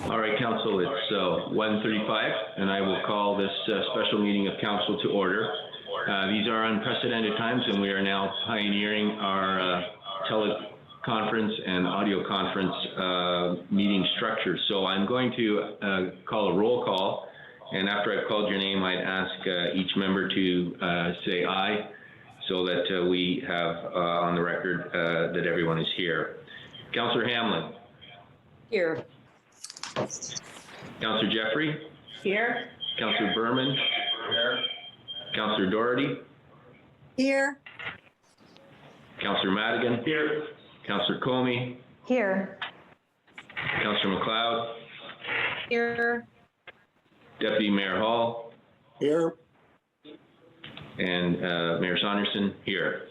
All right, Council, it's 1:35, and I will call this special meeting of Council to order. These are unprecedented times, and we are now pioneering our teleconference and audio conference meeting structure. So I'm going to call a roll call, and after I've called your name, I'd ask each member to say aye, so that we have on the record that everyone is here. Councillor Hanlin. Here. Councillor Jeffrey. Here. Councillor Berman. Here. Councillor Doherty. Here. Councillor Madigan. Here. Councillor Comey. Here. Councillor Mcleod. Here. Deputy Mayor Hall. Here. And Mayor Saunderson here.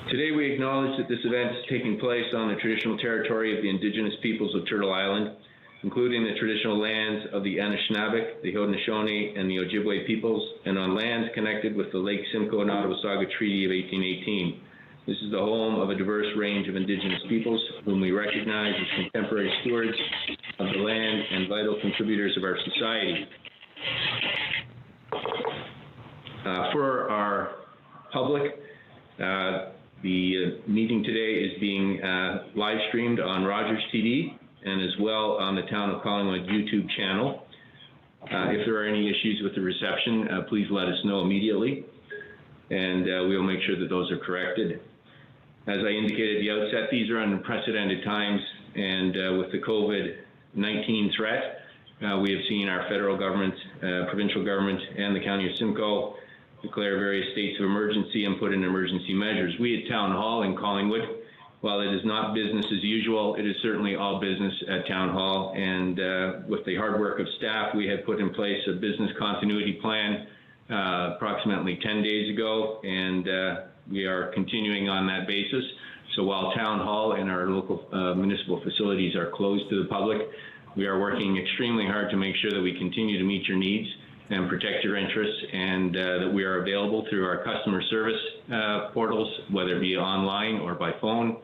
Today we acknowledge that this event is taking place on the traditional territory of the Indigenous peoples of Turtle Island, including the traditional lands of the Anishinaabe, the Haudenosaunee, and the Ojibwe peoples, and on lands connected with the Lake Simcoe and Ottawasaga Treaty of 1818. This is the home of a diverse range of Indigenous peoples whom we recognize as contemporary stewards of the land and vital contributors of our society. For our public, the meeting today is being live streamed on Rogers TV and as well on the Town of Collingwood YouTube channel. If there are any issues with the reception, please let us know immediately, and we will make sure that those are corrected. As I indicated at the outset, these are unprecedented times, and with the COVID-19 threat, we have seen our federal government, provincial government, and the County of Simcoe declare various states of emergency and put in emergency measures. We at Town Hall in Collingwood, while it is not business as usual, it is certainly all business at Town Hall, and with the hard work of staff, we had put in place a business continuity plan approximately 10 days ago, and we are continuing on that basis. So while Town Hall and our local municipal facilities are closed to the public, we are working extremely hard to make sure that we continue to meet your needs and protect your interests, and that we are available through our customer service portals, whether it be online or by phone.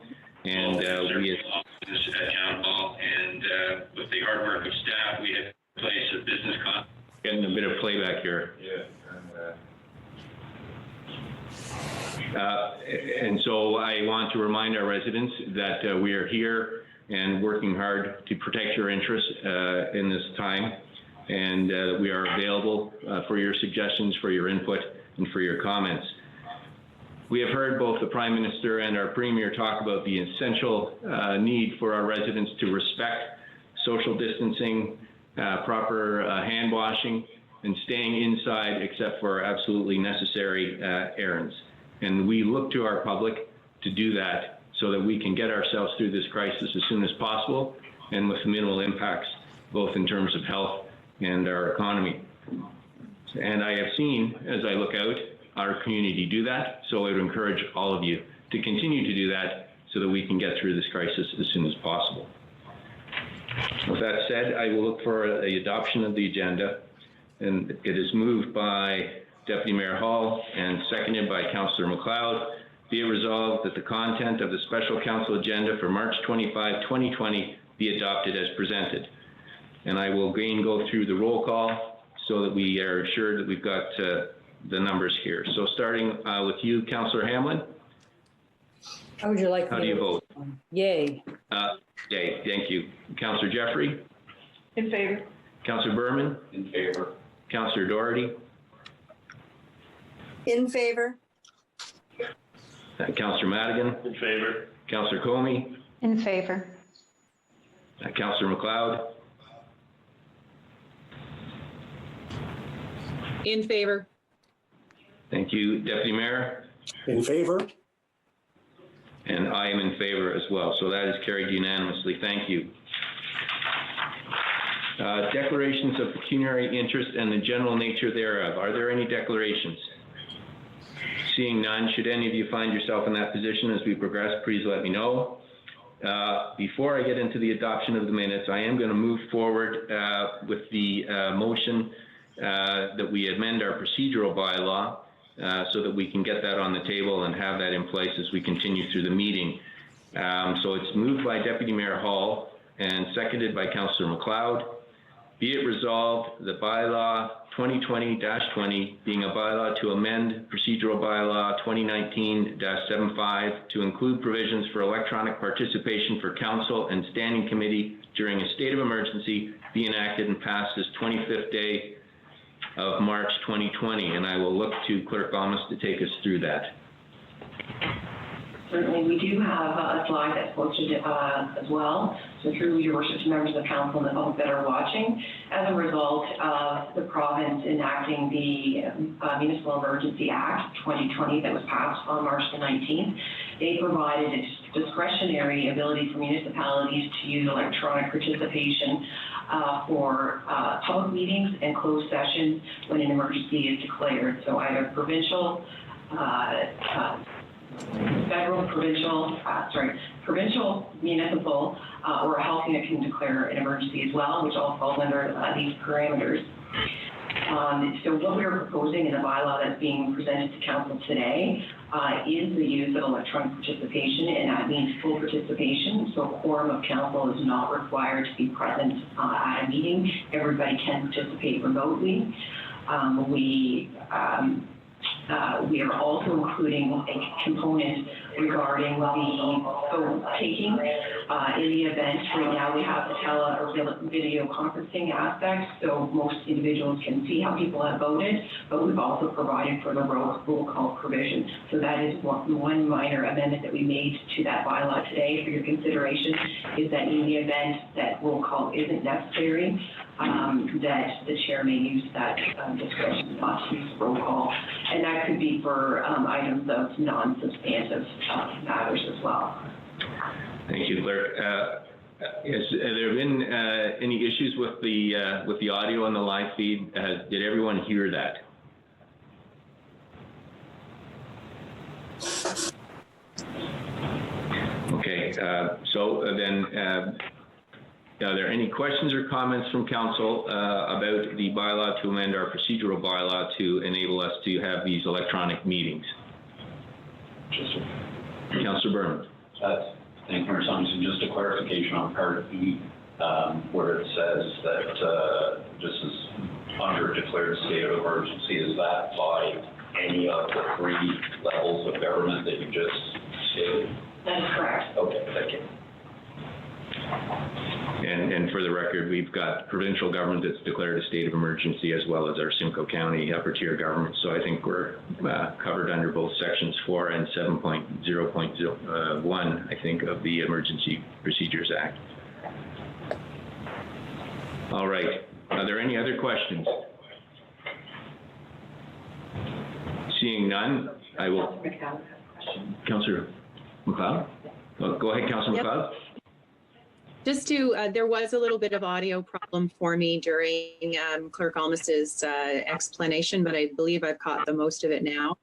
And we at Town Hall, and with the hard work of staff, we have in place a business getting a bit of playback here. And so I want to remind our residents that we are here and working hard to protect your interests in this time, and we are available for your suggestions, for your input, and for your comments. We have heard both the Prime Minister and our Premier talk about the essential need for our residents to respect social distancing, proper hand washing, and staying inside except for absolutely necessary errands. And we look to our public to do that so that we can get ourselves through this crisis as soon as possible and with minimal impacts, both in terms of health and our economy. And I have seen, as I look out, our community do that, so I would encourage all of you to continue to do that so that we can get through this crisis as soon as possible. With that said, I will look for the adoption of the agenda, and it is moved by Deputy Mayor Hall and seconded by Councillor Mcleod. Be it resolved that the content of the Special Council agenda for March 25, 2020 be adopted as presented. And I will again go through the roll call so that we are assured that we've got the numbers here. So starting with you, Councillor Hanlin. How would you like How do you vote? Yay. Yay, thank you. Councillor Jeffrey? In favor. Councillor Berman? In favor. Councillor Doherty? In favor. Councillor Madigan? In favor. Councillor Comey? In favor. Councillor Mcleod? In favor. Thank you. Deputy Mayor? In favor. And I am in favor as well. So that is carried unanimously. Thank you. Declarations of pecuniary interest and the general nature thereof. Are there any declarations? Seeing none, should any of you find yourself in that position as we progress, please let me know. Before I get into the adoption of the minutes, I am going to move forward with the motion that we amend our procedural bylaw so that we can get that on the table and have that in place as we continue through the meeting. So it's moved by Deputy Mayor Hall and seconded by Councillor Mcleod. Be it resolved that bylaw 2020-20 being a bylaw to amend procedural bylaw 2019-75 to include provisions for electronic participation for council and standing committee during a state of emergency be enacted and passed this 25th day of March 2020. And I will look to Clerk Almas to take us through that. Certainly, we do have a slide that's posted as well. So through your worship to members of the council and the public that are watching, as a result of the province enacting the Municipal Emergency Act 2020 that was passed on March the 19th, they provided a discretionary ability for municipalities to use electronic participation for public meetings and closed sessions when an emergency is declared. So either provincial, federal, provincial, municipal, or a health unit can declare an emergency as well, which all falls under these parameters. So what we are proposing in the bylaw that's being presented to council today is the use of electronic participation, and that means full participation. So a quorum of council is not required to be present at a meeting. Everybody can participate remotely. We are also including a component regarding the vote taking. In the event, right now we have the video conferencing aspect, so most individuals can see how people have voted, but we've also provided for the roll call provision. So that is one minor amendment that we made to that bylaw today for your consideration, is that in the event that roll call isn't necessary, that the chair may use that discretion not to use roll call. And that could be for items of non-substantive matters as well. Thank you, Clerk. Has there been any issues with the audio on the live feed? Did everyone hear that? Okay, so then are there any questions or comments from council about the bylaw to amend our procedural bylaw to enable us to have these electronic meetings? Councillor Berman. Thank you, Mayor Thompson. Just a clarification on Part E, where it says that this is under declared state of emergency. Is that by any of the 3 levels of government that you just stated? That is correct. Okay, thank you. And for the record, we've got provincial government that's declared a state of emergency, as well as our Simcoe County upper tier government. So I think we're covered under both sections 4 and 7.0.01, I think, of the Emergency Procedures Act. All right. Are there any other questions? Seeing none, I will. Councillor Mcleod? Oh, go ahead, Councillor Mcleod. Just to, there was a little bit of audio problem for me during Clerk Almas's explanation, but I believe I've caught the most of it now.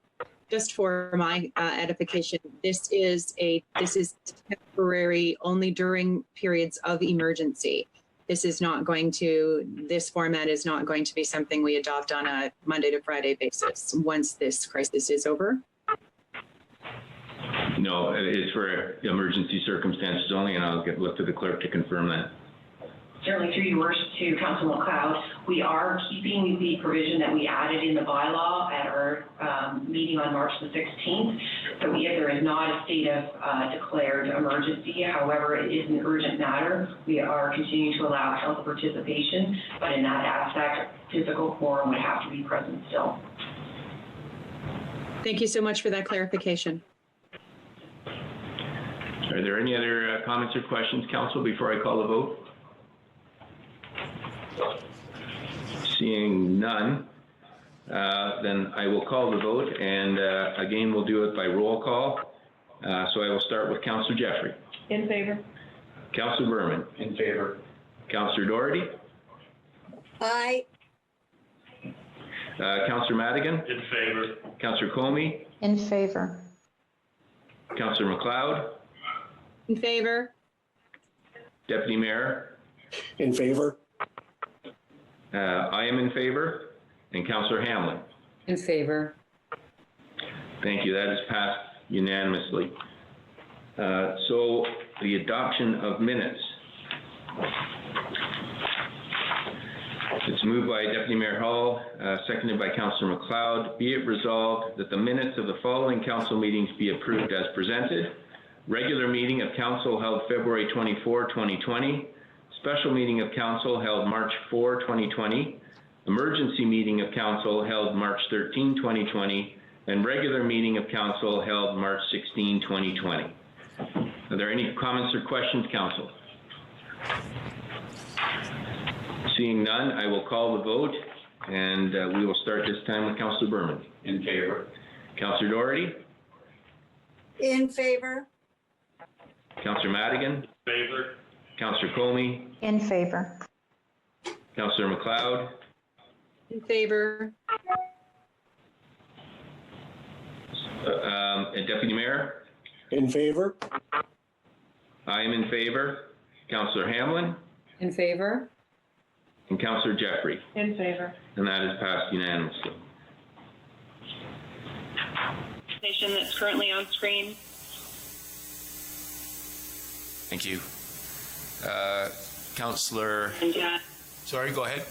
Just for my edification, this is temporary only during periods of emergency. This format is not going to be something we adopt on a Monday to Friday basis once this crisis is over. No, it's for emergency circumstances only, and I'll look to the clerk to confirm that. Certainly, through your worship to Councillor Mcleod, we are keeping the provision that we added in the bylaw at our meeting on March the 16th. So there is not a state of declared emergency. However, it is an urgent matter. We are continuing to allow council participation, but in that aspect, physical quorum would have to be present still. Thank you so much for that clarification. Are there any other comments or questions, council, before I call the vote? Seeing none, then I will call the vote, and again, we'll do it by roll call. So I will start with Councillor Jeffrey. In favor. Councillor Berman. In favor. Councillor Doherty. Aye. Councillor Madigan. In favor. Councillor Comey. In favor. Councillor Mcleod. In favor. Deputy Mayor. In favor. I am in favor. And Councillor Hanlin. In favor. Thank you. That is passed unanimously. So the adoption of minutes. It's moved by Deputy Mayor Hall, seconded by Councillor Mcleod. Be it resolved that the minutes of the following council meetings be approved as presented. Regular meeting of council held February 24, 2020. Special meeting of council held March 4, 2020. Emergency meeting of council held March 13, 2020. And regular meeting of council held March 16, 2020. Are there any comments or questions, council? Seeing none, I will call the vote, and we will start this time with Councillor Berman. In favor. Councillor Doherty? In favor. Councillor Madigan? Favor. Councillor Comey? In favor. Councillor Mcleod? In favor. And Deputy Mayor? In favor? I am in favor. Councillor Hanlin? In favor? And Councillor Jeffrey? In favor. And that is passed unanimously. Presentation that's currently on screen. Thank you. Councillor, And sorry, go ahead.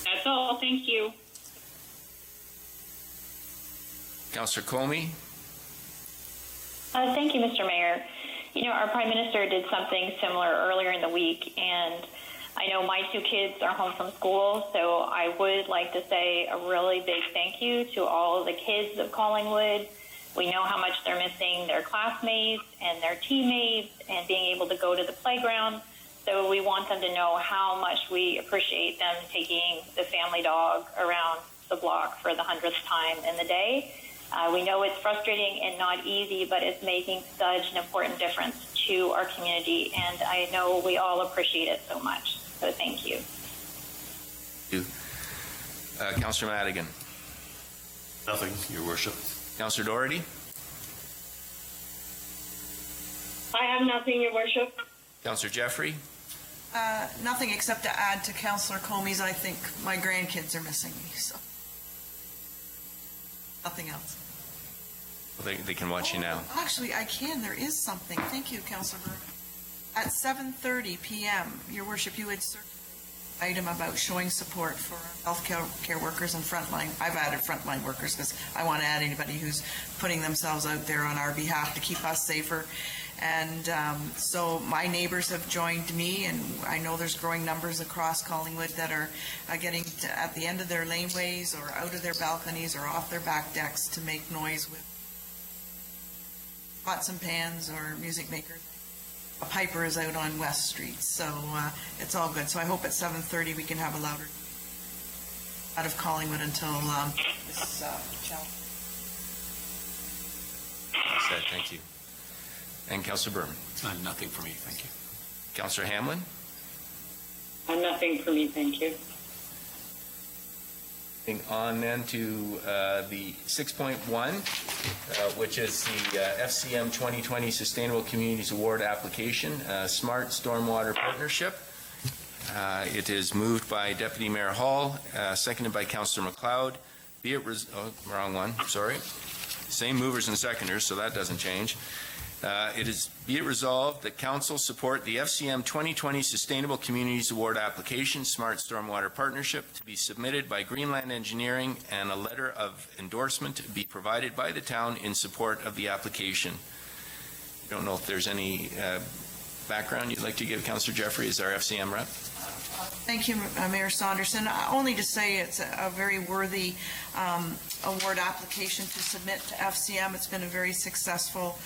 that's all. Thank you. Councillor Comey? Thank you, Mr. Mayor. You know, our Prime Minister did something similar earlier in the week, and I know my two kids are home from school, so I would like to say a really big thank you to all of the kids of Collingwood. We know how much they're missing their classmates and their teammates and being able to go to the playground. So we want them to know how much we appreciate them taking the family dog around the block for the 100th time in the day. We know it's frustrating and not easy, but it's making such an important difference to our community, and I know we all appreciate it so much. So thank you. Councillor Madigan? Nothing, Your Worship. Councillor Doherty? I have nothing, Your Worship. Councillor Jeffrey? Nothing except to add to Councillor Comey's, I think my grandkids are missing me, so. Nothing else. Well, they can watch you now. Actually, I can. There is something. Thank you, Councillor Berman. At 7:30 p.m., Your Worship, you had circulated an item about showing support for healthcare workers and frontline. I've added frontline workers because I want to add anybody who's putting themselves out there on our behalf to keep us safer. And so my neighbors have joined me, and I know there's growing numbers across Collingwood that are getting at the end of their laneways or out of their balconies or off their back decks to make noise with pots and pans or music makers. A piper is out on West Street, so it's all good. So I hope at 7:30 we can have a louder out of Collingwood until this challenge. Thank you. And Councillor Berman? Nothing for me, thank you. Councillor Hanlin? Nothing for me, thank you. Moving on then to the 6.1, which is the FCM 2020 Sustainable Communities Award application, Smart Stormwater Partnership. It is moved by Deputy Mayor Hall, seconded by Councillor Mcleod. Be it wrong one, sorry. Same movers and seconders, so that doesn't change. Be it resolved that Council support the FCM 2020 Sustainable Communities Award application, Smart Stormwater Partnership, to be submitted by Greenland Engineering, and a letter of endorsement be provided by the town in support of the application. I don't know if there's any background you'd like to give Councillor Jeffrey as our FCM rep. Thank you, Mayor Saunderson. Only to say it's a very worthy award application to submit to FCM. It's been a very successful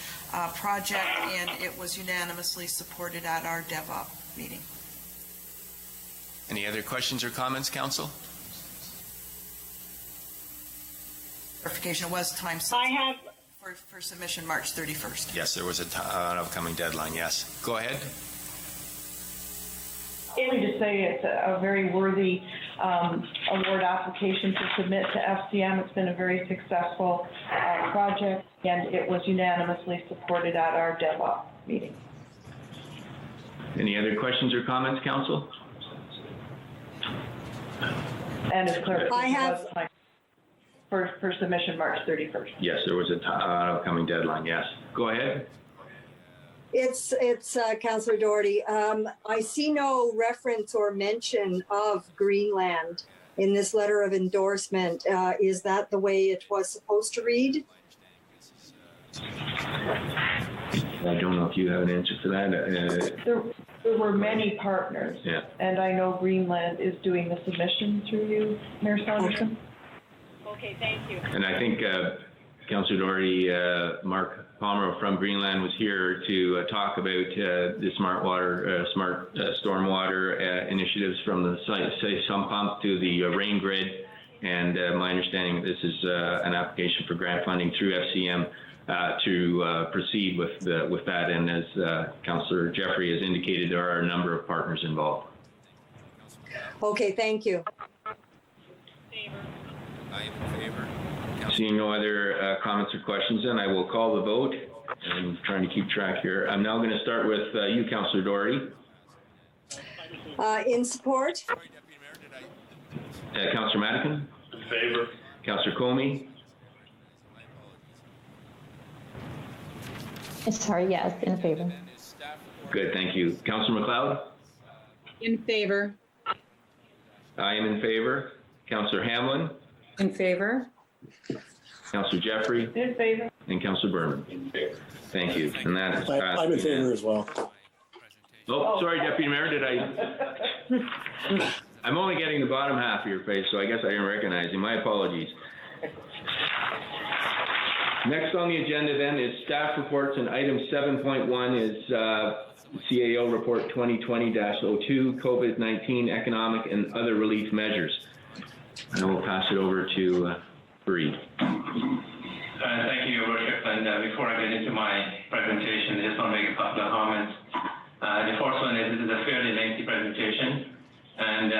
project, and it was unanimously supported at our DevOps meeting. Any other questions or comments, Council? Clarification, it was time I have for submission March 31st. Yes, there was an upcoming deadline, yes. Go ahead. Only to say it's a very worthy award application to submit to FCM. It's been a very successful project, and it was unanimously supported at our DevOps meeting. Any other questions or comments, Council? And as clarification, I have- it was time for submission March 31st. Yes, there was an upcoming deadline, yes. Go ahead. It's Councillor Doherty. I see no reference or mention of Greenland in this letter of endorsement. Is that the way it was supposed to read? I don't know if you have an answer for that. There were many partners. Yeah. And I know Greenland is doing the submission through you, Mayor Saunderson. Okay, thank you. And I think Councillor Doherty, Mark Palmer from Greenland was here to talk about the smart stormwater initiatives from the say sump pump to the rain grid. And my understanding, this is an application for grant funding through FCM to proceed with that. And as Councillor Jeffrey has indicated, there are a number of partners involved. Okay, thank you. Favor. I am in favor. Seeing no other comments or questions, then I will call the vote. I'm trying to keep track here. I'm now going to start with you, Councillor Doherty. In support? Councillor Madigan? In favor. Councillor Comey? Sorry, yes, in favor. Good, thank you. Councillor Mcleod? In favor. I am in favor. Councillor Hanlin? In favor. Councillor Jeffrey? In favor. And Councillor Berman? In favor. Thank you. And that is passed. I'm in favor as well. Oh, sorry, Deputy Mayor, did I? I'm only getting the bottom half of your face, so I guess I didn't recognize you. My apologies. Next on the agenda then is staff reports, and item 7.1 is CAO report 2020-02, COVID-19 economic and other relief measures. I will pass it over to Reid. Thank you, Your Worship. And before I get into my presentation, I just want to make a couple of comments. The first one is this is a fairly lengthy presentation, and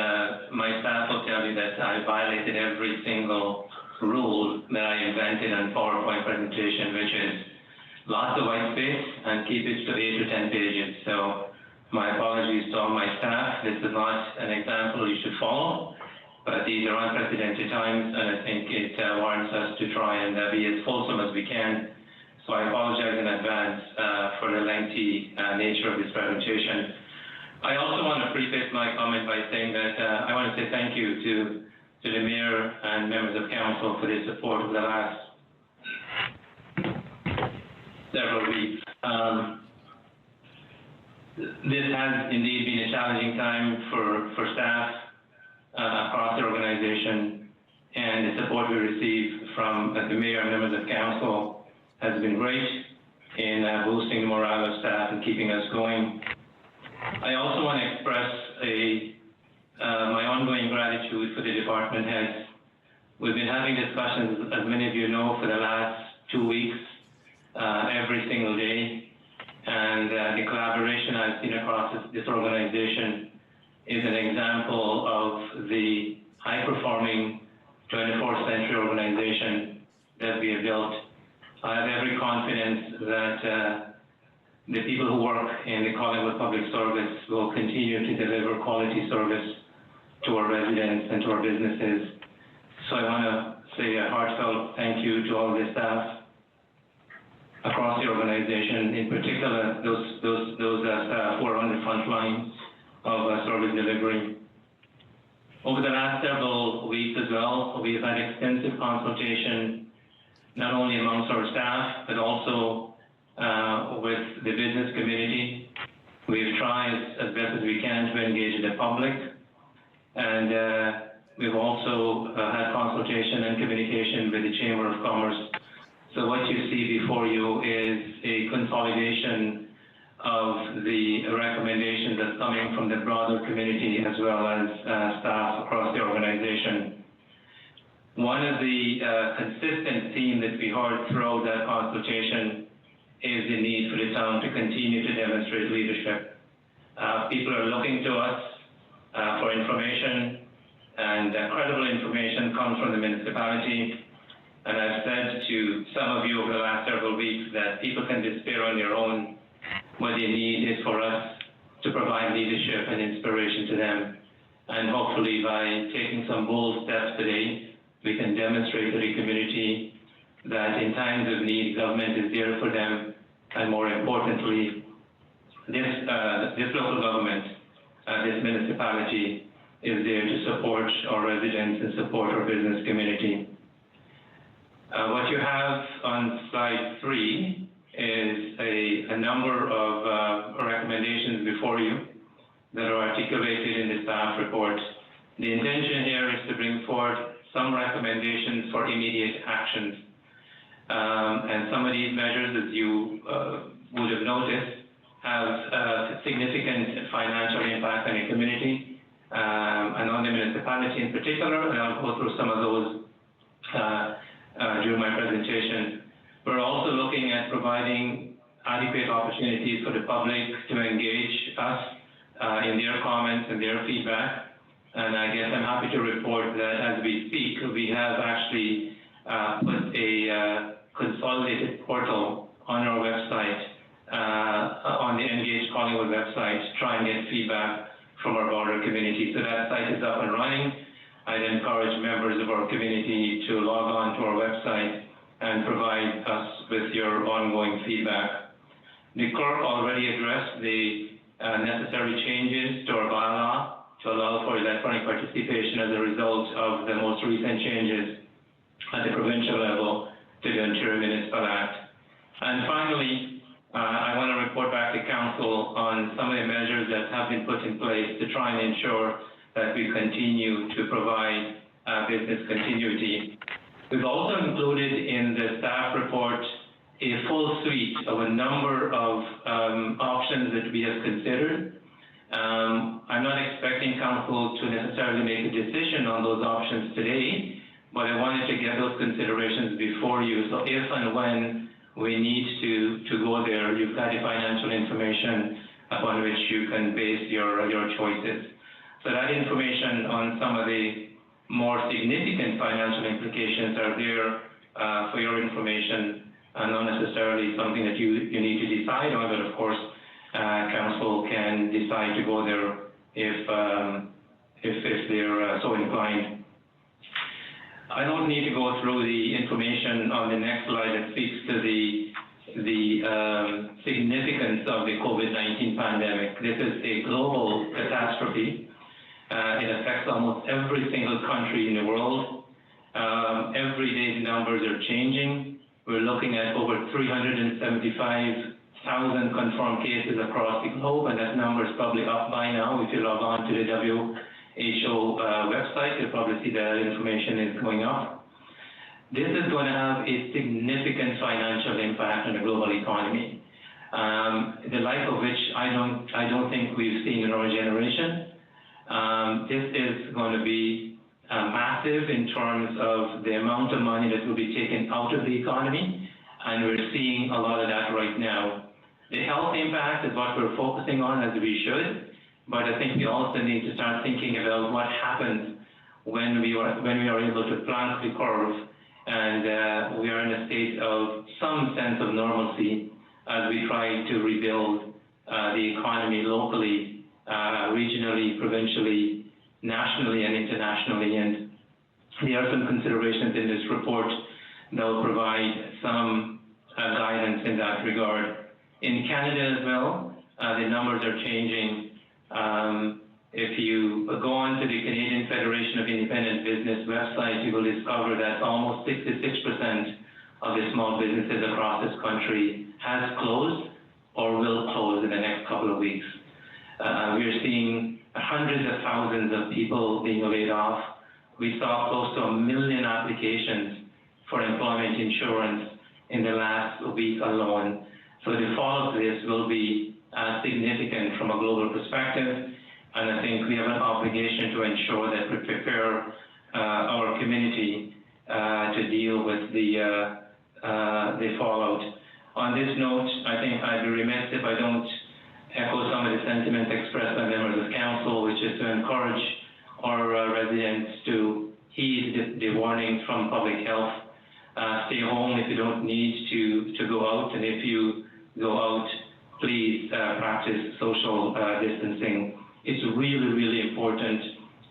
my staff will tell you that I violated every single rule that I invented on PowerPoint presentation, which is lots of white space and keep it to 8 to 10 pages. So my apologies to all my staff. This is not an example you should follow, but these are unprecedented times, and I think it warrants us to try and be as fulsome as we can. So I apologize in advance for the lengthy nature of this presentation. I also want to preface my comment by saying that I want to say thank you to the Mayor and members of Council for their support over the last several weeks. This has indeed been a challenging time for staff across the organization, and the support we receive from the Mayor and members of Council has been great in boosting the morale of staff and keeping us going. I also want to express my ongoing gratitude for the department heads. We've been having discussions, as many of you know, for the last 2 weeks, every single day. And the collaboration I've seen across this organization is an example of the high-performing 21st century organization that we have built. I have every confidence that the people who work in the Collingwood Public Service will continue to deliver quality service to our residents and to our businesses. So I want to say a heartfelt thank you to all the staff across the organization, in particular those staff who are on the front line of service delivery. Over the last several weeks as well, we've had extensive consultation, not only amongst our staff, but also with the business community. We've tried as best as we can to engage the public, and we've also had consultation and communication with the Chamber of Commerce. So what you see before you is a consolidation of the recommendations that's coming from the broader community as well as staff across the organization. One of the consistent themes that we heard throughout that consultation is the need for the town to continue to demonstrate leadership. People are looking to us for information, and credible information comes from the municipality. And I've said to some of you over the last several weeks that people can despair on their own. What they need is for us to provide leadership and inspiration to them. And hopefully by taking some bold steps today, we can demonstrate to the community that in times of need, government is there for them, and more importantly, this local government, this municipality is there to support our residents and support our business community. What you have on slide 3 is a number of recommendations before you that are articulated in the staff report. The intention here is to bring forward some recommendations for immediate actions. And some of these measures, as you would have noticed, have significant financial impact on the community and on the municipality in particular, and I'll go through some of those during my presentation. We're also looking at providing adequate opportunities for the public to engage us in their comments and their feedback. And I guess I'm happy to report that as we speak, we have actually put a consolidated portal on our website, on the Engage Collingwood website, to try and get feedback from our broader community. So that site is up and running. I'd encourage members of our community to log on to our website and provide us with your ongoing feedback. The clerk already addressed the necessary changes to our bylaw to allow for electronic participation as a result of the most recent changes at the provincial level to the Ontario Municipal Act. And finally, I want to report back to Council on some of the measures that have been put in place to try and ensure that we continue to provide business continuity. We've also included in the staff report a full suite of a number of options that we have considered. I'm not expecting Council to necessarily make a decision on those options today, but I wanted to get those considerations before you. So if and when we need to go there, you've got the financial information upon which you can base your choices. So that information on some of the more significant financial implications are there for your information, and not necessarily something that you need to decide on, but of course, Council can decide to go there if they're so inclined. I don't need to go through the information on the next slide that speaks to the significance of the COVID-19 pandemic. This is a global catastrophe. It affects almost every single country in the world. Every day the numbers are changing. We're looking at over 375,000 confirmed cases across the globe, and that number is probably up by now. If you log on to the WHO website, you'll probably see that information is going up. This is going to have a significant financial impact on the global economy, the like of which I don't think we've seen in our generation. This is going to be massive in terms of the amount of money that will be taken out of the economy, and we're seeing a lot of that right now. The health impact is what we're focusing on, as we should, but I think we also need to start thinking about what happens when we are able to plant the curve and we are in a state of some sense of normalcy as we try to rebuild the economy locally, regionally, provincially, nationally, and internationally. And there are some considerations in this report that will provide some guidance in that regard. In Canada as well, the numbers are changing. If you go on to the Canadian Federation of Independent Business website, you will discover that almost 66% of the small businesses across this country has closed or will close in the next couple of weeks. We are seeing hundreds of thousands of people being laid off. We saw close to 1 million applications for employment insurance in the last week alone. So the fall of this will be significant from a global perspective, and I think we have an obligation to ensure that we prepare our community to deal with the fallout. On this note, I think I'd be remiss if I don't echo some of the sentiments expressed by members of council, which is to encourage our residents to heed the warnings from public health. Stay home if you don't need to go out, and if you go out, please practice social distancing. It's really, really important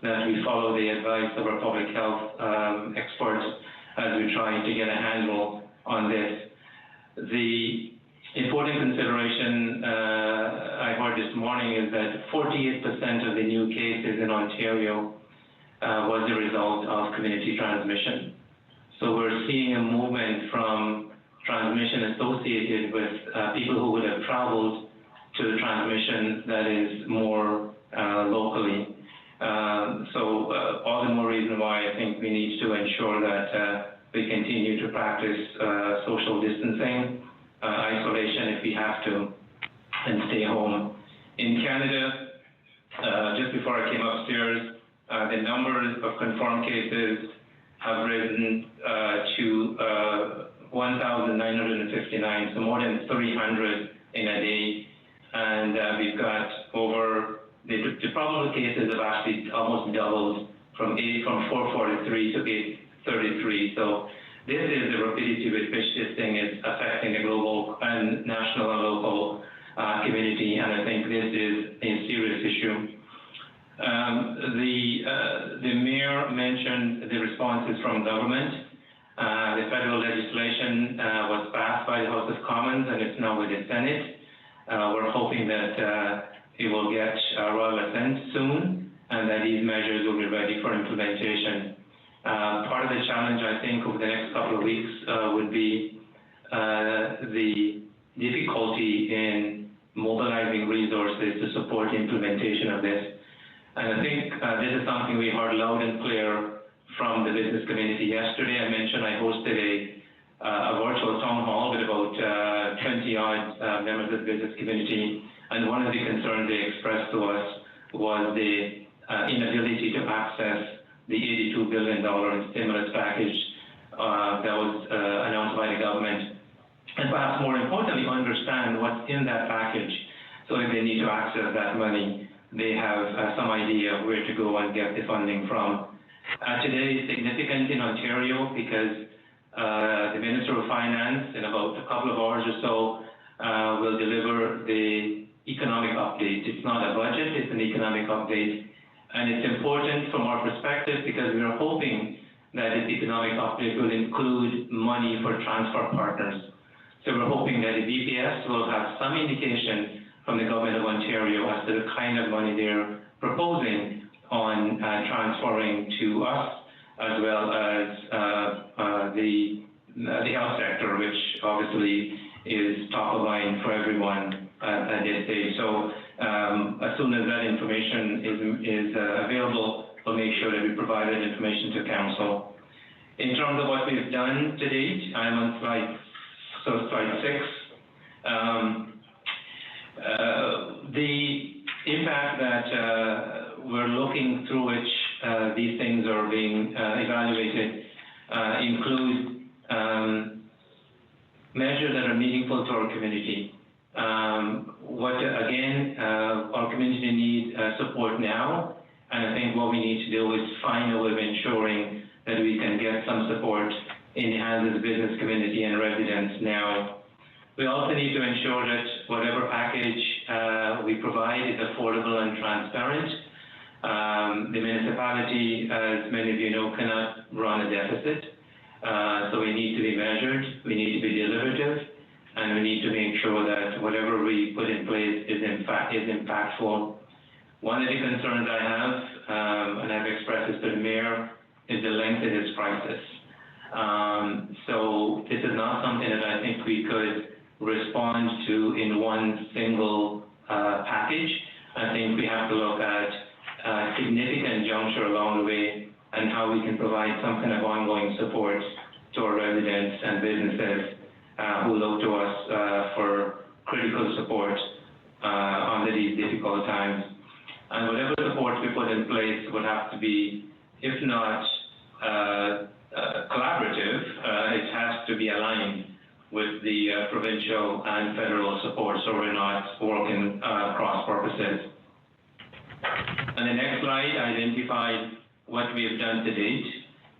that we follow the advice of our public health experts as we try to get a handle on this. The important consideration I heard this morning is that 48% of the new cases in Ontario was the result of community transmission. So we're seeing a movement from transmission associated with people who would have traveled to transmission that is more locally. So all the more reason why I think we need to ensure that we continue to practice social distancing, isolation if we have to, and stay home. In Canada, just before I came upstairs, the numbers of confirmed cases have risen to 1,959, so more than 300 in a day. And we've got over, the probable cases have actually almost doubled from 443 to 833. So this is the rapidity with which this thing is affecting the global and national and local community, and I think this is a serious issue. The mayor mentioned the responses from government. The federal legislation was passed by the House of Commons and it's now with the Senate. We're hoping that it will get royal assent soon and that these measures will be ready for implementation. Part of the challenge, I think, over the next couple of weeks would be the difficulty in mobilizing resources to support implementation of this. And I think this is something we heard loud and clear from the business community yesterday. I mentioned I hosted a virtual town hall with about 20-odd members of the business community, and one of the concerns they expressed to us was the inability to access the $82 billion stimulus package that was announced by the government, and perhaps more importantly, understand what's in that package. So if they need to access that money, they have some idea where to go and get the funding from. Today is significant in Ontario because the Minister of Finance, in about a couple of hours or so, will deliver the economic update. It's not a budget, it's an economic update. And it's important from our perspective because we are hoping that this economic update will include money for transfer partners. So we're hoping that the BPS will have some indication from the government of Ontario as to the kind of money they're proposing on transferring to us, as well as the health sector, which obviously is top of mind for everyone at this stage. So as soon as that information is available, we'll make sure that we provide that information to Council. In terms of what we've done to date, I'm on slide 6. The impact that we're looking through which these things are being evaluated include measures that are meaningful to our community. Our community needs support now, and I think what we need to do is find a way of ensuring that we can get some support in the hands of the business community and residents now. We also need to ensure that whatever package we provide is affordable and transparent. The municipality, as many of you know, cannot run a deficit. So we need to be measured, we need to be deliberative, and we need to make sure that whatever we put in place is impactful. One of the concerns I have, and I've expressed this to the mayor, is the length of this crisis. So this is not something that I think we could respond to in one single package. I think we have to look at a significant juncture along the way and how we can provide some kind of ongoing support to our residents and businesses who look to us for critical support under these difficult times. And whatever support we put in place would have to be, if not collaborative, it has to be aligned with the provincial and federal support, so we're not working cross purposes. And the next slide identified what we have done to date.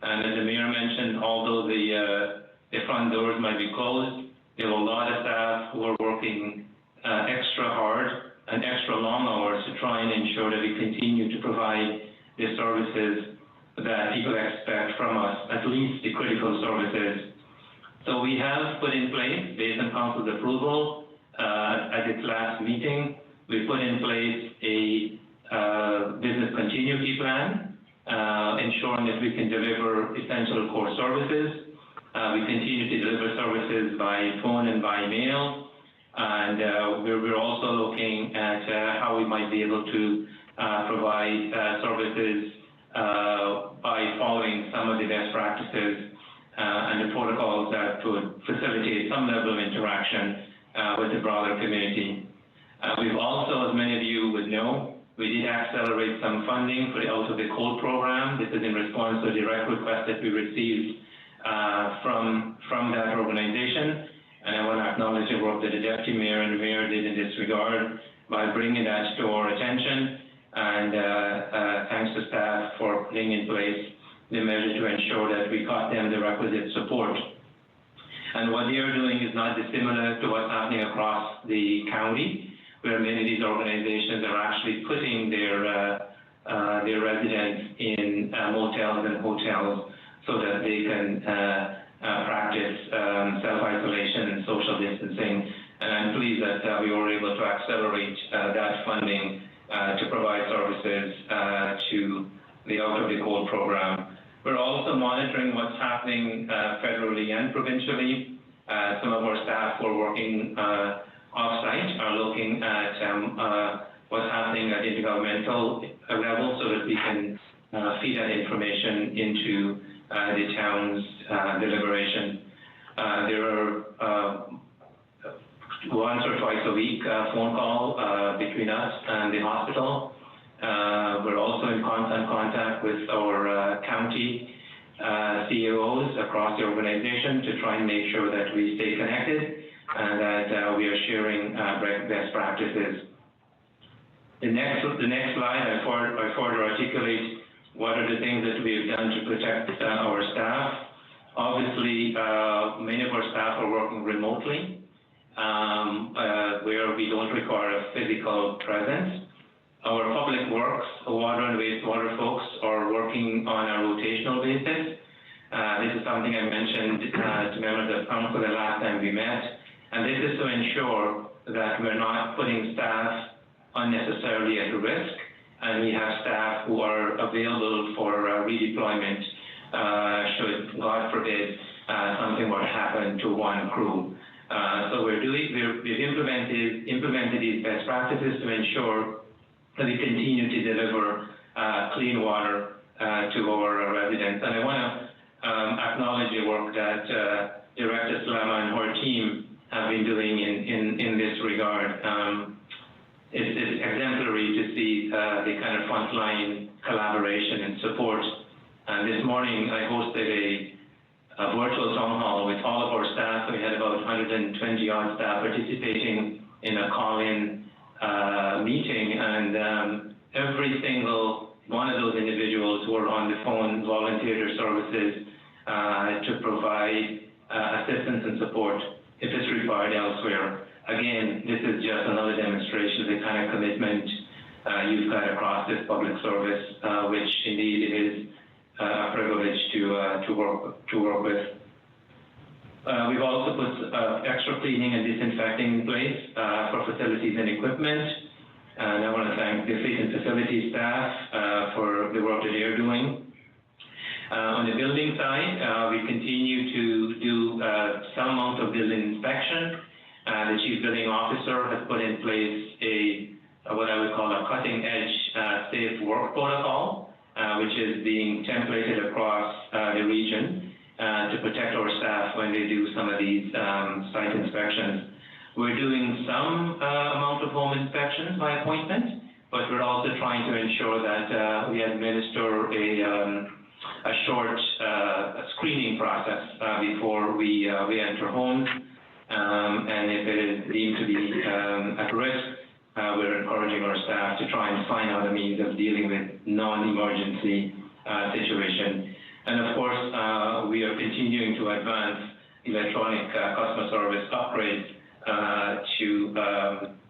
And as the mayor mentioned, although the front doors might be closed, there are a lot of staff who are working extra hard and extra long hours to try and ensure that we continue to provide the services that people expect from us, at least the critical services. So we have put in place, based on Council's approval, at its last meeting, we put in place a business continuity plan, ensuring that we can deliver essential core services. We continue to deliver services by phone and by mail, and we're also looking at how we might be able to provide services by following some of the best practices and the protocols that would facilitate some level of interaction with the broader community. We've also, as many of you would know, we did accelerate some funding for the Out of the Cold program. This is in response to a direct request that we received from that organization. And I want to acknowledge the work that the Deputy Mayor and the Mayor did in this regard by bringing that to our attention. And thanks to staff for putting in place the measure to ensure that we got them the requisite support. And what they are doing is not dissimilar to what's happening across the county, where many of these organizations are actually putting their residents in motels and hotels so that they can practice self-isolation and social distancing. And I'm pleased that we were able to accelerate that funding to provide services to the Out of the Cold program. We're also monitoring what's happening federally and provincially. Some of our staff who are working off-site are looking at what's happening at the intergovernmental level so that we can feed that information into the town's deliberation. There are once or twice a week phone call between us and the hospital. We're also in constant contact with our county CEOs across the organization to try and make sure that we stay connected and that we are sharing best practices. The next slide, I further articulate what are the things that we have done to protect our staff. Obviously, many of our staff are working remotely, where we don't require a physical presence. Our public works, water and wastewater folks are working on a rotational basis. This is something I mentioned to members of council the last time we met, and this is to ensure that we're not putting staff unnecessarily at risk, and we have staff who are available for redeployment should, God forbid, something were to happen to one crew. So we've implemented these best practices to ensure that we continue to deliver clean water to our residents. And I want to acknowledge the work that Director Slama and her team have been doing in this regard. It's exemplary to see the kind of frontline collaboration and support. And this morning I hosted a virtual town hall with all of our staff. We had about 120 odd staff participating in a call-in meeting, and every single one of those individuals who were on the phone volunteered their services to provide assistance and support if it's required elsewhere. Again, this is just another demonstration of the kind of commitment you've got across this public service, which indeed it is a privilege to work with. We've also put extra cleaning and disinfecting in place for facilities and equipment. And I want to thank the fleet and facility staff for the work that they're doing. On the building side, we continue to do some amount of building inspection. The Chief Building Officer has put in place what I would call a cutting-edge safe work protocol, which is being templated across the region to protect our staff when they do some of these site inspections. We're doing some amount of home inspections by appointment, but we're also trying to ensure that we administer a short screening process before we enter homes. And if it is deemed to be at risk, we're encouraging our staff to try and find other means of dealing with non-emergency situation. And of course, we are continuing to advance electronic customer service upgrades to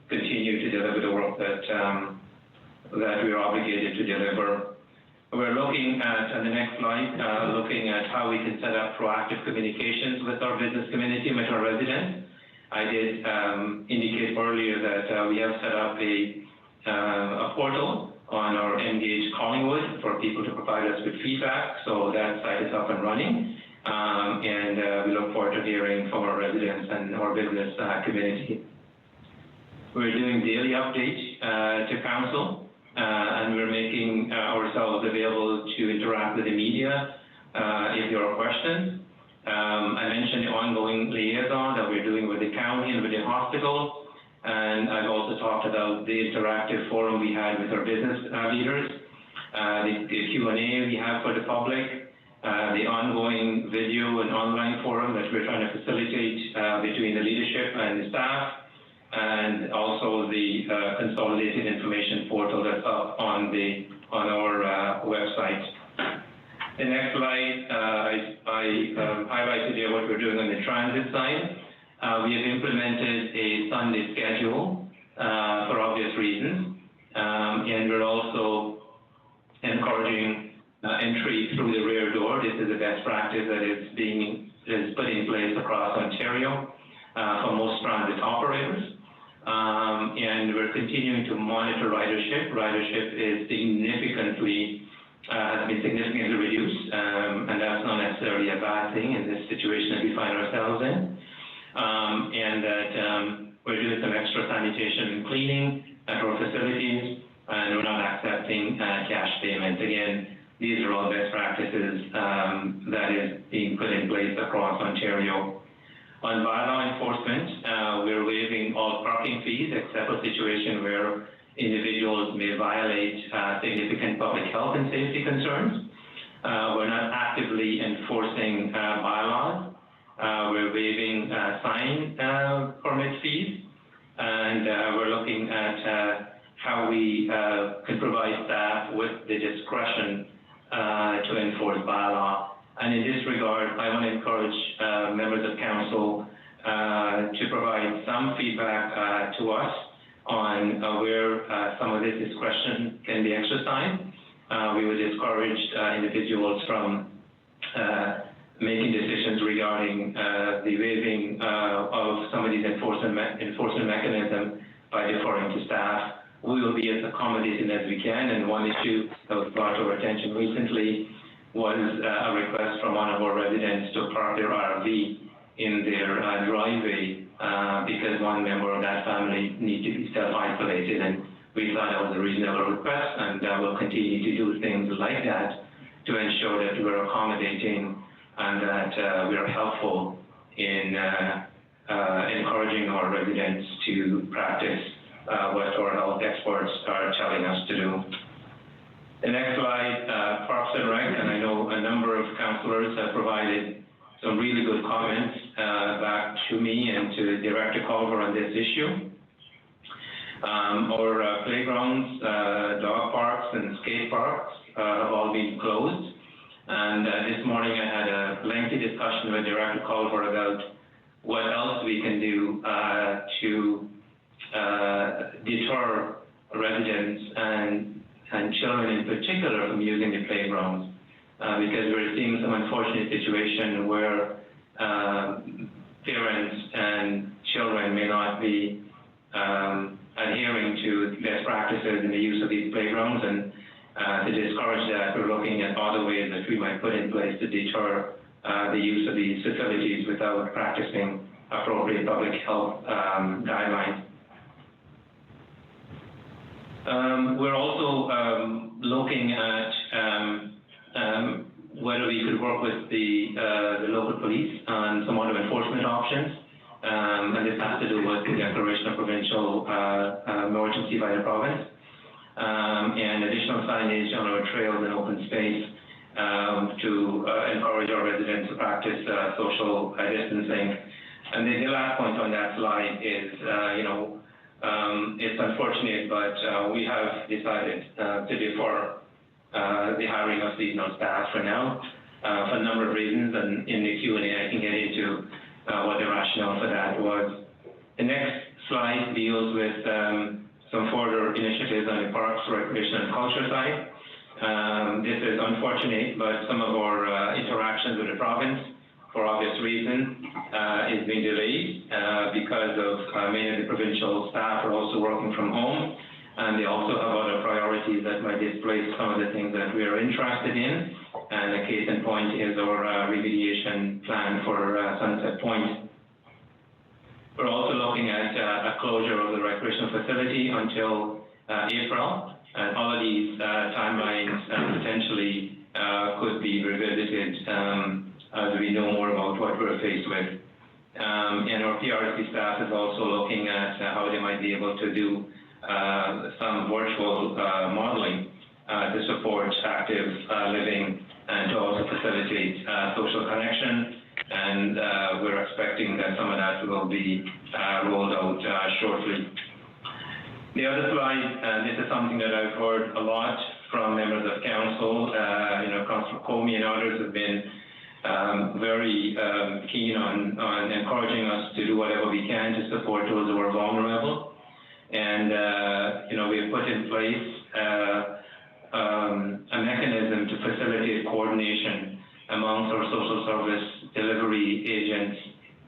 continue to deliver the work that we are obligated to deliver. We're looking at, on the next slide, looking at how we can set up proactive communications with our business community and with our residents. I did indicate earlier that we have set up a portal on our Engage Collingwood for people to provide us with feedback. So that site is up and running, and we look forward to hearing from our residents and our business community. We're doing daily updates to council, and we're making ourselves available to interact with the media if there are questions. I mentioned the ongoing liaison that we're doing with the county and with the hospital, and I've also talked about the interactive forum we had with our business leaders, the Q&A we have for the public, the ongoing video and online forum that we're trying to facilitate between the leadership and the staff, and also the consolidated information portal that's up on our website. The next slide, I highlighted here what we're doing on the transit side. We have implemented a Sunday schedule for obvious reasons, and we're also encouraging entry through the rear door. This is a best practice that is put in place across Ontario for most transit operators. And we're continuing to monitor ridership. Ridership is has been significantly reduced, and that's not necessarily a bad thing in this situation that we find ourselves in. And that we're doing some extra sanitation and cleaning at our facilities, and we're not accepting cash payment. Again, these are all best practices that is being put in place across Ontario. On bylaw enforcement, we're waiving all parking fees except a situation where individuals may violate significant public health and safety concerns. We're not actively enforcing bylaws. We're waiving sign permit fees, and we're looking at how we can provide staff with the discretion to enforce bylaw. And in this regard, I want to encourage members of council to provide some feedback to us on where some of this discretion can be exercised. We would discourage individuals from making decisions regarding the waiving of some of these enforcement mechanisms by deferring to staff. We will be as accommodating as we can, and one issue that was brought to our attention recently was a request from one of our residents to park their RV in their driveway because one member of that family needs to be self-isolated, and we thought that was a reasonable request, and we'll continue to do things like that to ensure that we're accommodating and that we are helpful in encouraging our residents to practice what our health experts are telling us to do. The next slide, Parks and Rec, and I know a number of councillors have provided some really good comments back to me and to Director Culver on this issue. Our playgrounds, dog parks and skate parks have all been closed. And this morning I had a lengthy discussion with Director Culver about what else we can do to deter residents and children in particular from using the playgrounds. Because we're seeing some unfortunate situation where parents and children may not be adhering to best practices in the use of these playgrounds, and to discourage that, we're looking at other ways that we might put in place to deter the use of these facilities without practicing appropriate public health guidelines. We're also looking at whether we could work with the local police on some other enforcement options. And this has to do with the declaration of provincial emergency by the province, and additional signage on our trails and open space to encourage our residents to practice social distancing. And the last point on that slide is, it's unfortunate, but we have decided to defer the hiring of seasonal staff for now, for a number of reasons, and in the Q&A I can get into what the rationale for that was. The next slide deals with some further initiatives on the parks, recreation and culture side. This is unfortunate, but some of our interactions with the province for obvious reasons, is being delayed because of many of the provincial staff are also working from home, and they also have other priorities that might displace some of the things that we are interested in. And a case in point is our remediation plan for Sunset Point. We're also looking at a closure of the recreational facility until April, and all of these timelines potentially could be revisited as we know more about what we're faced with. And our PRC staff is also looking at how they might be able to do some virtual modeling to support active living and to also facilitate social connection. And we're expecting that some of that will be rolled out shortly. The other slide, this is something that I've heard a lot from members of council. Councillor Comey and others have been very keen on encouraging us to do whatever we can to support those who are vulnerable. And, we have put in place a mechanism to facilitate coordination amongst our social service delivery agents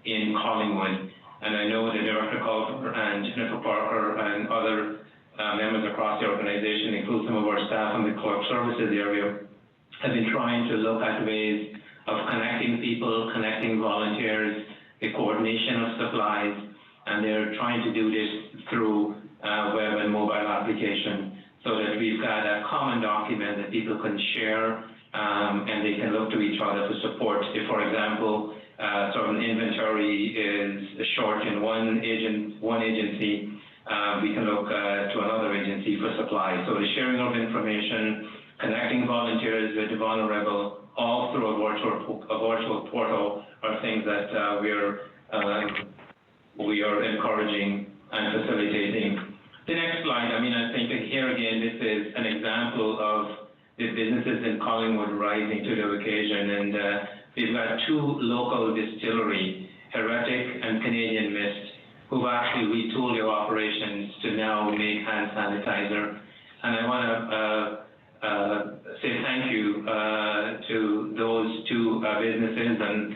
in Collingwood. And I know that Director Culver and Jennifer Parker and other members across the organization, including some of our staff in the clerk services area, have been trying to look at ways of connecting people, connecting volunteers, the coordination of supplies, and they're trying to do this through web and mobile application so that we've got a common document that people can share and they can look to each other to support. If, for example, certain inventory is short in one agency, we can look to another agency for supply. So the sharing of information, connecting volunteers with the vulnerable, all through a virtual portal are things that we are encouraging and facilitating. The next slide, I think here again, this is an example of the businesses in Collingwood rising to the occasion, and we've got two local distillery, Heretic and Canadian Mist, who've actually retooled their operations to now make hand sanitizer. And I want to say thank you to those two businesses and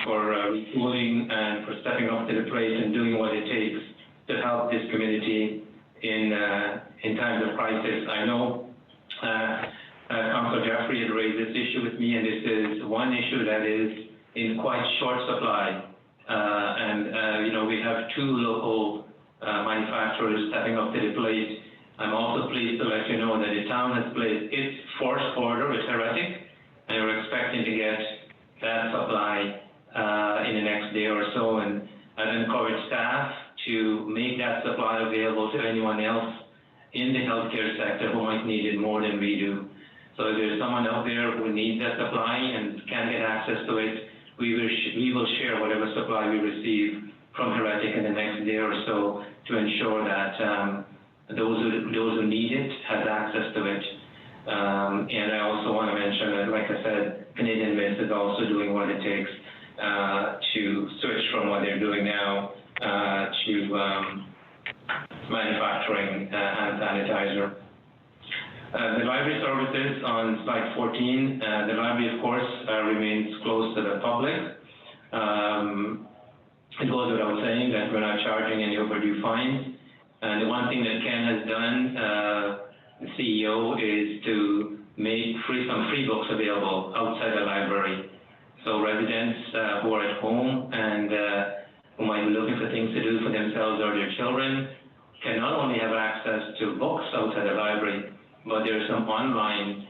for retooling and for stepping up to the plate and doing what it takes to help this community in times of crisis. I know Councillor Jeffrey had raised this issue with me, and this is one issue that is in quite short supply. We have two local manufacturers stepping up to the plate. I'm also pleased to let you know that the town has placed its first order with Heretic, and we're expecting to get that supply in the next day or so. And I'd encourage staff to make that supply available to anyone else in the healthcare sector who might need it more than we do. So if there's someone out there who needs that supply and can't get access to it, we will share whatever supply we receive from Heretic in the next day or so to ensure that those who need it has access to it. And I also want to mention that, like I said, Canadian Mist is also doing what it takes to switch from what they're doing now to manufacturing hand sanitizer. The library services on slide 14, the library, of course, remains closed to the public. It goes without saying that we're not charging any overdue fines. And the one thing that Ken has done, the CEO, is to make some free books available outside the library. So residents who are at home and who might be looking for things to do for themselves or their children can not only have access to books outside the library, but there are some online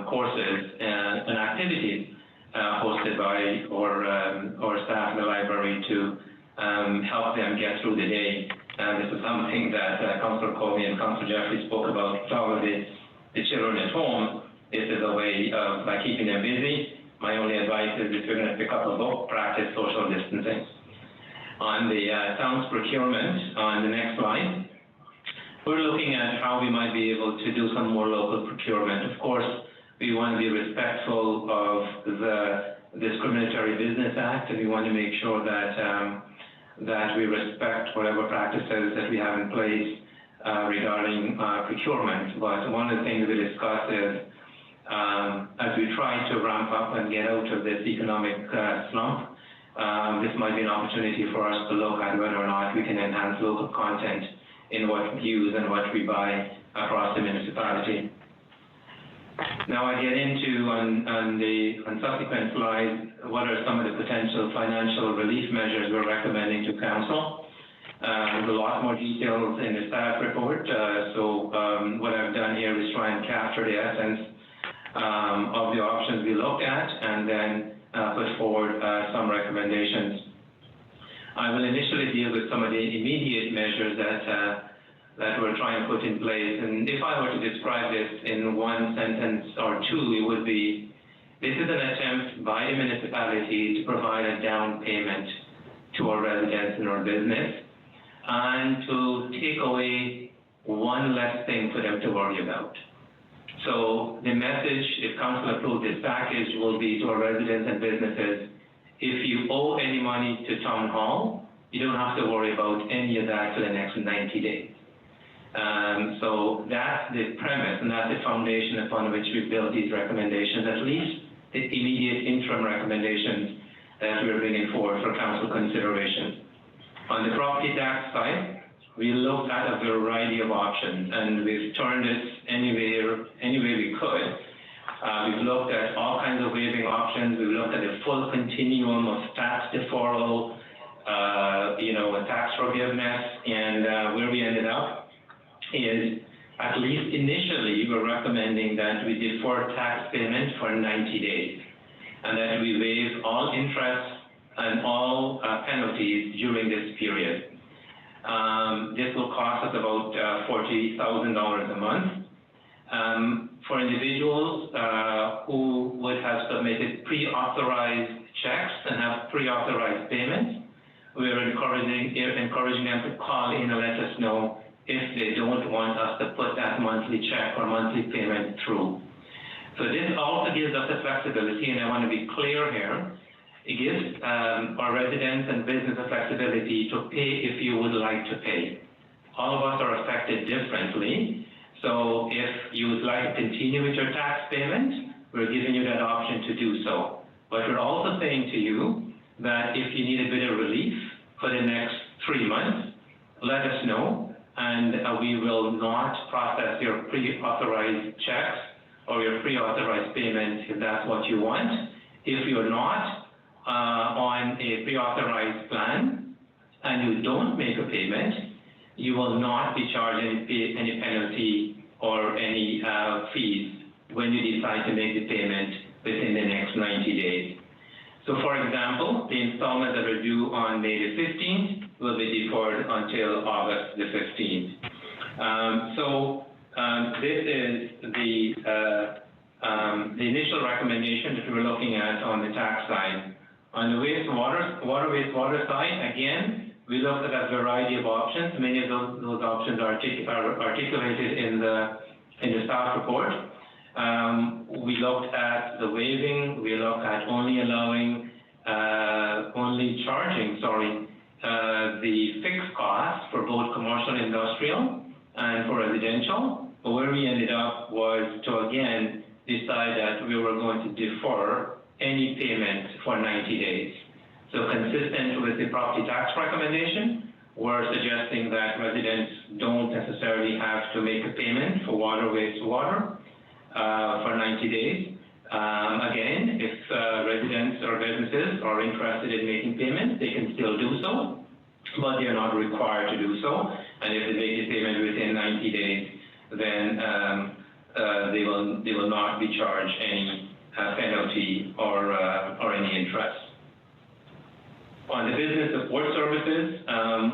courses and activities hosted by our staff in the library to help them get through the day. This is something that Councillor Colby and Councillor Jeffrey spoke about, probably the children at home. This is a way of keeping them busy. My only advice is if you're going to pick up a book, practice social distancing. On the town's procurement, on the next slide, we're looking at how we might be able to do some more local procurement. Of course, we want to be respectful of the Discriminatory Business Act, and we want to make sure that we respect whatever practices that we have in place regarding procurement. But one of the things we discussed is as we try to ramp up and get out of this economic slump, this might be an opportunity for us to look at whether or not we can enhance local content in what we use and what we buy across the municipality. Now I get into, on subsequent slides, what are some of the potential financial relief measures we're recommending to Council. There's a lot more details in the staff report, so what I've done here is try and capture the essence of the options we looked at and then put forward some recommendations. I will initially deal with some of the immediate measures that we're trying to put in place. And if I were to describe this in one sentence or two, it would be, this is an attempt by the municipality to provide a down payment to our residents and our business, and to take away one less thing for them to worry about. So the message, if Council approves this package, will be to our residents and businesses, if you owe any money to Town Hall, you don't have to worry about any of that for the next 90 days. So that's the premise, and that's the foundation upon which we built these recommendations, at least the immediate interim recommendations that we're bringing forward for Council consideration. On the property tax side, we looked at a variety of options, and we've turned it any way we could. We've looked at all kinds of waiving options. We've looked at the full continuum of tax deferral, tax forgiveness, and where we ended up is, at least initially, we're recommending that we defer tax payment for 90 days, and that we waive all interest and all penalties during this period. This will cost us about $40,000 a month. For individuals who would have submitted pre-authorized checks and have pre-authorized payments, we're encouraging them to call in and let us know if they don't want us to put that monthly check or monthly payment through. So this also gives us the flexibility, and I want to be clear here, it gives our residents and business the flexibility to pay if you would like to pay. All of us are affected differently, so if you would like to continue with your tax payment, we're giving you that option to do so. But we're also saying to you that if you need a bit of relief for the next 3 months, let us know, and we will not process your pre-authorized checks or your pre-authorized payments if that's what you want. If you're not on a pre-authorized plan and you don't make a payment, you will not be charged any penalty or any fees when you decide to make the payment within the next 90 days. So for example, the installments that are due on May the 15th will be deferred until August the 15th. This is the initial recommendation that we're looking at on the tax side. On the wastewater side, again, we looked at a variety of options. Many of those options are articulated in the staff report. We looked at the waiving. We looked at only charging the fixed costs for both commercial and industrial and for residential. But where we ended up was to again decide that we were going to defer any payment for 90 days. So consistent with the property tax recommendation, we're suggesting that residents don't necessarily have to make a payment for water, wastewater for 90 days. Again, if residents or businesses are interested in making payments, they can still do so, but they are not required to do so. And if they make the payment within 90 days, then they will not be charged any penalty or any interest. On the business support services,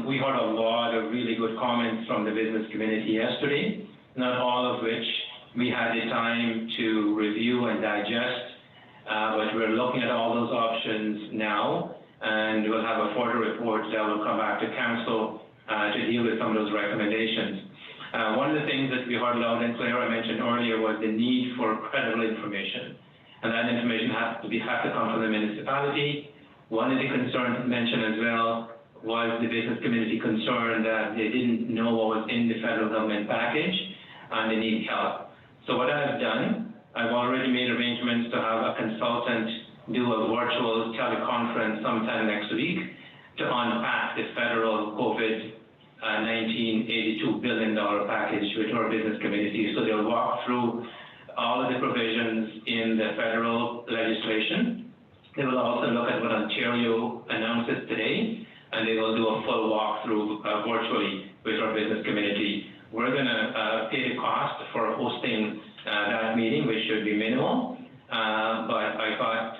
we heard a lot of really good comments from the business community yesterday, not all of which we had the time to review and digest, but we're looking at all those options now, and we'll have a further report that will come back to Council to deal with some of those recommendations. One of the things that we heard loud and clear, I mentioned earlier, was the need for credible information, and that information has to come from the municipality. One of the concerns mentioned as well was the business community concern that they didn't know what was in the federal government package and they need help. So what I've done I've already made arrangements to have a consultant do a virtual teleconference sometime next week to unpack the federal COVID-19 $82 billion package with our business community. So they'll walk through all of the provisions in the federal legislation. They will also look at what Ontario announces today, and they will do a full walkthrough virtually with our business community. We're going to pay the cost for hosting that meeting, which should be minimal, but I thought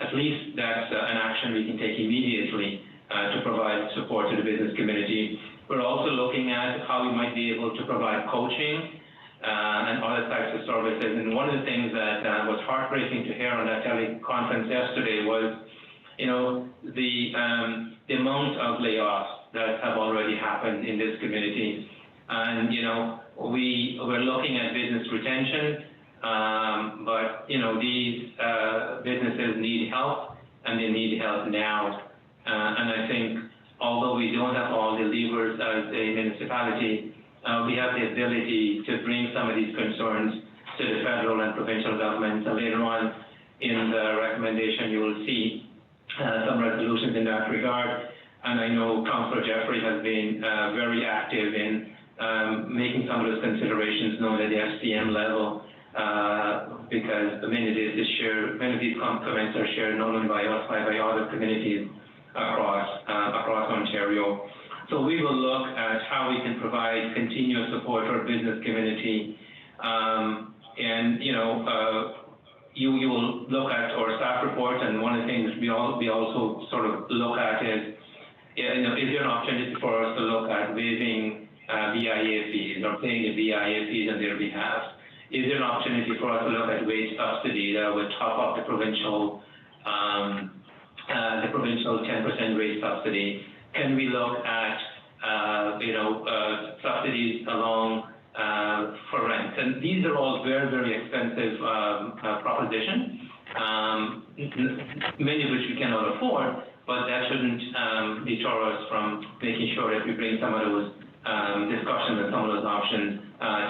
at least that's an action we can take immediately to provide support to the business community. We're also looking at how we might be able to provide coaching and other types of services. And one of the things that was heartbreaking to hear on that teleconference yesterday was, the amount of layoffs that have already happened in this community. And, we're looking at business retention, but, these businesses need help, and they need help now. And I think although we don't have all the levers as a municipality, we have the ability to bring some of these concerns to the federal and provincial governments. And later on in the recommendation, you will see some resolutions in that regard. And I know Councillor Jeffrey has been very active in making some of those considerations known at the FCM level, because many of these comments are shared not only by us, but by other communities across Ontario. So we will look at how we can provide continuous support for our business community. You will look at our staff report, and one of the things we also sort of look at is there an opportunity for us to look at waiving BIA fees or paying the BIA fees on their behalf? Is there an opportunity for us to look at wage subsidy that would top up the provincial 10% wage subsidy? Can we look at subsidies along for rent? And these are all very, very expensive propositions, many of which we cannot afford, but that shouldn't deter us from making sure that we bring some of those discussions and some of those options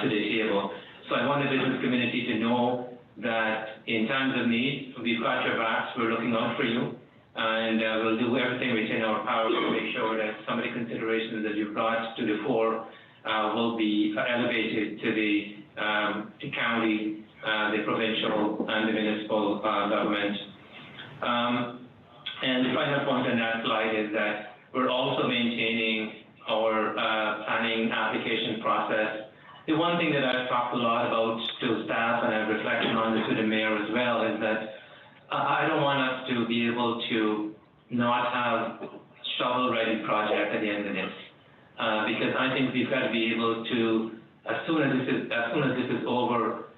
to the table. So I want the business community to know that in times of need, we've got your backs, we're looking out for you, and we'll do everything within our power to make sure that some of the considerations that you've brought to the fore will be elevated to the county, the provincial, and the municipal government. And the final point on that slide is that we're also maintaining our planning application process. The one thing that I've talked a lot about to staff, and I've reflected on this with the mayor as well, is that I don't want us to be able to not have shovel-ready project at the end of this, because I think we've got to be able to, as soon as this is over,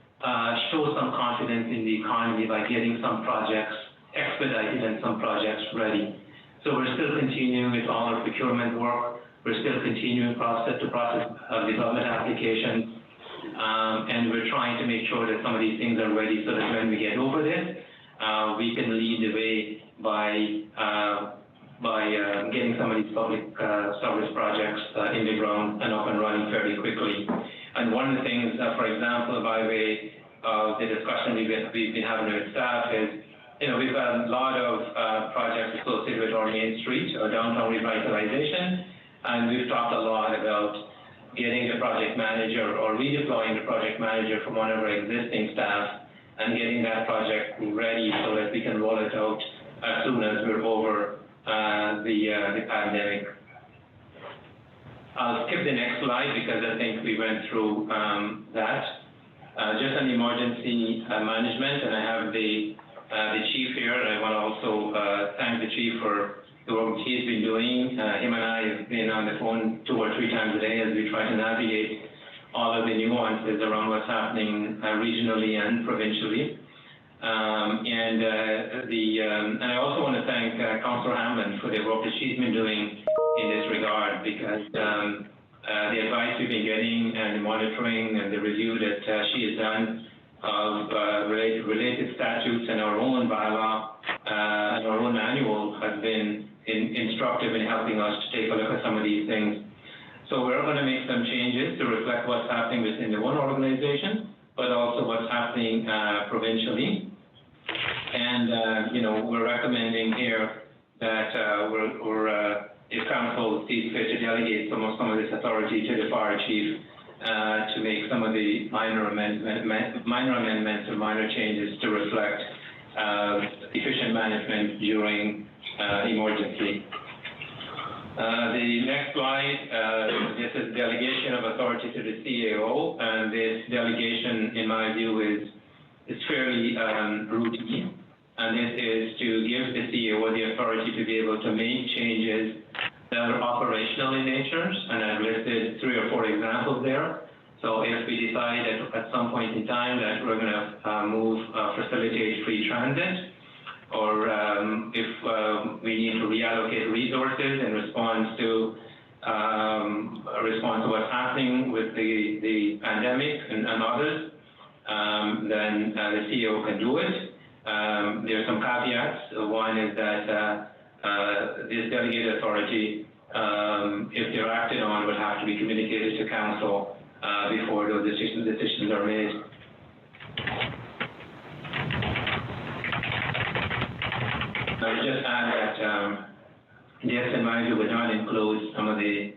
show some confidence in the economy by getting some projects expedited and some projects ready. So we're still continuing with all our procurement work. We're still continuing the process of development applications, and we're trying to make sure that some of these things are ready so that when we get over this, we can lead the way by getting some of these public service projects in the ground and up and running fairly quickly. And one of the things, for example, by way of the discussion we've been having with staff is, we've got a lot of projects associated with our Main Street, our downtown revitalization, and we've talked a lot about getting the project manager or redeploying the project manager from one of our existing staff and getting that project ready so that we can roll it out as soon as we're over the pandemic. I'll skip the next slide because I think we went through that. Just on the emergency management, and I have the chief here, and I want to also thank the chief for the work he's been doing. Him and I have been on the phone 2 or 3 times a day as we try to navigate all of the nuances around what's happening regionally and provincially. And I also want to thank Councillor Hamann for the work that she's been doing in this regard, because the advice we've been getting and the monitoring and the review that she has done of related statutes and our own bylaw and our own manual has been instructive in helping us to take a look at some of these things. So we're going to make some changes to reflect what's happening within the one organization, but also what's happening provincially. And, we're recommending here that if council sees fit to delegate some of this authority to the fire chief to make some of the minor amendments or minor changes to reflect efficient management during emergency. The next slide, this is delegation of authority to the CAO, and this delegation, in my view, is fairly routine, and this is to give the CAO the authority to be able to make changes that are operational in nature, and I've listed 3 or 4 examples there. So if we decide at some point in time that we're going to facilitate free transit, or if we need to reallocate resources in response to what's happening with the pandemic and others, then the CEO can do it. There are some caveats. One is that this delegated authority, if they're acted on, would have to be communicated to council before those decisions are made. I would just add that this, in my view, would not include some of the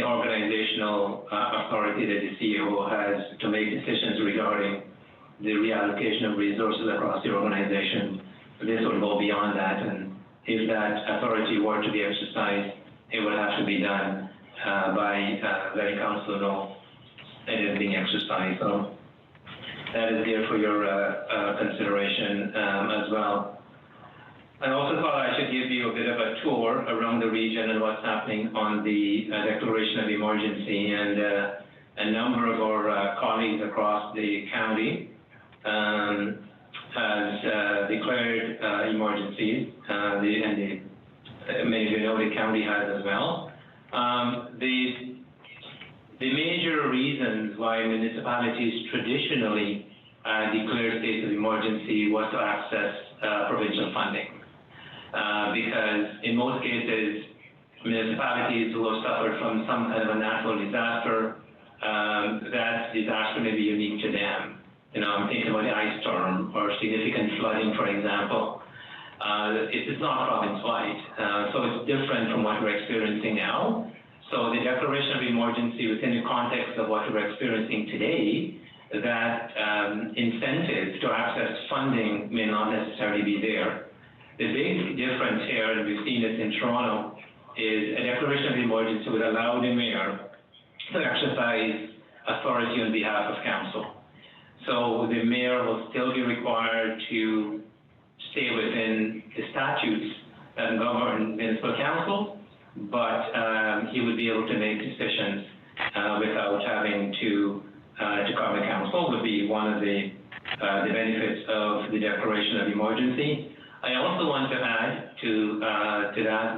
organizational authority that the CEO has to make decisions regarding the reallocation of resources across the organization. This would go beyond that, and if that authority were to be exercised, it would have to be done by letting council know that it is being exercised. So that is there for your consideration as well. I also thought I should give you a bit of a tour around the region and what's happening on the declaration of emergency, and a number of our colleagues across the county has declared emergencies, many of you know the county has as well. The major reasons why municipalities traditionally declare states of emergency was to access provincial funding. Because in most cases, municipalities who have suffered from some kind of a natural disaster, that disaster may be unique to them. I'm thinking about the ice storm or significant flooding, for example. It's not province-wide, so it's different from what we're experiencing now. So the declaration of emergency within the context of what we're experiencing today, that incentive to access funding may not necessarily be there. The big difference here, and we've seen this in Toronto, is a declaration of emergency would allow the mayor to exercise authority on behalf of council. So the mayor will still be required to stay within the statutes that govern municipal council, but he would be able to make decisions without having to come to council. Would be one of the benefits of the declaration of emergency. I also want to add to that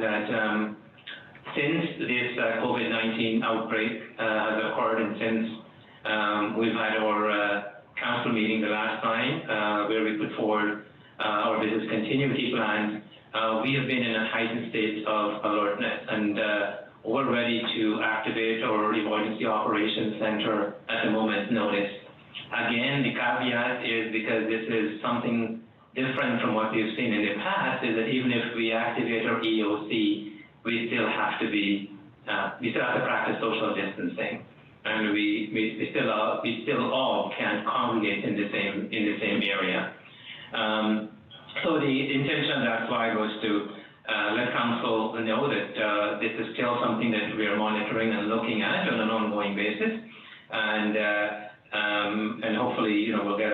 since this COVID-19 outbreak has occurred, and since we've had our council meeting the last time where we put forward our business continuity plans, we have been in a heightened state of alertness, and we're ready to activate our emergency operations center at the moment's notice. Again, the caveat is because this is something different from what we've seen in the past, is that even if we activate our EOC, we still have to practice social distancing, and we still all can't congregate in the same area. So the intention of that slide was to let council know that this is still something that we are monitoring and looking at on an ongoing basis, and hopefully, we'll get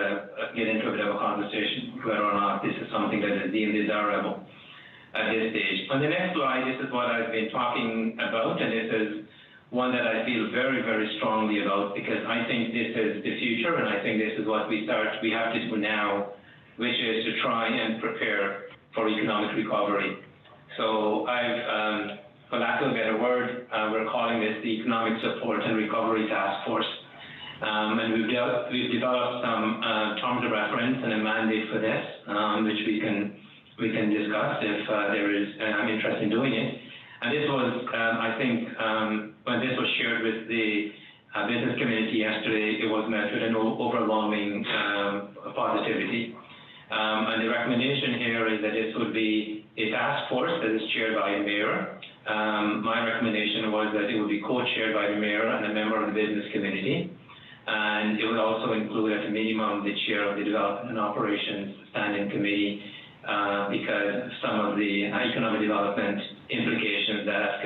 into a bit of a conversation whether or not this is something that is deemed desirable at this stage. On the next slide, this is what I've been talking about, and this is one that I feel very, very strongly about, because I think this is the future, and I think this is what we have to do now, which is to try and prepare for economic recovery. So I've, for lack of a better word, we're calling this the Economic Support and Recovery Task Force. And we've developed some terms of reference and a mandate for this, which we can discuss if there is interest in doing it. And this was, I think, when this was shared with the business community yesterday, it was met with an overwhelming positivity. And the recommendation here is that this would be a task force that is chaired by a mayor. My recommendation was that it would be co-chaired by the mayor and a member of the business community. And it would also include at a minimum the chair of the Development and Operations Standing Committee, because some of the economic development implications that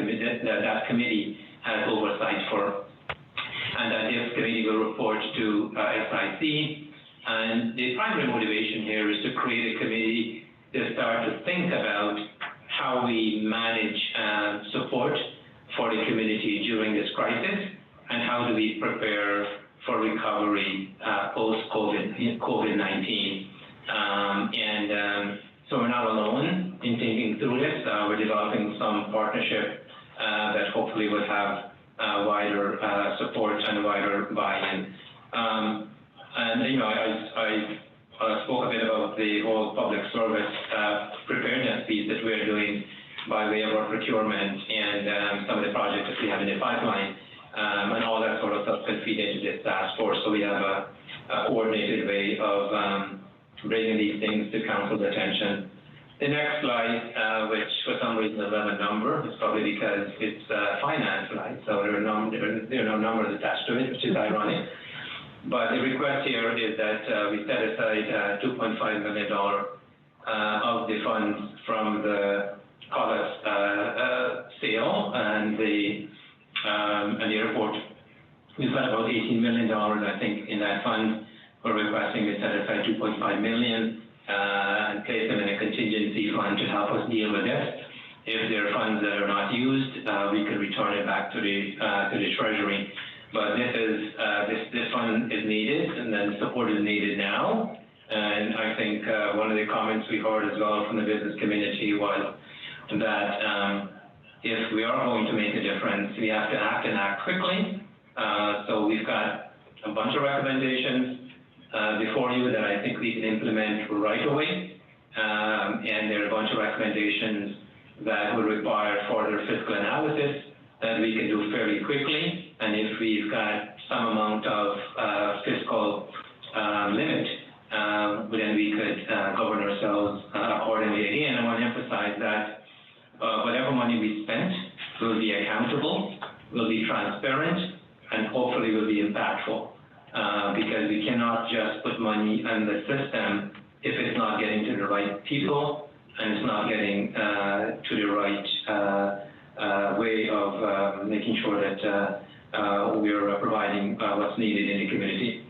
committee has oversight for. And that this committee will report to SIC. And the primary motivation here is to create a committee to start to think about how we manage support for the community during this crisis, and how do we prepare for recovery post-COVID-19. So we're not alone in thinking through this. We're developing some partnership that hopefully will have wider support and wider buy-in. And I spoke a bit about the whole public service preparedness piece that we're doing by way of our procurement and some of the projects that we have in the pipeline, and all that sort of stuff can feed into this task force. So we have a coordinated way of bringing these things to council's attention. The next slide, which for some reason doesn't have a number, is probably because it's finance, right? So there are no numbers attached to it, which is ironic. But the request here is that we set aside $2.5 million of the funds from the Collins sale and the airport. We've got about $18 million, I think, in that fund. We're requesting to set aside $2.5 million and place them in a contingency fund to help us deal with this. If there are funds that are not used, we can return it back to the Treasury. But this fund is needed, and then support is needed now. And I think one of the comments we heard as well from the business community was that if we are going to make a difference, we have to act and act quickly. So we've got a bunch of recommendations before you that I think we can implement right away. And there are a bunch of recommendations that would require further fiscal analysis that we can do fairly quickly. And if we've got some amount of fiscal limit, then we could govern ourselves accordingly. Again, I want to emphasize that whatever money we spent will be accountable, will be transparent, and hopefully will be impactful. Because we cannot just put money in the system if it's not getting to the right people and it's not getting to the right way of making sure that we're providing what's needed in the community.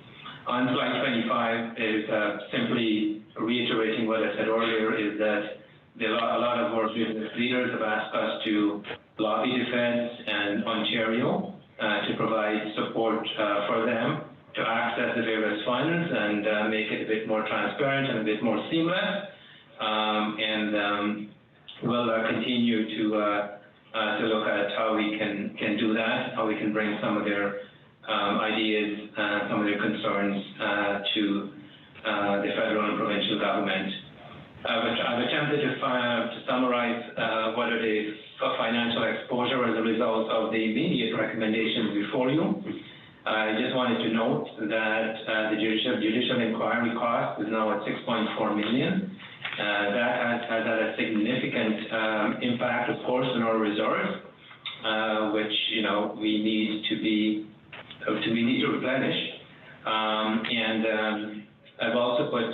On slide 25 is simply reiterating what I said earlier, is that a lot of our business leaders have asked us to lobby the feds and Ontario to provide support for them to access the various funds and make it a bit more transparent and a bit more seamless. We'll continue to look at how we can do that, how we can bring some of their ideas, some of their concerns to the federal and provincial government. I've attempted to summarize what are the financial exposure as a result of the immediate recommendations before you. I just wanted to note that the judicial inquiry cost is now at $6.4 million. That has had a significant impact, of course, on our reserves, which we need to replenish. I've also put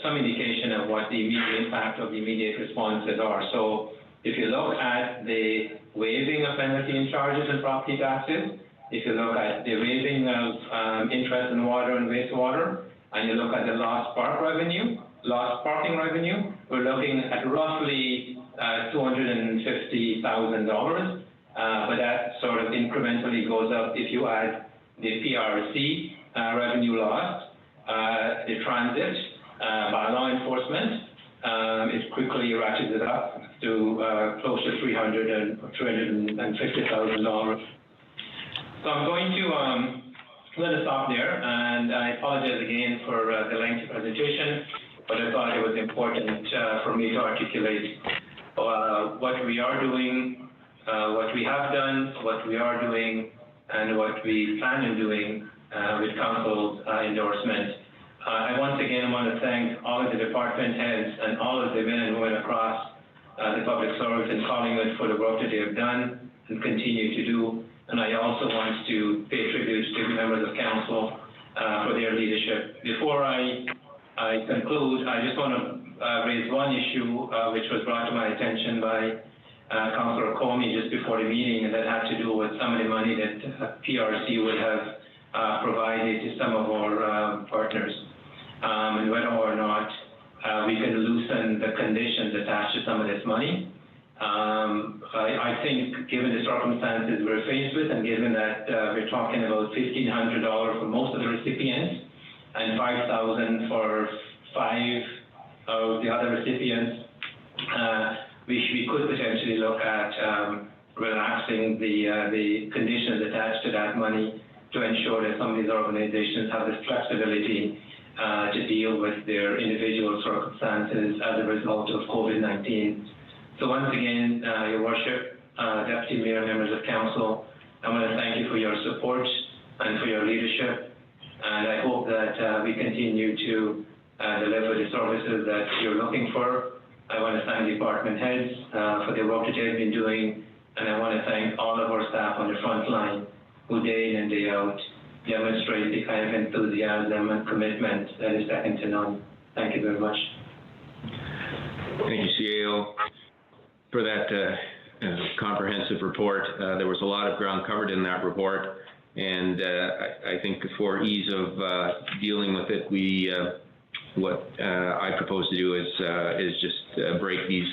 some indication of what the immediate impact of the immediate responses are. So if you look at the waiving of penalty and charges and property taxes, if you look at the waiving of interest in water and wastewater, and you look at the lost parking revenue, we're looking at roughly $250,000. But that sort of incrementally goes up if you add the PRC revenue lost, the transit by law enforcement. It quickly ratchets it up to close to $350,000. So I'm going to let us stop there, and I apologize again for the lengthy presentation, but I thought it was important for me to articulate what we are doing, what we have done, what we are doing, and what we plan on doing with council's endorsement. I once again want to thank all of the department heads and all of the men and women across the public service in Collingwood for the work that they have done and continue to do. And I also want to pay tribute to the members of council for their leadership. Before I conclude, I just want to raise one issue which was brought to my attention by Councillor Comey just before the meeting, and that had to do with some of the money that PRC would have provided to some of our partners, and whether or not we can loosen the conditions attached to some of this money. I think given the circumstances we're faced with, and given that we're talking about $1,500 for most of the recipients and $5,000 for 5 of the other recipients, we could potentially look at relaxing the conditions attached to that money to ensure that some of these organizations have the flexibility to deal with their individual circumstances as a result of COVID-19. So once again, Your Worship, Deputy Mayor, members of Council, I want to thank you for your support and for your leadership, and I hope that we continue to deliver the services that you're looking for. I want to thank department heads for the work that they've been doing, and I want to thank all of our staff on the front line who day in and day out demonstrate the kind of enthusiasm and commitment that is second to none. Thank you very much. Thank you, CAO, for that comprehensive report. There was a lot of ground covered in that report, and I think for ease of dealing with it, what I propose to do is just break these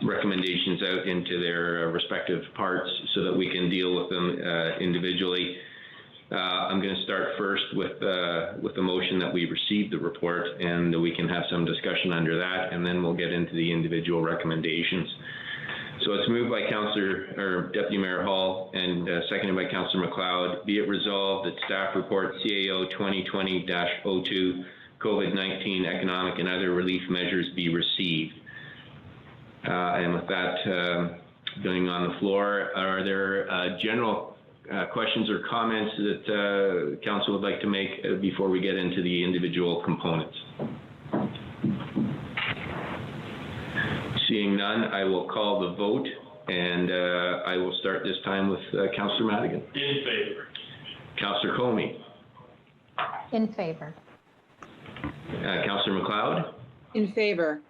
recommendations out into their respective parts so that we can deal with them individually. I'm going to start first with the motion that we received the report, and we can have some discussion under that, and then we'll get into the individual recommendations. So it's moved by Deputy Mayor Hall and seconded by Councillor Mcleod. Be it resolved that staff report CAO 2020-02 COVID-19 economic and other relief measures be received. And with that being on the floor, are there general questions or comments that Council would like to make before we get into the individual components? Seeing none, I will call the vote, and I will start this time with Councillor Madigan. In favor. Councillor Comey. In favor. Councillor Mcleod. In favor.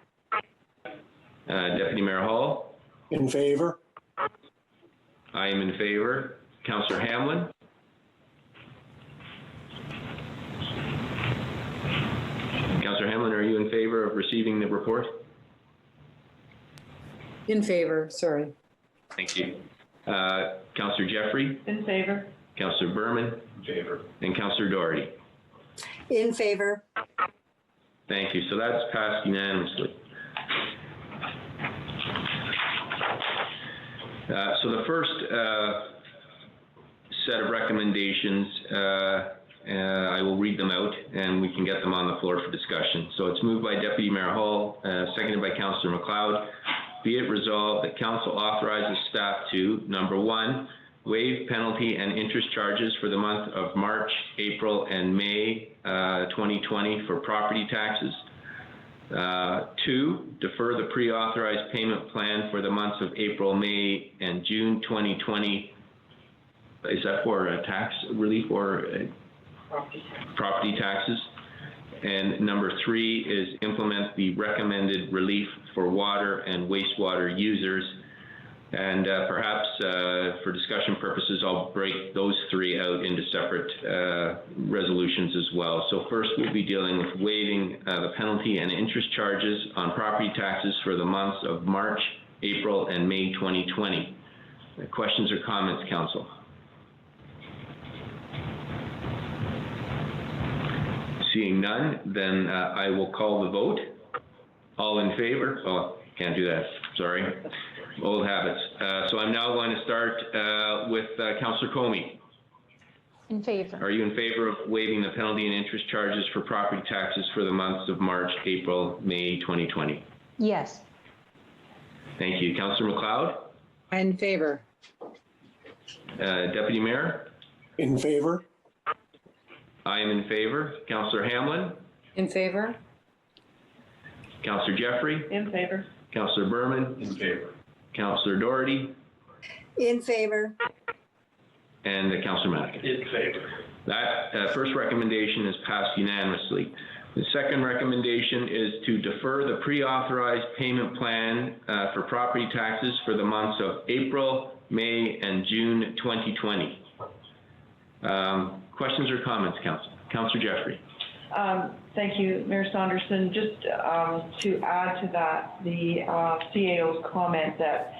Deputy Mayor Hall. In favor. I am in favor. Councillor Hanlin. Councillor Hanlin, are you in favor of receiving the report? In favor, sorry. Thank you. Councillor Jeffrey. In favor. Councillor Berman. In favor. And Councillor Doherty. In favor. Thank you. So that's passed unanimously. So the first set of recommendations, I will read them out and we can get them on the floor for discussion. So it's moved by Deputy Mayor Hall, seconded by Councillor Mcleod. Be it resolved that Council authorizes staff to, number 1, waive penalty and interest charges for the month of March, April, and May 2020 for property taxes. 2, defer the pre-authorized payment plan for the months of April, May, and June 2020. Is that for tax relief or property taxes? And number 3 is implement the recommended relief for water and wastewater users. And perhaps for discussion purposes, I'll break those 3 out into separate resolutions as well. So first, we'll be dealing with waiving the penalty and interest charges on property taxes for the months of March, April, and May 2020. Questions or comments, Council? Seeing none, then I will call the vote. All in favor? Oh, can't do that. Sorry. Old habits. So I'm now going to start with Councillor Comey. In favor. Are you in favor of waiving the penalty and interest charges for property taxes for the months of March, April, May 2020? Yes. Thank you. Councillor Mcleod? In favor. Deputy Mayor? In favor? I am in favor. Councillor Hanlin? In favor? Councillor Jeffrey? In favor. Councillor Berman? In favor. Councillor Doherty? In favor. And Councillor Madigan? In favor. That first recommendation is passed unanimously. The second recommendation is to defer the pre-authorized payment plan for property taxes for the months of April, May, and June 2020. Questions or comments, Council? Councillor Jeffrey. Thank you, Mayor Saunderson. Just to add to that, the CAO's comment that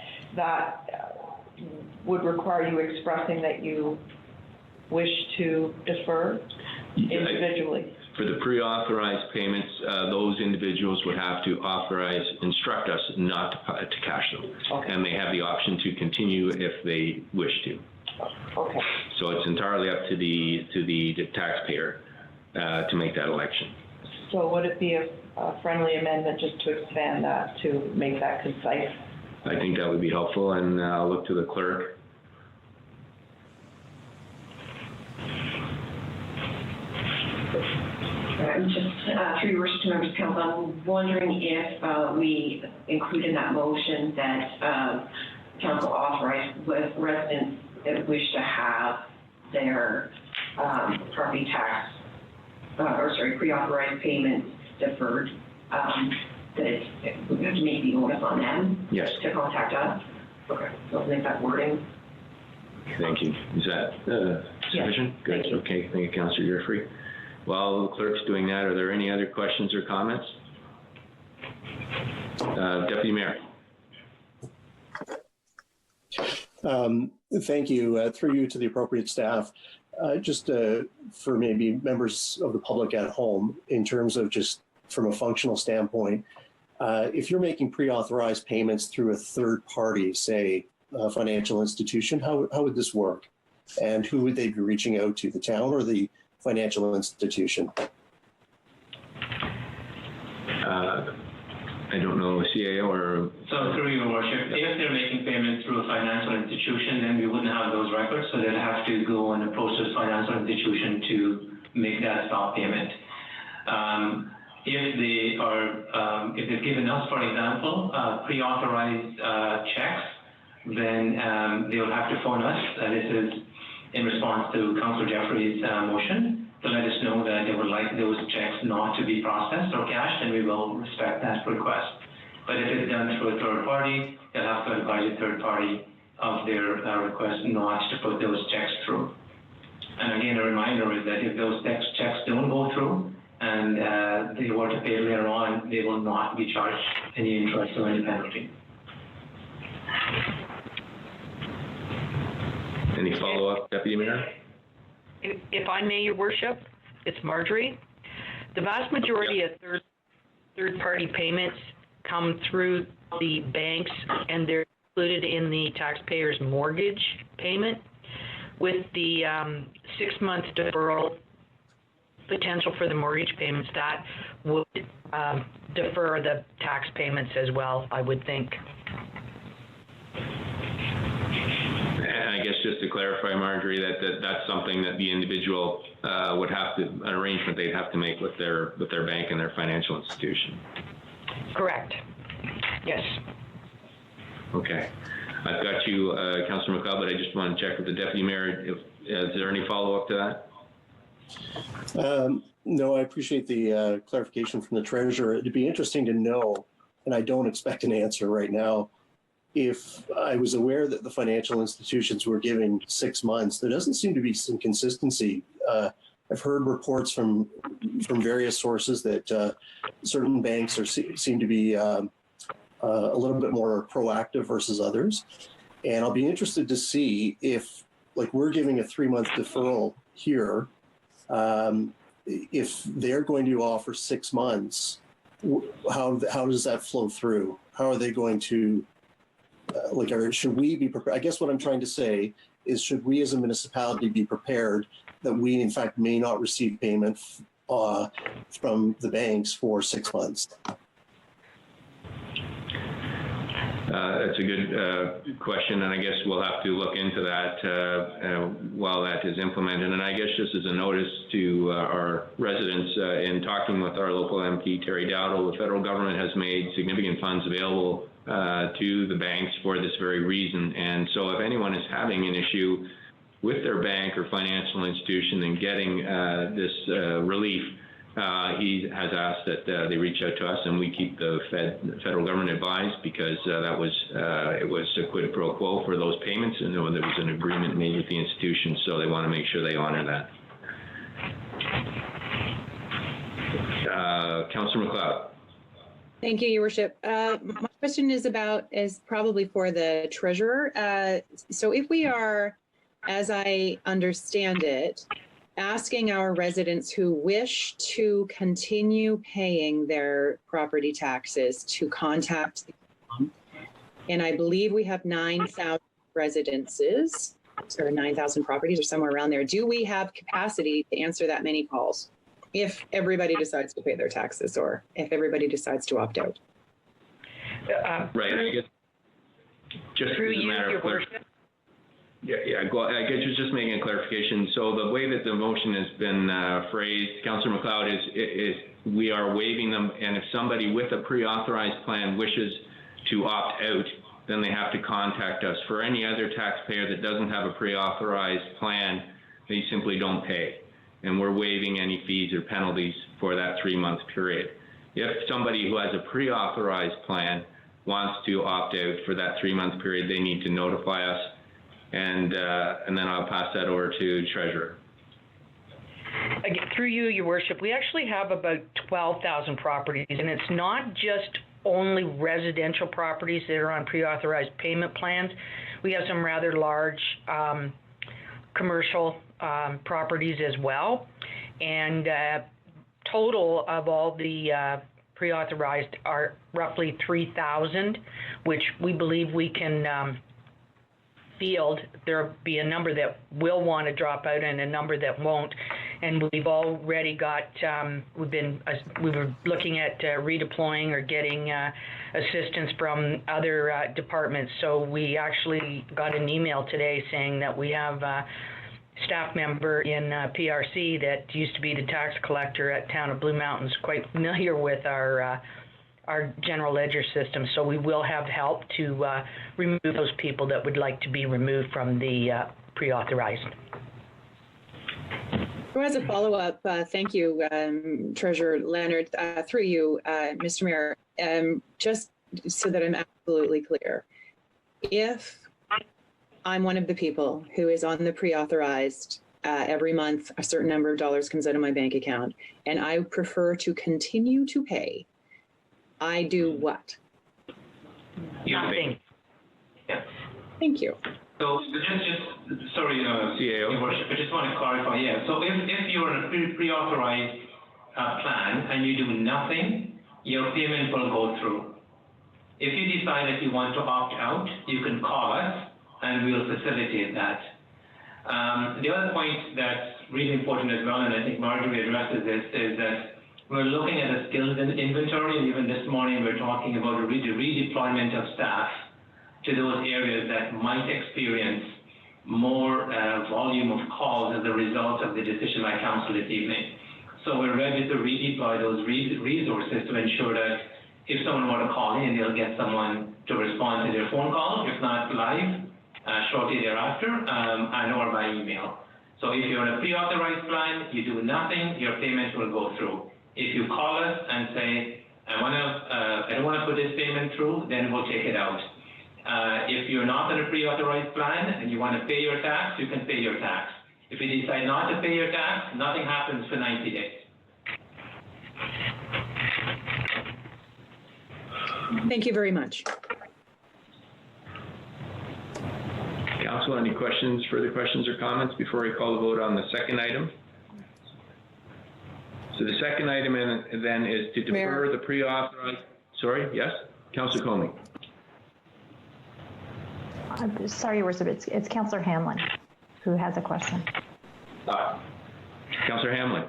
would require you expressing that you wish to defer individually. For the pre-authorized payments, those individuals would have to instruct us not to cash them. Okay. And they have the option to continue if they wish to. Okay. So it's entirely up to the taxpayer to make that election. So would it be a friendly amendment just to expand that, to make that concise? I think that would be helpful, and I'll look to the clerk. Just through your worship to members of council, I'm wondering if we include in that motion that council authorized with residents that wish to have their property tax, pre-authorized payments deferred, that we have to make the onus on them. Yes. To contact us. Okay, so I'll make that wording. Thank you. Is that sufficient? Yes. Good. Thank you. Okay. Thank you, Councillor Jeffrey. While the clerk's doing that, are there any other questions or comments? Deputy Mayor. Thank you. Through you to the appropriate staff. Just for maybe members of the public at home, in terms of just from a functional standpoint, if you're making pre-authorized payments through a third party, say a financial institution, how would this work? And who would they be reaching out to, the town or the financial institution? I don't know, CAO or... So through your worship, if they're making payments through a financial institution, then we wouldn't have those records, so they'd have to go and approach this financial institution to make that stop payment. If they are, if they've given us, for example, pre-authorized checks, then they will have to phone us. This is in response to Councillor Jeffrey's motion, to let us know that they would like those checks not to be processed or cashed, and we will respect that request. But if it's done through a third party, they'll have to advise the third party of their request not to put those checks through. And again, a reminder is that if those checks don't go through and they were to pay later on, they will not be charged any interest or any penalty. Any follow-up, Deputy Mayor? If I may, Your Worship, it's Marjorie. The vast majority of third-party payments come through the banks, and they're included in the taxpayer's mortgage payment. With the 6-month deferral potential for the mortgage payments, that would defer the tax payments as well, I would think. I guess just to clarify, Marjorie, that's something that the individual would have to, an arrangement they'd have to make with their bank and their financial institution. Correct. Yes. Okay. I've got you, Councillor Mcleod, but I just want to check with the Deputy Mayor. Is there any follow-up to that? No, I appreciate the clarification from the Treasurer. It'd be interesting to know, and I don't expect an answer right now, if I was aware that the financial institutions were giving 6 months. There doesn't seem to be some consistency. I've heard reports from various sources that certain banks seem to be a little bit more proactive versus others. And I'll be interested to see if, like, we're giving a 3-month deferral here, if they're going to offer 6 months, how does that flow through? How are they going to, should we be prepared? I guess what I'm trying to say is, should we as a municipality be prepared that we in fact may not receive payment from the banks for 6 months? That's a good question, and I guess we'll have to look into that while that is implemented. And I guess just as a notice to our residents, in talking with our local MP, Terry Dowdle, the federal government has made significant funds available to the banks for this very reason. And so if anyone is having an issue with their bank or financial institution and getting this relief, he has asked that they reach out to us, and we keep the federal government advised, because that was it was a quid pro quo for those payments, and there was an agreement made with the institution, so they want to make sure they honor that. Councillor Mcleod. Thank you, Your Worship. My question is probably for the Treasurer. So if we are, as I understand it, asking our residents who wish to continue paying their property taxes to contact the town, and I believe we have 9,000 residences, or 9,000 properties, or somewhere around there. Do we have capacity to answer that many calls if everybody decides to pay their taxes, or if everybody decides to opt out? Right. I guess just through as a you, matter Your of Worship. Yeah. I guess you're just making a clarification. So the way that the motion has been phrased, Councillor Mcleod, is we are waiving them, and if somebody with a pre-authorized plan wishes to opt out, then they have to contact us. For any other taxpayer that doesn't have a pre-authorized plan, they simply don't pay, and we're waiving any fees or penalties for that 3-month period. If somebody who has a pre-authorized plan wants to opt out for that 3-month period, they need to notify us, and then I'll pass that over to Treasurer. Again, through you, Your Worship, we actually have about 12,000 properties, and it's not just only residential properties that are on pre-authorized payment plans. We have some rather large commercial properties as well, and total of all the pre-authorized are roughly 3,000, which we believe we can field. There'll be a number that will want to drop out and a number that won't, and we've already got we were looking at redeploying or getting assistance from other departments. So we actually got an email today saying that we have a staff member in PRC that used to be the tax collector at Town of Blue Mountains, quite familiar with our general ledger system. So we will have help to remove those people that would like to be removed from the pre-authorized. As a follow-up, thank you, Treasurer Leonard, through you, Mr. Mayor, just so that I'm absolutely clear. If I'm one of the people who is on the pre-authorized, every month a certain number of dollars comes out of my bank account, and I prefer to continue to pay, I do what? Nothing. Yeah. Thank you. So sorry, Your Worship, I just want to clarify. Yeah. So if you're on a pre-authorized plan and you do nothing, your payment will go through. If you decide that you want to opt out, you can call us and we'll facilitate that. The other point that's really important as well, and I think Marjorie addresses this, is that we're looking at a skills inventory, and even this morning we're talking about the redeployment of staff to those areas that might experience more volume of calls as a result of the decision by council this evening. So we're ready to redeploy those resources to ensure that if someone were to call in, they'll get someone to respond to their phone call, if not live, shortly thereafter, and or by email. So if you're on a pre-authorized plan, you do nothing, your payment will go through. If you call us and say, I don't want to put this payment through, then we'll take it out. If you're not on a pre-authorized plan and you want to pay your tax, you can pay your tax. If you decide not to pay your tax, nothing happens for 90 days. Thank you very much. Council, any questions, further questions or comments before we call the vote on the second item? So the second item then is to defer the pre-authorized, sorry, yes? Councillor Comey. Sorry, it's Councillor Hanlin who has a question. Councillor Hamlin.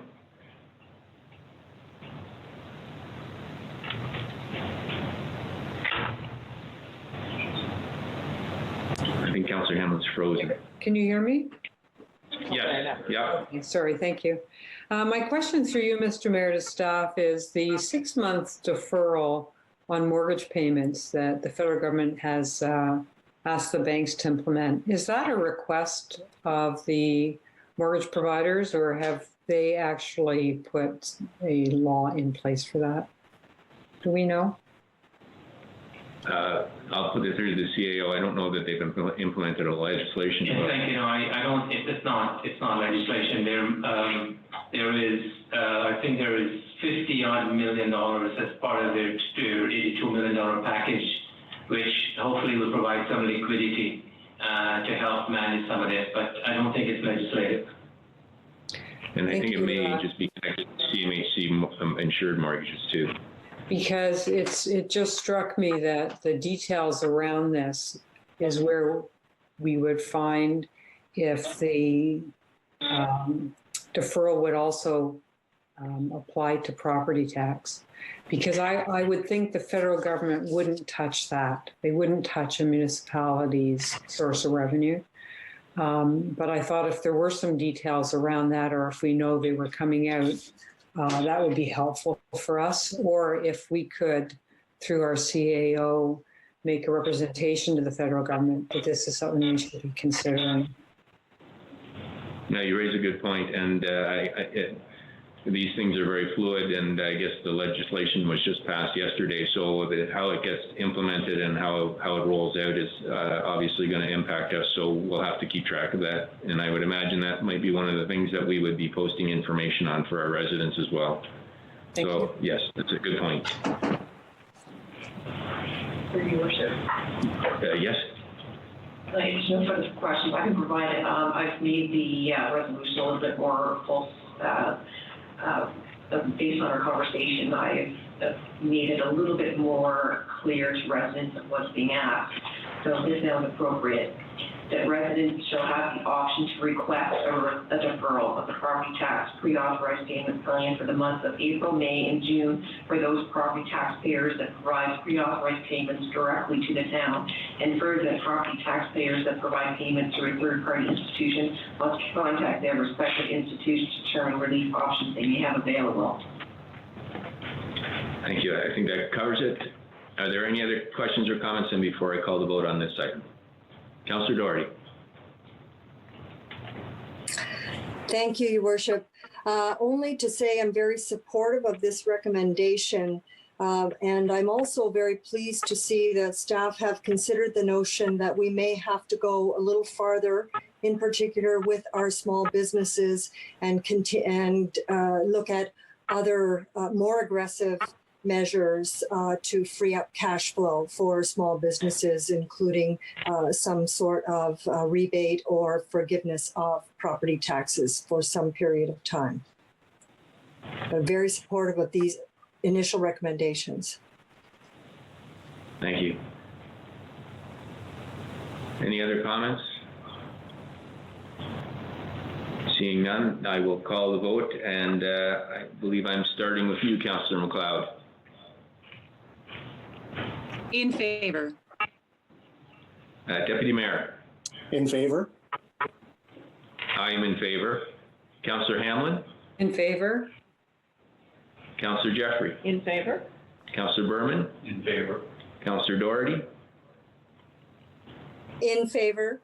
frozen. Can you hear me? Yes, yeah. Okay, sorry, thank you. My question through you, Mr. Mayor, to staff is the 6-month deferral on mortgage payments that the federal government has asked the banks to implement. Is that a request of the mortgage providers, or have they actually put a law in place for that? Do we know? I'll put it through the CAO. I don't know that they've implemented a legislation. It's like, I don't, it's not legislation. There is, I think there is $50-odd million as part of their $82 million package, which hopefully will provide some liquidity to help manage some of this, but I don't think it's legislative. And I think it may just be connected to CMHC insured mortgages too. Because it just struck me that the details around this is where we would find if the deferral would also apply to property tax. Because I would think the federal government wouldn't touch that. They wouldn't touch a municipality's source of revenue. But I thought if there were some details around that, or if we know they were coming out, that would be helpful for us. Or if we could, through our CAO, make a representation to the federal government that this is something we should be considering. No, you raise a good point, and these things are very fluid, and I guess the legislation was just passed yesterday, so how it gets implemented and how it rolls out is obviously going to impact us, so we'll have to keep track of that, and I would imagine that might be one of the things that we would be posting information on for our residents as well. Thank you. Yes, that's a good point. Through your worship. Yes? There's no further questions. I can provide it. I've made the resolution a little bit more full, based on our conversation. I've made it a little bit more clear to residents of what's being asked. So this sounds appropriate. That residents shall have the option to request a deferral of the property tax pre-authorized payment plan for the months of April, May, and June for those property taxpayers that provide pre-authorized payments directly to the town, and further that property taxpayers that provide payments through a third-party institution must contact their respective institutions to determine relief options they may have available. Thank you. I think that covers it. Are there any other questions or comments before I call the vote on this item? Councillor Doherty. Thank you, Your Worship. Only to say I'm very supportive of this recommendation, and I'm also very pleased to see that staff have considered the notion that we may have to go a little farther, in particular with our small businesses, and look at other more aggressive measures to free up cash flow for small businesses, including some sort of rebate or forgiveness of property taxes for some period of time. I'm very supportive of these initial recommendations. Thank you. Any other comments? Seeing none, I will call the vote, and I believe I'm starting with you, Councillor Mcleod. In favor. Deputy Mayor. In favor? I am in favor. Councillor Hanlin. In favor? Councillor Jeffrey. In favor? Councillor Berman. In favor. Councillor Doherty. In favor?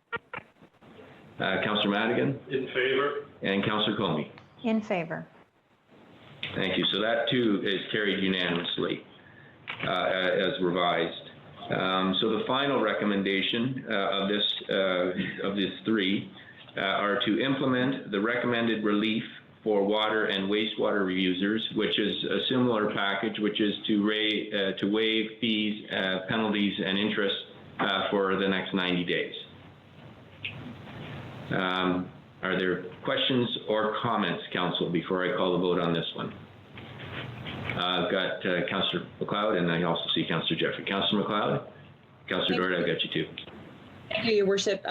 Councillor Madigan. In favor. And Councillor Comey. In favor. Thank you. So that too is carried unanimously as revised. So the final recommendation of these three are to implement the recommended relief for water and wastewater users, which is a similar package, which is to waive fees, penalties, and interest for the next 90 days. Are there questions or comments, Council, before I call the vote on this one? I've got Councillor Mcleod, and I also see Councillor Jeffrey. Councillor Mcleod? Councillor Doherty, I've got you too. Thank you, Your Worship.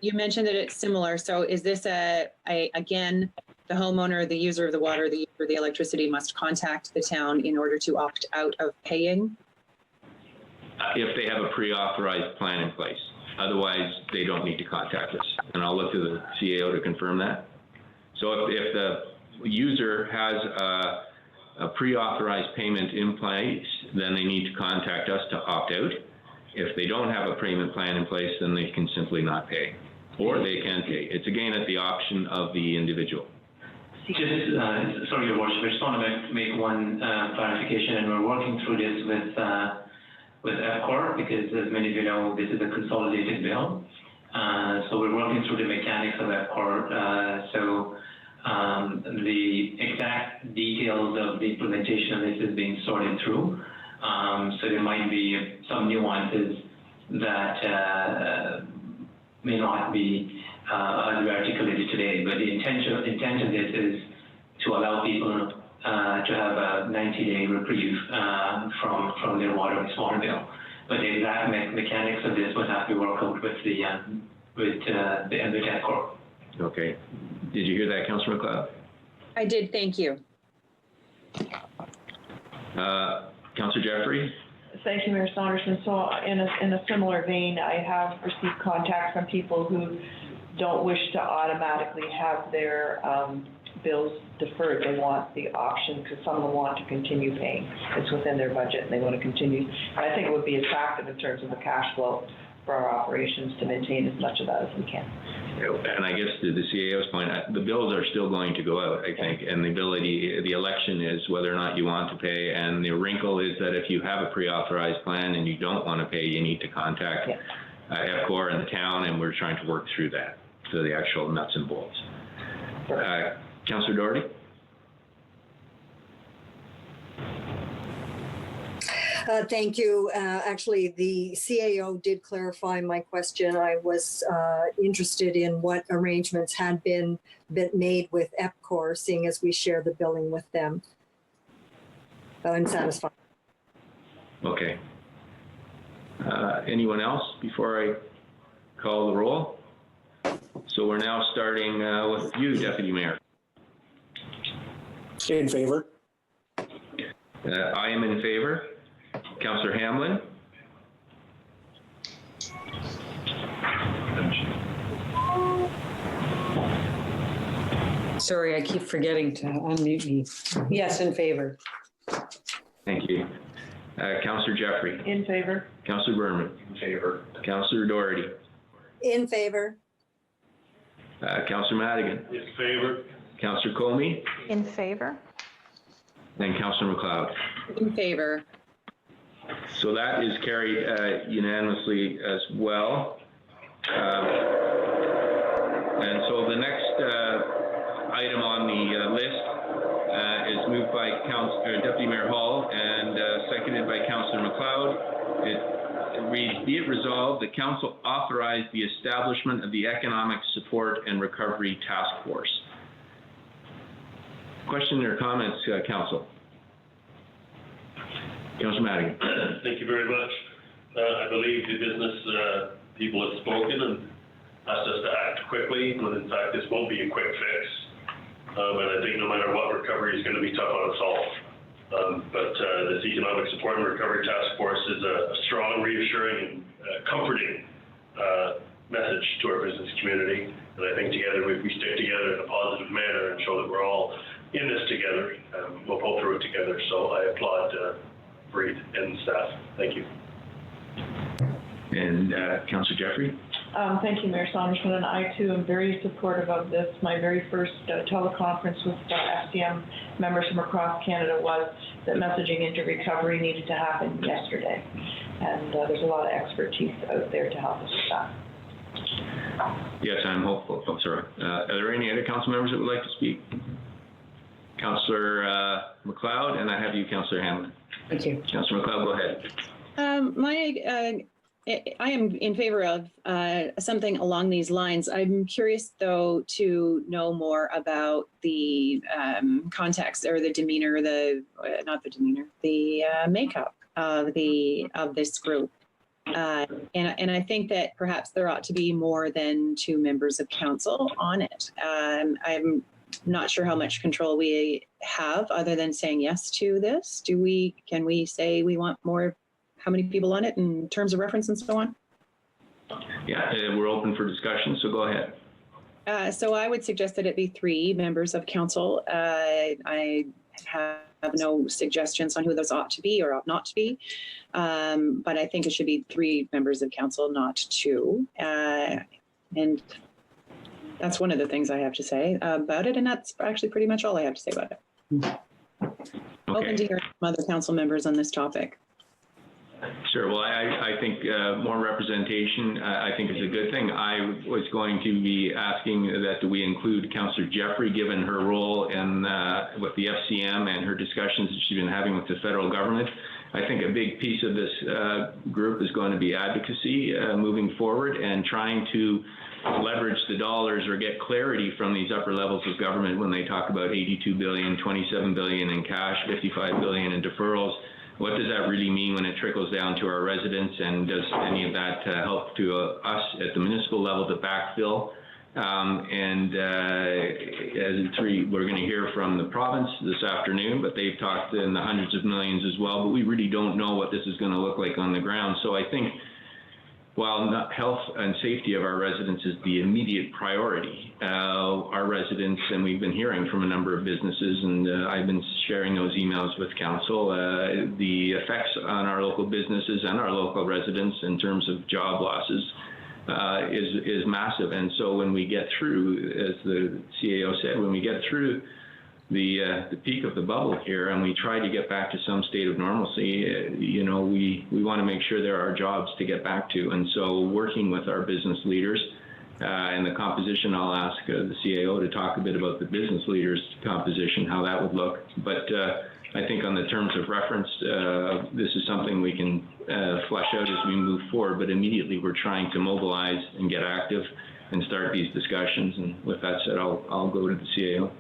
You mentioned that it's similar. So is this again, the homeowner, the user of the water, the user of the electricity must contact the town in order to opt out of paying? If they have a pre-authorized plan in place. Otherwise, they don't need to contact us. And I'll look to the CAO to confirm that. So if the user has a pre-authorized payment in place, then they need to contact us to opt out. If they don't have a payment plan in place, then they can simply not pay, or they can pay. It's again at the option of the individual. Just, sorry, Your Worship, I just want to make one clarification, and we're working through this with EPCOR, because as many of you know, this is a consolidated bill. So we're working through the mechanics of EPCOR. So the exact details of the implementation of this is being sorted through. So there might be some nuances that may not be as we articulated today, but the intent of this is to allow people to have a 90-day reprieve from their water and wastewater bill. But the exact mechanics of this would have to work out with the EPCOR. Okay. Did you hear that, Councillor Mcleod? I did, thank you. Councillor Jeffrey? Thank you, Mayor Saunderson. So in a similar vein, I have received contact from people who don't wish to automatically have their bills deferred. They want the option, because some of them want to continue paying. It's within their budget and they want to continue. And I think it would be attractive in terms of the cash flow for our operations to maintain as much of that as we can. And I guess to the CAO's point, the bills are still going to go out, I think, and the election is whether or not you want to pay, and the wrinkle is that if you have a pre-authorized plan and you don't want to pay, you need to contact EPCOR and the town, and we're trying to work through that, so the actual nuts and bolts. Councillor Doherty? Thank you. Actually, the CAO did clarify my question. I was interested in what arrangements had been made with EPCOR, seeing as we share the billing with them. I'm satisfied. Okay. Anyone else before I call the roll? So we're now starting with you, Deputy Mayor. In favor. I am in favor. Councillor Hanlin? Sorry, I keep forgetting to unmute me. Yes, in favor. Thank you. Councillor Jeffrey? In favor. Councillor Berman? In favor. Councillor Doherty? In favor. Councillor Madigan? In favor. Councillor Comey? In favor. And Councillor Mcleod? In favor. So that is carried unanimously as well. And so the next item on the list is moved by Deputy Mayor Hall and seconded by Councillor McLeod. It reads, be it resolved, the Council authorized the establishment of the Economic Support and Recovery Task Force. Question or comments, Council? Councillor Madigan. Thank you very much. I believe the business people have spoken and asked us to act quickly, when in fact this won't be a quick fix. And I think no matter what, recovery is going to be tough on us all. But this Economic Support and Recovery Task Force is a strong, reassuring, and comforting message to our business community. And I think together, if we stick together in a positive manner and show that we're all in this together, we'll pull through it together. So I applaud Breed and staff. Thank you. And Councillor Jeffrey? Thank you, Mayor Saunderson, and I too am very supportive of this. My very first teleconference with FCM members from across Canada was that messaging into recovery needed to happen yesterday, and there's a lot of expertise out there to help us with that. Yes, I'm hopeful. Oh, sorry. Are there any other council members that would like to speak? Councillor McLeod, and I have you, Councillor Hamann. Thank you. Councillor McLeod, go ahead. I am in favor of something along these lines. I'm curious, though, to know more about the context or the demeanor, the makeup of this group. And I think that perhaps there ought to be more than 2 members of council on it. I'm not sure how much control we have other than saying yes to this. Can we say we want more? How many people on it in terms of reference and so on? Yeah, we're open for discussion, so go ahead. So I would suggest that it be 3 members of council. I have no suggestions on who those ought to be or ought not to be, but I think it should be 3 members of council, not 2. And that's one of the things I have to say about it, and that's actually pretty much all I have to say about it. Okay. Open to hear from other council members on this topic. Sure. Well, I think more representation, I think is a good thing. I was going to be asking that we include Councillor Jeffrey, given her role in with the FCM and her discussions that she's been having with the federal government. I think a big piece of this group is going to be advocacy moving forward and trying to leverage the dollars or get clarity from these upper levels of government when they talk about 82 billion, 27 billion in cash, 55 billion in deferrals. What does that really mean when it trickles down to our residents, and does any of that help to us at the municipal level to backfill? We're going to hear from the province this afternoon, but they've talked in the hundreds of millions as well, but we really don't know what this is going to look like on the ground. So I think while health and safety of our residents is the immediate priority, our residents, and we've been hearing from a number of businesses, and I've been sharing those emails with council, the effects on our local businesses and our local residents in terms of job losses is massive. And so when we get through, as the CAO said, when we get through the peak of the bubble here and we try to get back to some state of normalcy, we want to make sure there are jobs to get back to. And so working with our business leaders and the composition, I'll ask the CAO to talk a bit about the business leaders composition, how that would look. But I think on the terms of reference, this is something we can flesh out as we move forward, but immediately we're trying to mobilize and get active and start these discussions. And with that said, I'll go to the CAO.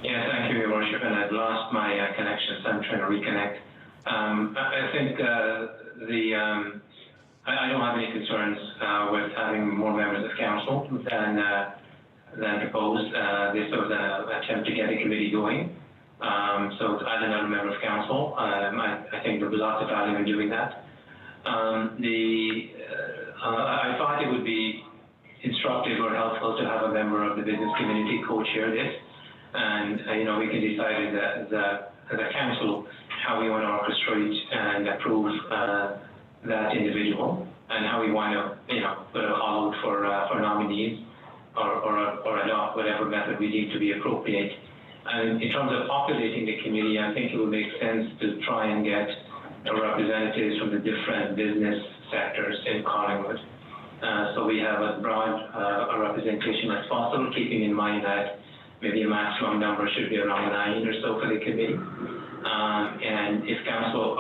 Yeah, thank you, Your Worship, and I've lost my connection, so I'm trying to reconnect. I think I don't have any concerns with having more members of council than proposed. This was an attempt to get a committee going. So add another member of council. I think there was lots of value in doing that. I thought it would be instructive or helpful to have a member of the business community co-chair this. And, we can decide as a council how we want to orchestrate and approve that individual and how we want to, put a call out for nominees or adopt whatever method we deem to be appropriate. And in terms of populating the committee, I think it would make sense to try and get representatives from the different business sectors in Collingwood. So we have as broad a representation as possible, keeping in mind that maybe a maximum number should be around 9 or so for the committee. And if council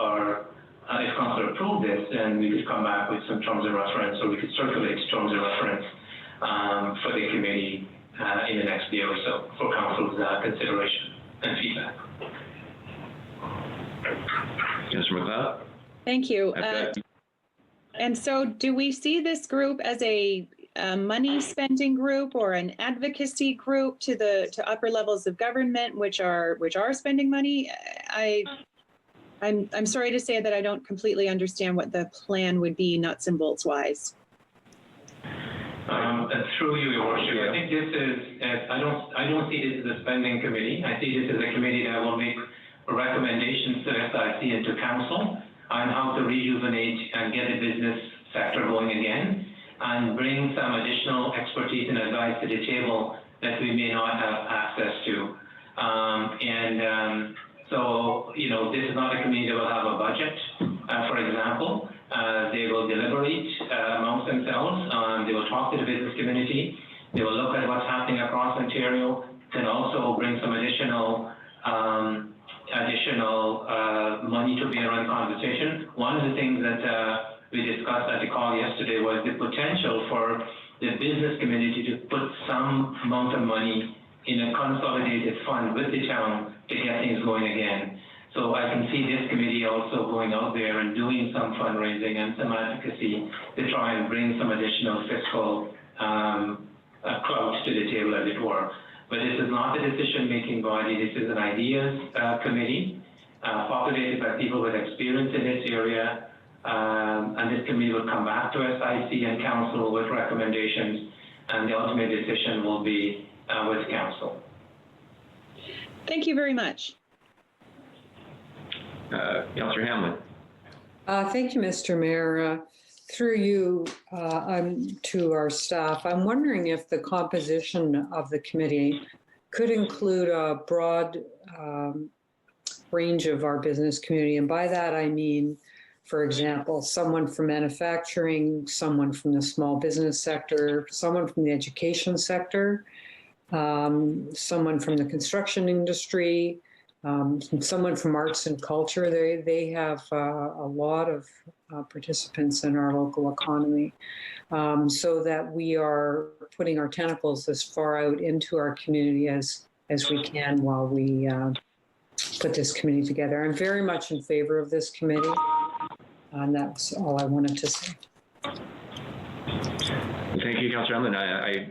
approved this, then we could come back with some terms of reference, or we could circulate terms of reference for the committee in the next year or so for council's consideration and feedback. Councillor Mcleod? Thank you. And so do we see this group as a money spending group or an advocacy group to upper levels of government which are spending money? I'm sorry to say that I don't completely understand what the plan would be, nuts and bolts wise. Through you, Your Worship, I think this is, I don't see this as a spending committee. I see this as a committee that will make recommendations to SIC and to council on how to rejuvenate and get the business sector going again, and bring some additional expertise and advice to the table that we may not have access to. So, this is not a committee that will have a budget, for example. They will deliberate amongst themselves. They will talk to the business community. They will look at what's happening across Ontario, and also bring some additional money to bear on the conversation. One of the things that we discussed at the call yesterday was the potential for the business community to put some amount of money in a consolidated fund with the town to get things going again. So I can see this committee also going out there and doing some fundraising and some advocacy to try and bring some additional fiscal clout to the table, as it were. But this is not a decision-making body. This is an ideas committee populated by people with experience in this area And this committee will come back to SIC and council with recommendations, and the ultimate decision will be with council. Thank you very much. Councillor Hanlin. Thank you, Mr. Mayor. Through you to our staff, I'm wondering if the composition of the committee could include a broad range of our business community. And by that, I mean, for example, someone from manufacturing, someone from the small business sector, someone from the education sector, someone from the construction industry, someone from arts and culture. They have a lot of participants in our local economy, so that we are putting our tentacles as far out into our community as we can while we put this committee together. I'm very much in favor of this committee, and that's all I wanted to say. Thank you, Councillor Hanlin.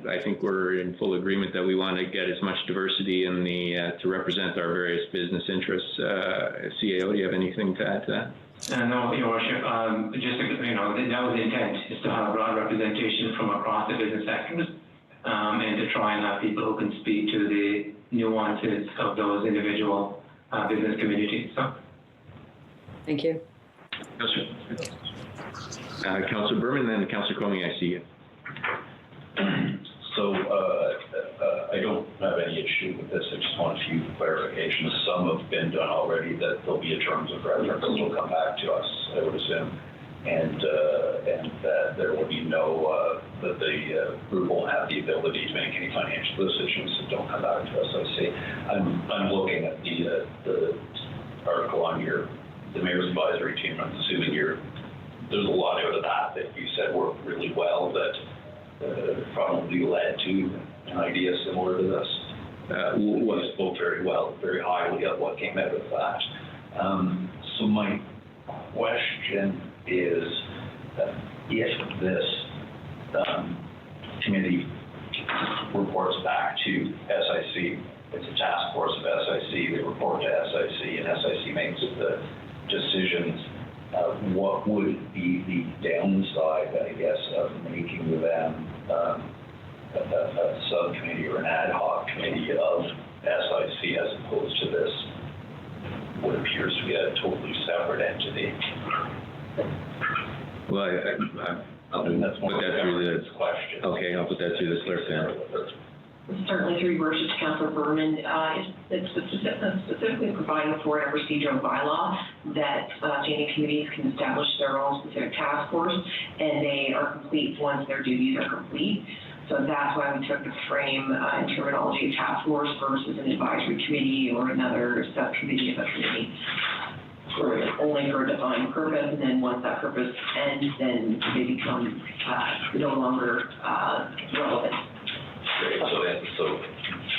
I think we're in full agreement that we want to get as much diversity in the to represent our various business interests. CAO, do you have anything to add to that? No, Your Worship. Just that was the intent, is to have broad representation from across the business sectors, and to try and have people who can speak to the nuances of those individual business communities. So, thank you. Councillor Berman, then Councillor Comey, I see you. So I don't have any issue with this. I just want a few clarifications. Some have been done already, that there'll be a terms of reference that will come back to us, I would assume, and that there will be no, that the group won't have the ability to make any financial decisions that don't come back to us. I see. I'm looking at the article on the Mayor's Advisory Team. I'm assuming there's a lot out of that you said worked really well that probably led to an idea similar to this. We spoke very well, very highly of what came out of that. So my question is, if this committee reports back to SIC, it's a task force of SIC, they report to SIC, and SIC makes the decisions, what would be the downside, I guess, of making them a subcommittee or an ad hoc committee of SIC as opposed to this, what appears to be a totally separate entity? Well, I'll put that through the question. Okay, I'll put that through the clerk then. Certainly, through your worship to Councillor Berman, it's specifically providing for in a procedural bylaw that standing committees can establish their own specific task force, and they are complete once their duties are complete. So that's why we took the frame and terminology of task force versus an advisory committee or another subcommittee of a committee. Only for a defined purpose, and then once that purpose ends, then they become no longer relevant. Great. So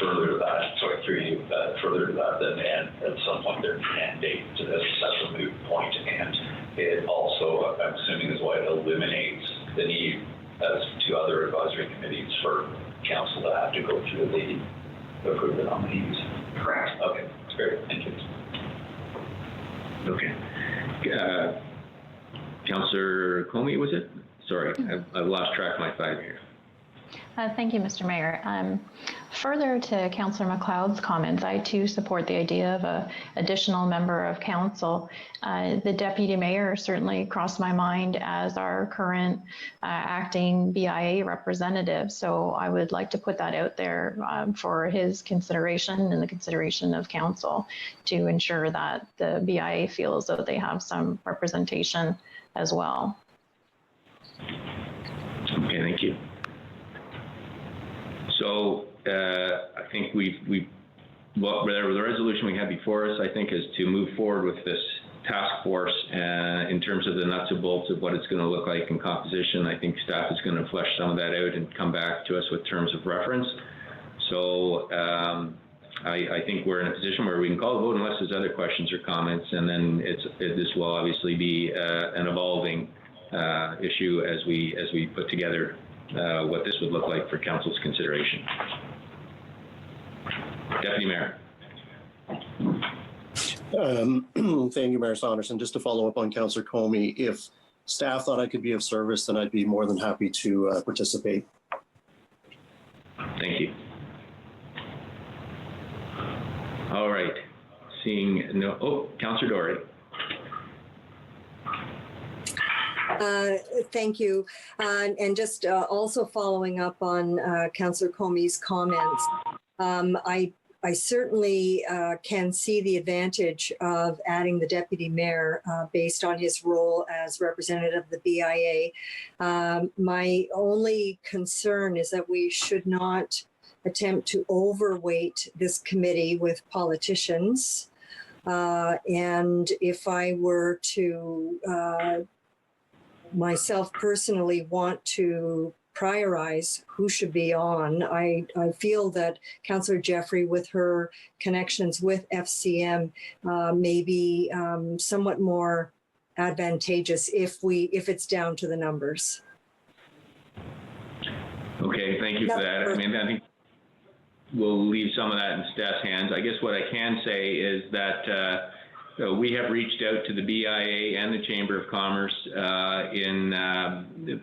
further to that, further to that, then, and at some point there's an end date to this. That's a moot point, and it also, I'm assuming, is why it eliminates the need, as to other advisory committees, for council to have to go through the approve the nominees. Correct. Okay, that's great. Thank you. Okay. Councillor Comey, was it? Sorry, I've lost track of my 5 here. Thank you, Mr. Mayor. Further to Councillor Mcleod's comments, I too support the idea of an additional member of council. The deputy mayor certainly crossed my mind as our current acting BIA representative, so I would like to put that out there for his consideration and the consideration of council to ensure that the BIA feels that they have some representation as well. Okay, thank you. So I think the resolution we have before us, I think, is to move forward with this task force in terms of the nuts and bolts of what it's going to look like in composition. I think staff is going to flesh some of that out and come back to us with terms of reference. So I think we're in a position where we can call a vote unless there's other questions or comments, and then this will obviously be an evolving issue as we put together what this would look like for council's consideration. Deputy Mayor. Thank you, Mayor Saunderson. Just to follow up on Councillor Comey, if staff thought I could be of service, then I'd be more than happy to participate. Thank you. All right. Seeing no, oh, Councillor Gauri. Thank you. And just also following up on Councillor Comey's comments, I certainly can see the advantage of adding the deputy mayor based on his role as representative of the BIA. My only concern is that we should not attempt to overweight this committee with politicians. And if I were to myself personally want to prioritize who should be on, I feel that Councillor Jeffrey, with her connections with FCM, may be somewhat more advantageous if it's down to the numbers. Okay, thank you for that. I mean, I think we'll leave some of that in staff's hands. I guess what I can say is that we have reached out to the BIA and the Chamber of Commerce in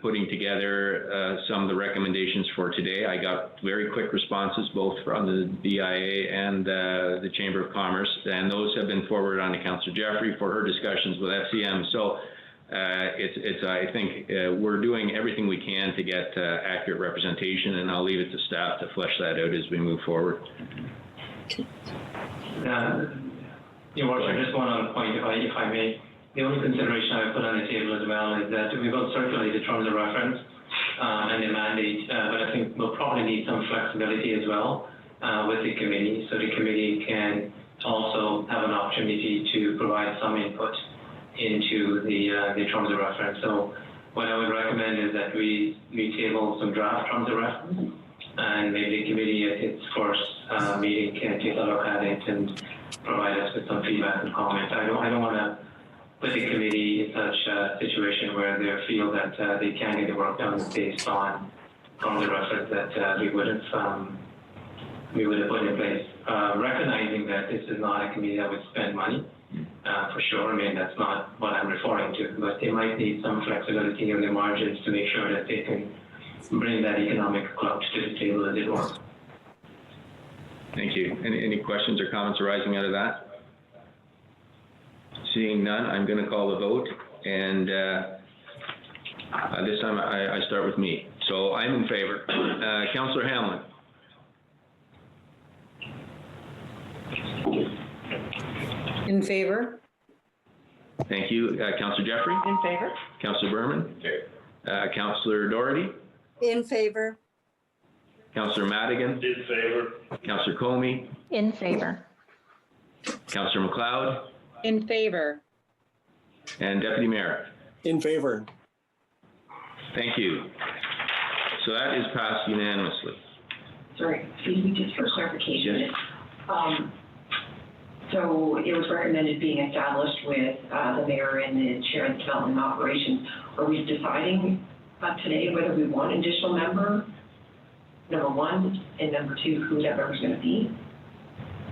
putting together some of the recommendations for today. I got very quick responses both from the BIA and the Chamber of Commerce, and those have been forwarded on to Councillor Jeffrey for her discussions with FCM. So I think we're doing everything we can to get accurate representation, and I'll leave it to staff to flesh that out as we move forward. Your Worship, just one other point, if I may. The only consideration I put on the table as well is that we will circulate the terms of reference and the mandate, but I think we'll probably need some flexibility as well with the committee, so the committee can also have an opportunity to provide some input into the terms of reference. So what I would recommend is that we table some draft terms of reference, and maybe the committee at its first meeting can take a look at it and provide us with some feedback and comment. I don't want to put the committee in such a situation where they feel that they can't get the work done based on the reference that we would have put in place. Recognizing that this is not a committee that would spend money, for sure. I mean, that's not what I'm referring to, but they might need some flexibility in their margins to make sure that they can bring that economic clout to the table, as it were. Thank you. Any questions or comments arising out of that? Seeing none, I'm going to call the vote, and this time I start with me. So I'm in favor. Councillor Hanlin. In favor. Thank you. Councillor Jeffrey? In favor. Councillor Berman? Councillor Doherty? In favor. Councillor Madigan? In favor. Councillor Comey? In favor. Councillor Mcleod? In favor. And Deputy Mayor? In favor. Thank you. So that is passed unanimously. Sorry, excuse me, just for clarification. Yes. So it was recommended being established with the mayor and the chair of development and operations. Are we deciding today whether we want an additional member, number one, and number two, who that member is going to be?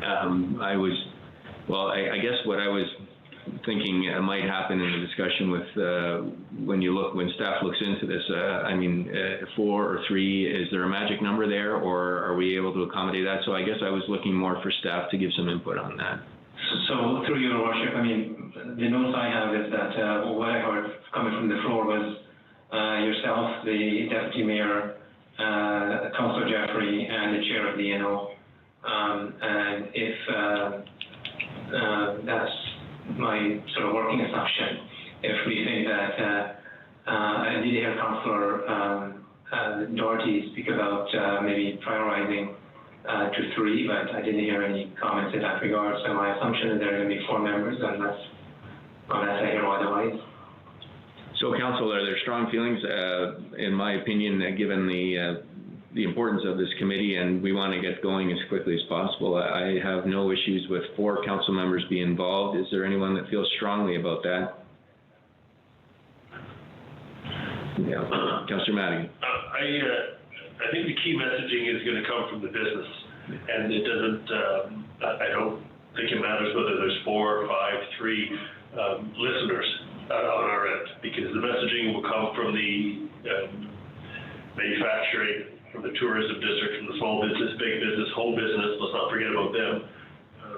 I guess what I was thinking might happen in the discussion with when staff looks into this. 4 or 3, is there a magic number there, or are we able to accommodate that? So I guess I was looking more for staff to give some input on that. So through your worship, I mean, the notes I have is that what I heard coming from the floor was yourself, the deputy mayor, Councillor Jeffrey, and the chair of the NO. And if that's my sort of working assumption, if we think that I did hear Councillor Doherty speak about maybe prioritizing to 3, but I didn't hear any comments in that regard. So my assumption is there are going to be 4 members, unless I hear otherwise. So, Council, are there strong feelings, in my opinion, given the importance of this committee, and we want to get going as quickly as possible? I have no issues with 4 council members being involved. Is there anyone that feels strongly about that? Yeah, Councillor Madigan. I think the key messaging is going to come from the business, and it doesn't. I don't think it matters whether there's 4, 5, 3 listeners on our end, because the message People come from the manufacturing, from the tourism district, from the small business, big business, home business. Let's not forget about them.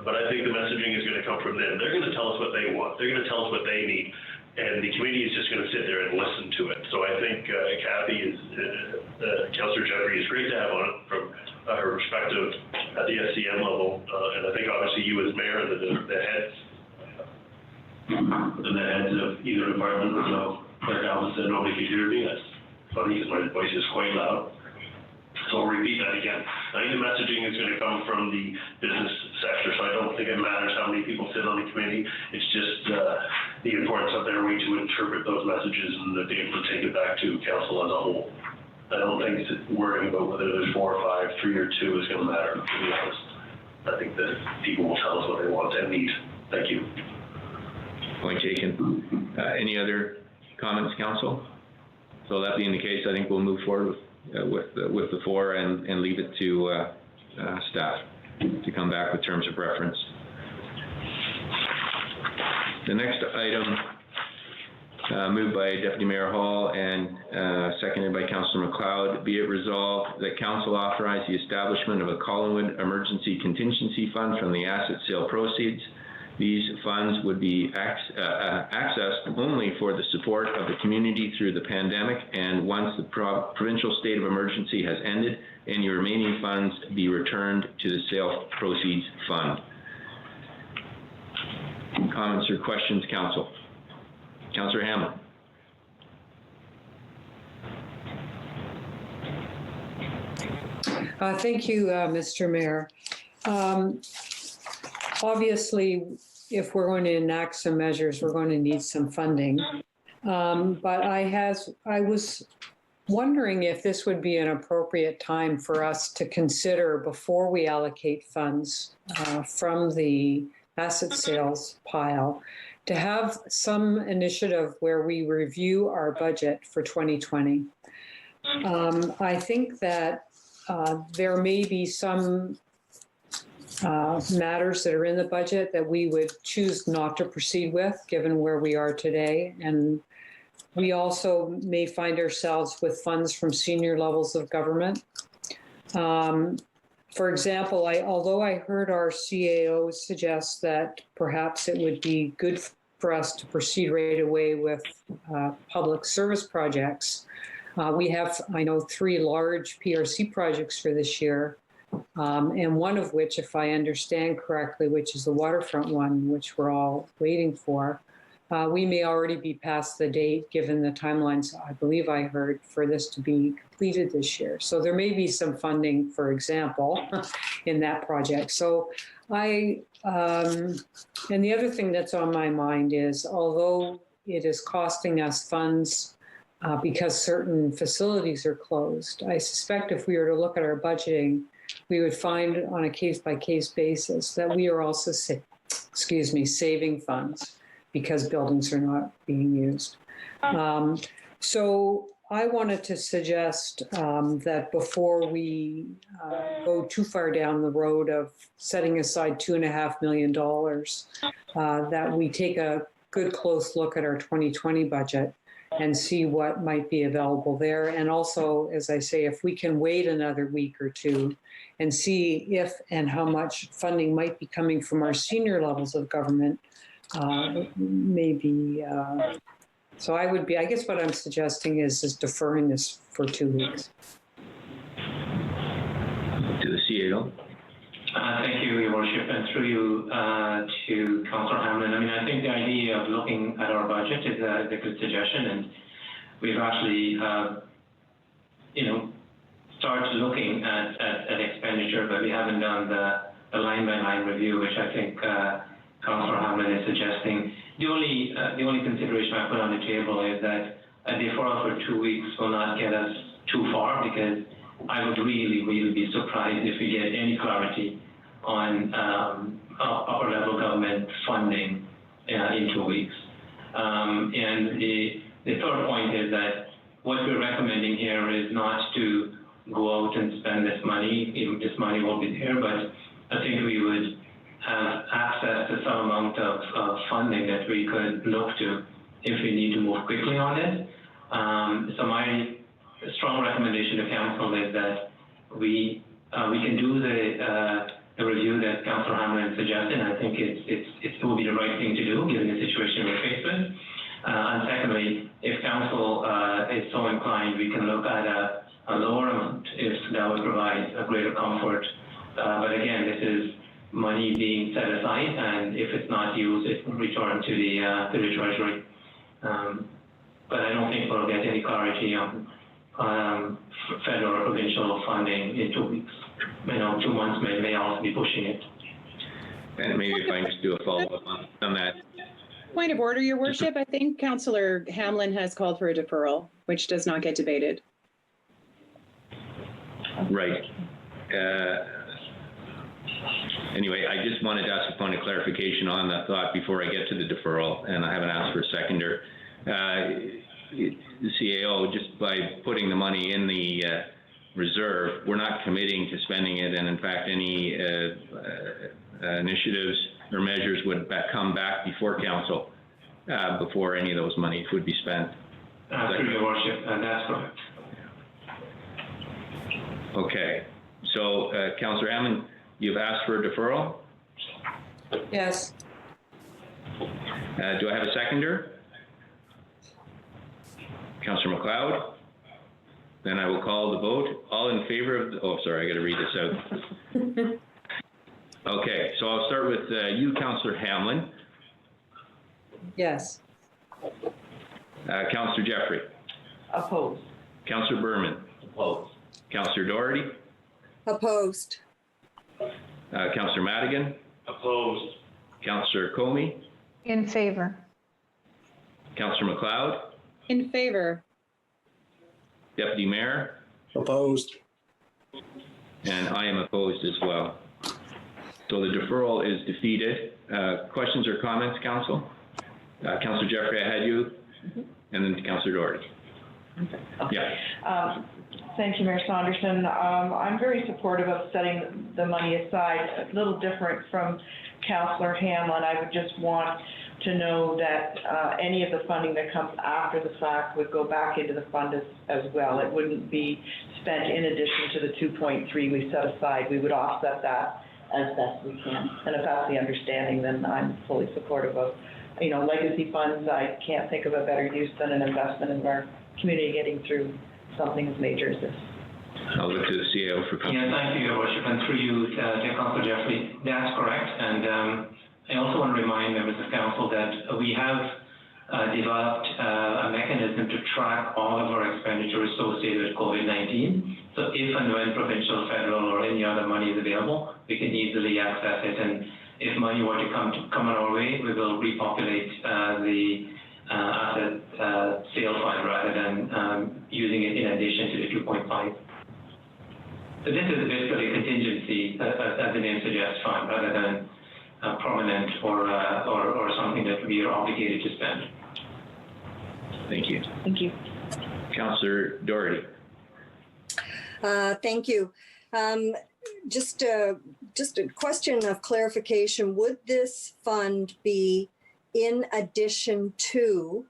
But I think the messaging is going to come from them. They're going to tell us what they want. They're going to tell us what they need. And the committee is just going to sit there and listen to it. So I think Kathy is, Councillor Jeffrey is great to have on from her perspective at the SCM level. And I think obviously you as mayor and the heads of either department, so like Alvin said, nobody can hear me. That's funny because my voice is quite loud. So I'll repeat that again. I think the messaging is going to come from the business sector, so I don't think it matters how many people sit on the committee. It's just the importance of their way to interpret those messages and that be able to take it back to council as a whole. I don't think worrying about whether there's 4 or 5, 3 or 2 is going to matter, to be honest. I think that people will tell us what they want and need. Thank you. Point taken. Any other comments, council? So that being the case, I think we'll move forward with the 4 and leave it to staff to come back with terms of reference. The next item, moved by Deputy Mayor Hall and seconded by Councillor Mcleod, be it resolved that council authorize the establishment of a Collingwood emergency contingency fund from the asset sale proceeds. These funds would be accessed only for the support of the community through the pandemic, and once the provincial state of emergency has ended, any remaining funds be returned to the sale proceeds fund. Comments or questions, council? Councillor Hamann. Thank you, Mr. Mayor. Obviously, if we're going to enact some measures, we're going to need some funding. But I was wondering if this would be an appropriate time for us to consider, before we allocate funds from the asset sales pile, to have some initiative where we review our budget for 2020. I think that there may be some matters that are in the budget that we would choose not to proceed with, given where we are today. And we also may find ourselves with funds from senior levels of government. For example, although I heard our CAO suggest that perhaps it would be good for us to proceed right away with public service projects, we have, I know, 3 large PRC projects for this year. And one of which, if I understand correctly, which is the waterfront one, which we're all waiting for, we may already be past the date, given the timelines I believe I heard, for this to be completed this year. So there may be some funding, for example, in that project. So and the other thing that's on my mind is, although it is costing us funds because certain facilities are closed, I suspect if we were to look at our budgeting, we would find on a case-by-case basis that we are also, saving funds because buildings are not being used. So I wanted to suggest that before we go too far down the road of setting aside $2.5 million, that we take a good close look at our 2020 budget and see what might be available there. And also, as I say, if we can wait another week or 2 and see if and how much funding might be coming from our senior levels of government, maybe. So I guess what I'm suggesting is deferring this for 2 weeks. To the CAO. Thank you, Your Worship, and through you to Councillor Hanlin. I mean, I think the idea of looking at our budget is a good suggestion, and we've actually, started looking at expenditure, but we haven't done the line-by-line review, which I think Councillor Hanlin is suggesting. The only consideration I put on the table is that a deferral for 2 weeks will not get us too far, because I would really, really be surprised if we get any clarity on upper level government funding in 2 weeks. And the third point is that what we're recommending here is not to go out and spend this money. This money will be there, but I think we would have access to some amount of funding that we could look to if we need to move quickly on it. So my strong recommendation to council is that we can do the review that Councillor Hamann suggested. I think it will be the right thing to do given the situation we're faced with. And secondly, if council is so inclined, we can look at a lower amount if that would provide a greater comfort. But again, this is money being set aside, and if it's not used, it will return to the Treasury. But I don't think we'll get any clarity on federal or provincial funding in 2 weeks. 2 months may also be pushing it. And maybe if I can just do a follow-up on that. Point of order, Your Worship. I think Councillor Hanlin has called for a deferral, which does not get debated. Right. Anyway, I just wanted to ask a point of clarification on that thought before I get to the deferral, and I haven't asked for a seconder. The CAO, just by putting the money in the reserve, we're not committing to spending it, and in fact, any initiatives or measures would come back before council before any of those monies would be spent. Through Your Worship, and that's correct. Okay, so Councillor Hamann, you've asked for a deferral? Yes. Do I have a seconder? Councillor Mcleod? Then I will call the vote. All in favor of, oh, sorry, I got to read this out. Okay, so I'll start with you, Councillor Hanlin. Yes. Councillor Jeffrey. Opposed. Councillor Berman. Opposed. Councillor Doherty. Opposed. Councillor Madigan. Opposed. Councillor Comey. In favor. Councillor Mcleod. In favor. Deputy Mayor. Opposed. And I am opposed as well. So the deferral is defeated. Questions or comments, Council? Councillor Jeffrey, I had you, and then Councillor Doherty. Okay. Yeah. Thank you, Mayor Saunderson. I'm very supportive of setting the money aside. A little different from Councillor Hanlon. I would just want to know that any of the funding that comes after the fact would go back into the fund as well. It wouldn't be spent in addition to the 2.3 we set aside. We would offset that as best we can. And if that's the understanding, then I'm fully supportive of, legacy funds. I can't think of a better use than an investment in our community getting through something as major as this. I'll look to the CAO for comments. Yeah, thank you, Your Worship, and through you, Councillor Jeffrey, that's correct. And I also want to remind members of council that we have developed a mechanism to track all of our expenditures associated with COVID-19. So if and when provincial, federal, or any other money is available, we can easily access it. And if money were to come on our way, we will repopulate the asset sale fund rather than using it in addition to the 2.5. So this is basically a contingency, as the name suggests, fund rather than prominent or something that we are obligated to spend. Thank you. Thank you. Councillor Doherty. Thank you. Just a question of clarification. Would this fund be in addition to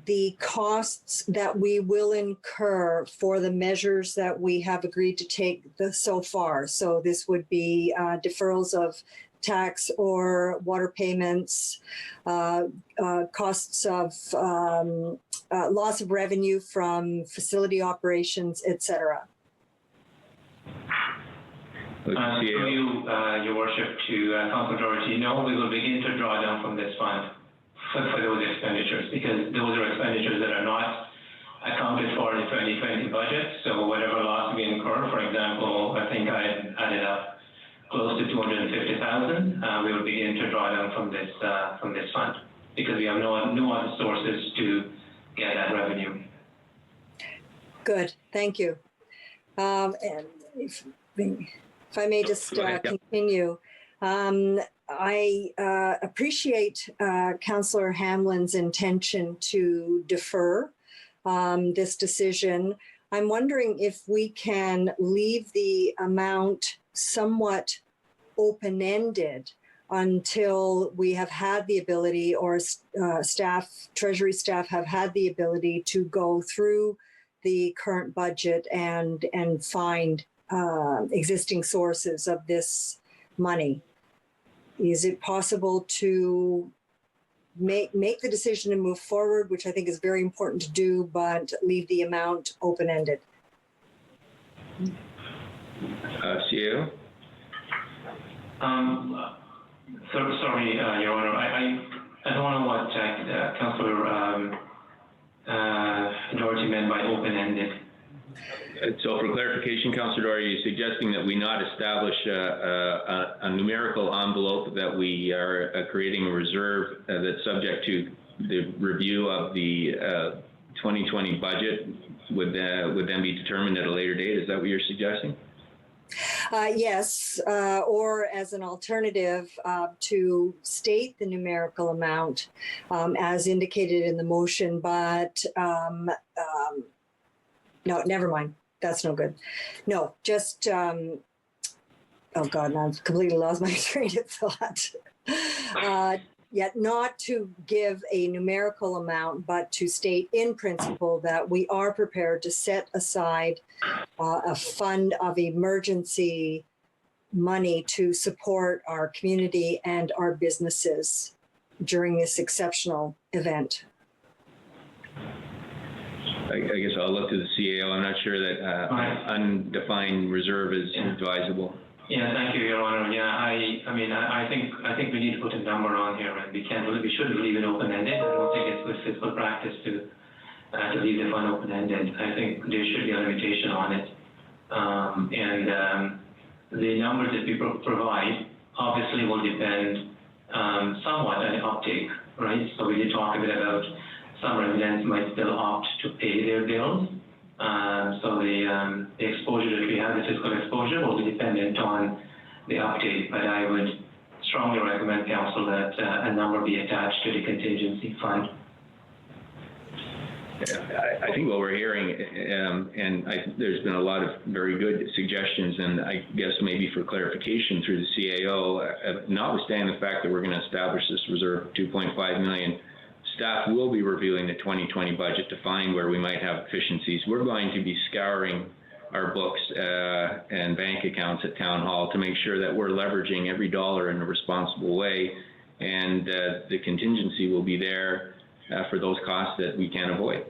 the costs that we will incur for the measures that we have agreed to take so far? So this would be deferrals of tax or water payments, costs of loss of revenue from facility operations, etc. Through you, Your Worship, to Councillor Doherty, no, we will begin to draw down from this fund for those expenditures, because those are expenditures that are not accounted for in the 2020 budget. So whatever loss we incur, for example, I think I added up close to 250,000, we will begin to draw down from this fund, because we have no other sources to get that revenue. Good, thank you. And if I may just continue, I appreciate Councillor Hamlin's intention to defer this decision. I'm wondering if we can leave the amount somewhat open-ended until we have had the ability, or Treasury staff have had the ability to go through the current budget and find existing sources of this money. Is it possible to make the decision to move forward, which I think is very important to do, but leave the amount open-ended? CAO? Sorry, Your Honor, I don't know what Councillor Doherty meant by open-ended. So for clarification, Councillor Doherty, are you suggesting that we not establish a numerical envelope, that we are creating a reserve that's subject to the review of the 2020 budget would then be determined at a later date? Is that what you're suggesting? Yes, or as an alternative, to state the numerical amount as indicated in the motion, but no, never mind. That's no good. No, just, oh God, now I've completely lost my train of thought. Yet not to give a numerical amount, but to state in principle that we are prepared to set aside a fund of emergency money to support our community and our businesses during this exceptional event. I guess I'll look to the CAO. I'm not sure that undefined reserve is advisable. Yeah, thank you, Your Honor. Yeah, I mean, I think we need to put a number on here, and we shouldn't leave it open-ended. I don't think it's good fiscal practice to leave the fund open-ended. I think there should be a limitation on it. The numbers that we provide obviously will depend somewhat on the uptake, right? So we did talk a bit about some residents might still opt to pay their bills. So the exposure that we have, the fiscal exposure, will be dependent on the uptake. But I would strongly recommend, Council, that a number be attached to the contingency fund. I think what we're hearing, and there's been a lot of very good suggestions, and I guess maybe for clarification through the CAO, notwithstanding the fact that we're going to establish this reserve of $2.5 million, staff will be reviewing the 2020 budget to find where we might have efficiencies. We're going to be scouring our books and bank accounts at Town Hall to make sure that we're leveraging every dollar in a responsible way, and the contingency will be there for those costs that we can avoid.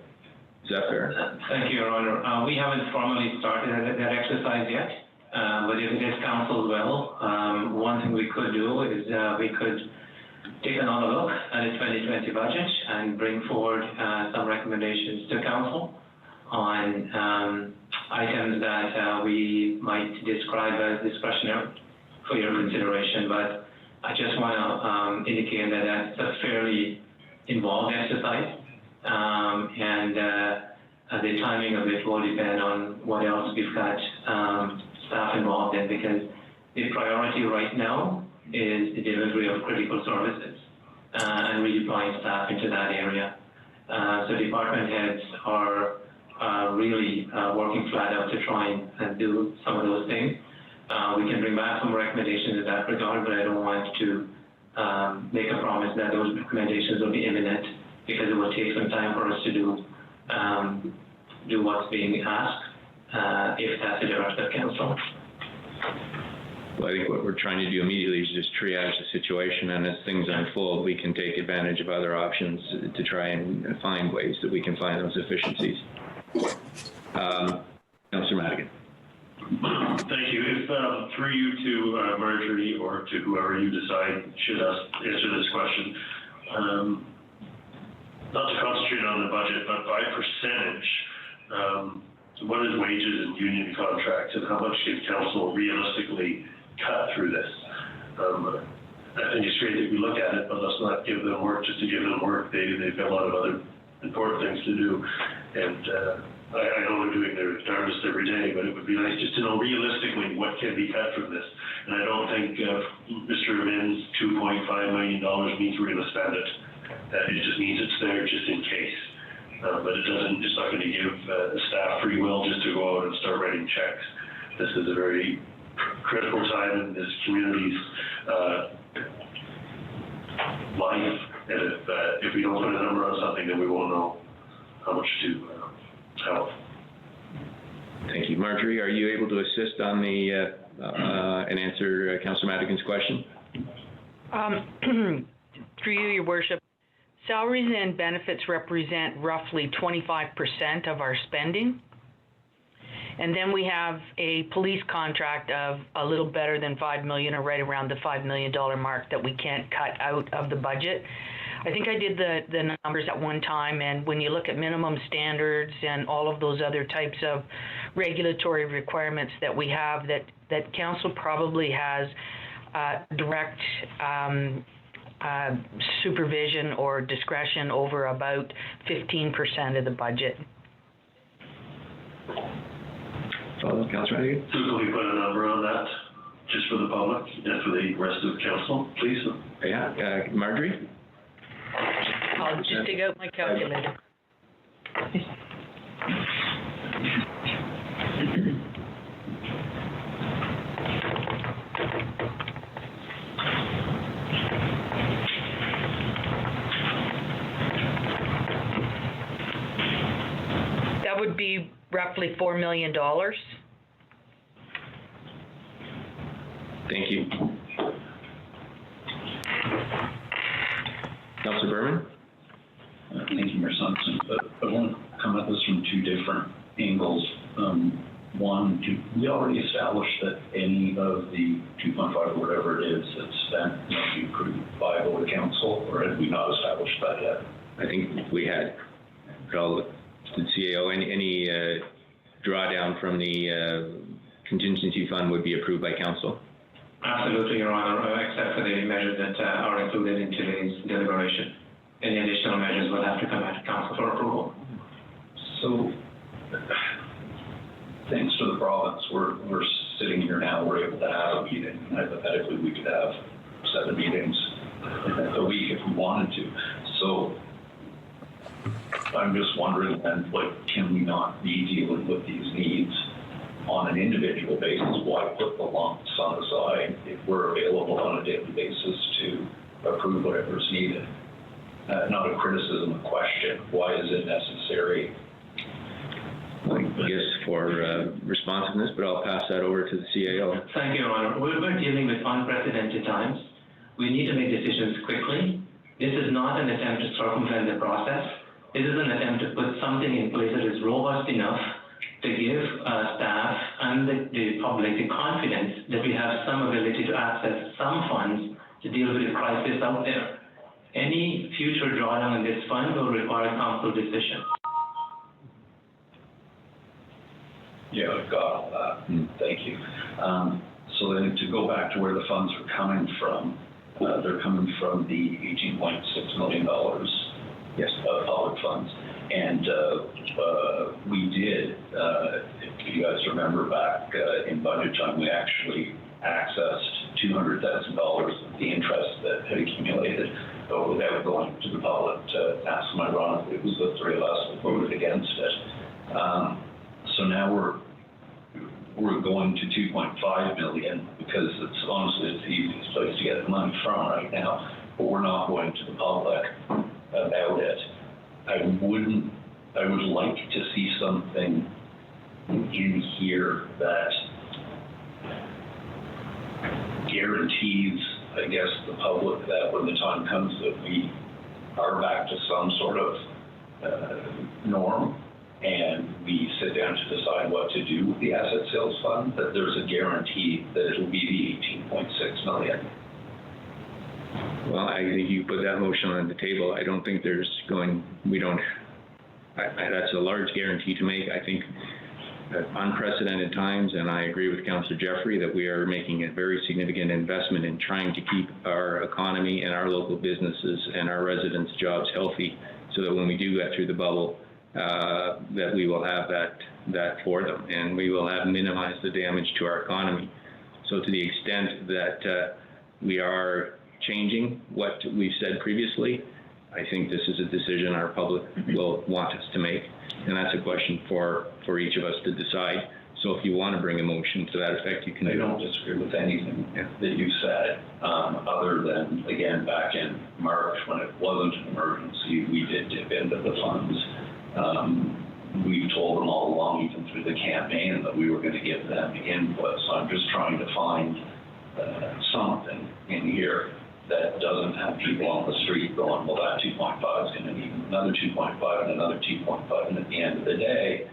Is that fair? Thank you, Your Honor. We haven't formally started that exercise yet, but if this Council will, one thing we could do is we could take another look at the 2020 budget and bring forward some recommendations to Council on items that we might describe as discretionary for your consideration. But I just want to indicate that that's a fairly involved exercise, and the timing of it will depend on what else we've got staff involved in, because the priority right now is the delivery of critical services and redeploying staff into that area. So department heads are really working flat out to try and do some of those things. We can bring back some recommendations in that regard, but I don't want to make a promise that those recommendations will be imminent, because it will take some time for us to do what's being asked, if that's the direction of Council. Well, I think what we're trying to do immediately is just triage the situation, and as things unfold, we can take advantage of other options to try and find ways that we can find those efficiencies. Councillor Madigan. Thank you. If through you to Marjorie or to whoever you decide should answer this question, not to concentrate on the budget, but by percentage, what is wages and union contracts, and how much can Council realistically cut through this? I think it's great that we look at it, but let's not give them work just to give them work. They've got a lot of other important things to do, and I know they're doing their darndest every day, but it would be nice just to know realistically what can be cut from this. And I don't think Mr. Hammann's $2.5 million means we're going to spend it. It just means it's there just in case. But it's not going to give staff free will just to go out and start writing checks. This is a very critical time in this community's life. And if we don't put a number on something, then we won't know how much to help. Thank you. Marjorie, are you able to assist on the and answer Councillor Madigan's question? Through you, Your Worship, salaries and benefits represent roughly 25% of our spending. And then we have a police contract of a little better than $5 million, or right around the $5 million mark, that we can't cut out of the budget. I think I did the numbers at one time, and when you look at minimum standards and all of those other types of regulatory requirements that we have, that council probably has direct supervision or discretion over about 15% of the budget. Follow, Councillor Madigan. So can we put a number on that, just for the public and for the rest of the council, please? Yeah, Marjorie? I'll just dig out my calculator. That would be roughly $4 million. Thank you. Councillor Berman? Thank you, Mayor Sampson. But I want to come at this from two different angles. One, do we already established that any of the 2.5 or whatever it is that's spent must be approved by a vote of council, or have we not established that yet? I think we had. I'll the CAO, any drawdown from the contingency fund would be approved by council? Absolutely, Your Honor, except for the measures that are included in today's deliberation. Any additional measures will have to come out of council for approval. So, thanks to the province, we're sitting here now, we're able to have a meeting. Hypothetically, we could have 7 meetings a week if we wanted to. So, I'm just wondering then, can we not be dealing with these needs on an individual basis? Why put the lumps on the side if we're available on a daily basis to approve whatever's needed? Not a criticism, a question. Why is it necessary? I guess for responsiveness, but I'll pass that over to the CAO. Thank you, Your Honor. We're dealing with unprecedented times. We need to make decisions quickly. This is not an attempt to circumvent the process. This is an attempt to put something in place that is robust enough to give staff and the public the confidence that we have some ability to access some funds to deal with the crisis out there. Any future drawdown in this fund will require a council decision. Yeah, I've got all that. Thank you. So then to go back to where the funds are coming from, they're coming from the $18.6 million yes, of public funds. And we did, if you guys remember back in budget time, we actually accessed $200,000 of the interest that had accumulated, but without going to the public to ask them. Ironically, it was the 3 of us that voted against it. So now we're going to 2.5 million because it's honestly it's the easiest place to get the money from right now, but we're not going to the public about it. I would like to see something in here that guarantees, I guess, the public that when the time comes that we are back to some sort of norm and we sit down to decide what to do with the asset sales fund, that there's a guarantee that it'll be the 18.6 million. Well, I think you put that motion on the table. I don't think there's that's a large guarantee to make. I think at unprecedented times, and I agree with Councillor Jeffrey that we are making a very significant investment in trying to keep our economy and our local businesses and our residents' jobs healthy so that when we do get through the bubble, that we will have that for them and we will have minimized the damage to our economy. So to the extent that we are changing what we've said previously, I think this is a decision our public will want us to make, and that's a question for each of us to decide. So if you want to bring a motion to that effect, you can. I don't disagree with anything that you said, other than, again, back in March, when it wasn't an emergency, we did dip into the funds. We told them all along, even through the campaign, that we were going to give them input. So I'm just trying to find something in here that doesn't have people on the street going, well, that 2.5 is going to need another 2.5 and another 2.5. And at the end of the day,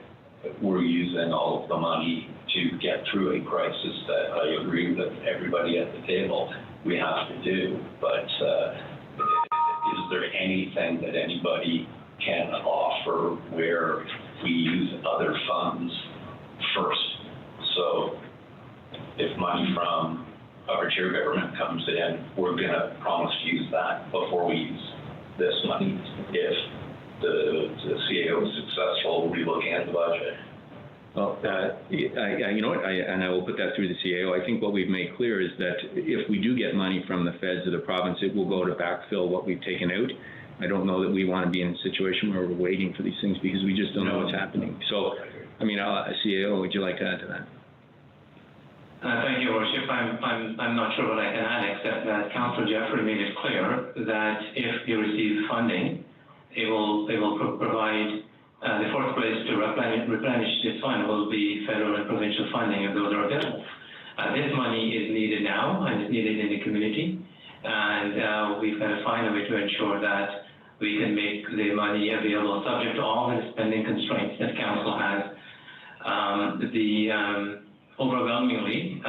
we're using all of the money to get through a crisis that I agree with everybody at the table we have to do. But is there anything that anybody can offer where we use other funds first? So if money from upper tier government comes in, we're going to promise to use that before we use this money. If the CAO is successful, we'll be looking at the budget. Well, you know what, and I will put that through the CAO. I think what we've made clear is that if we do get money from the feds or the province, it will go to backfill what we've taken out. I don't know that we want to be in a situation where we're waiting for these things because we just don't know what's happening. So, I mean, CAO, would you like to add to that? Thank you, Your Worship. I'm not sure what I can add, except that Councillor Jeffrey made it clear that if you receive funding, it will provide the first place to replenish this fund will be federal and provincial funding if those are available. This money is needed now and is needed in the community, and we've got to find a way to ensure that we can make the money available subject to all the spending constraints that Council has. Overwhelmingly,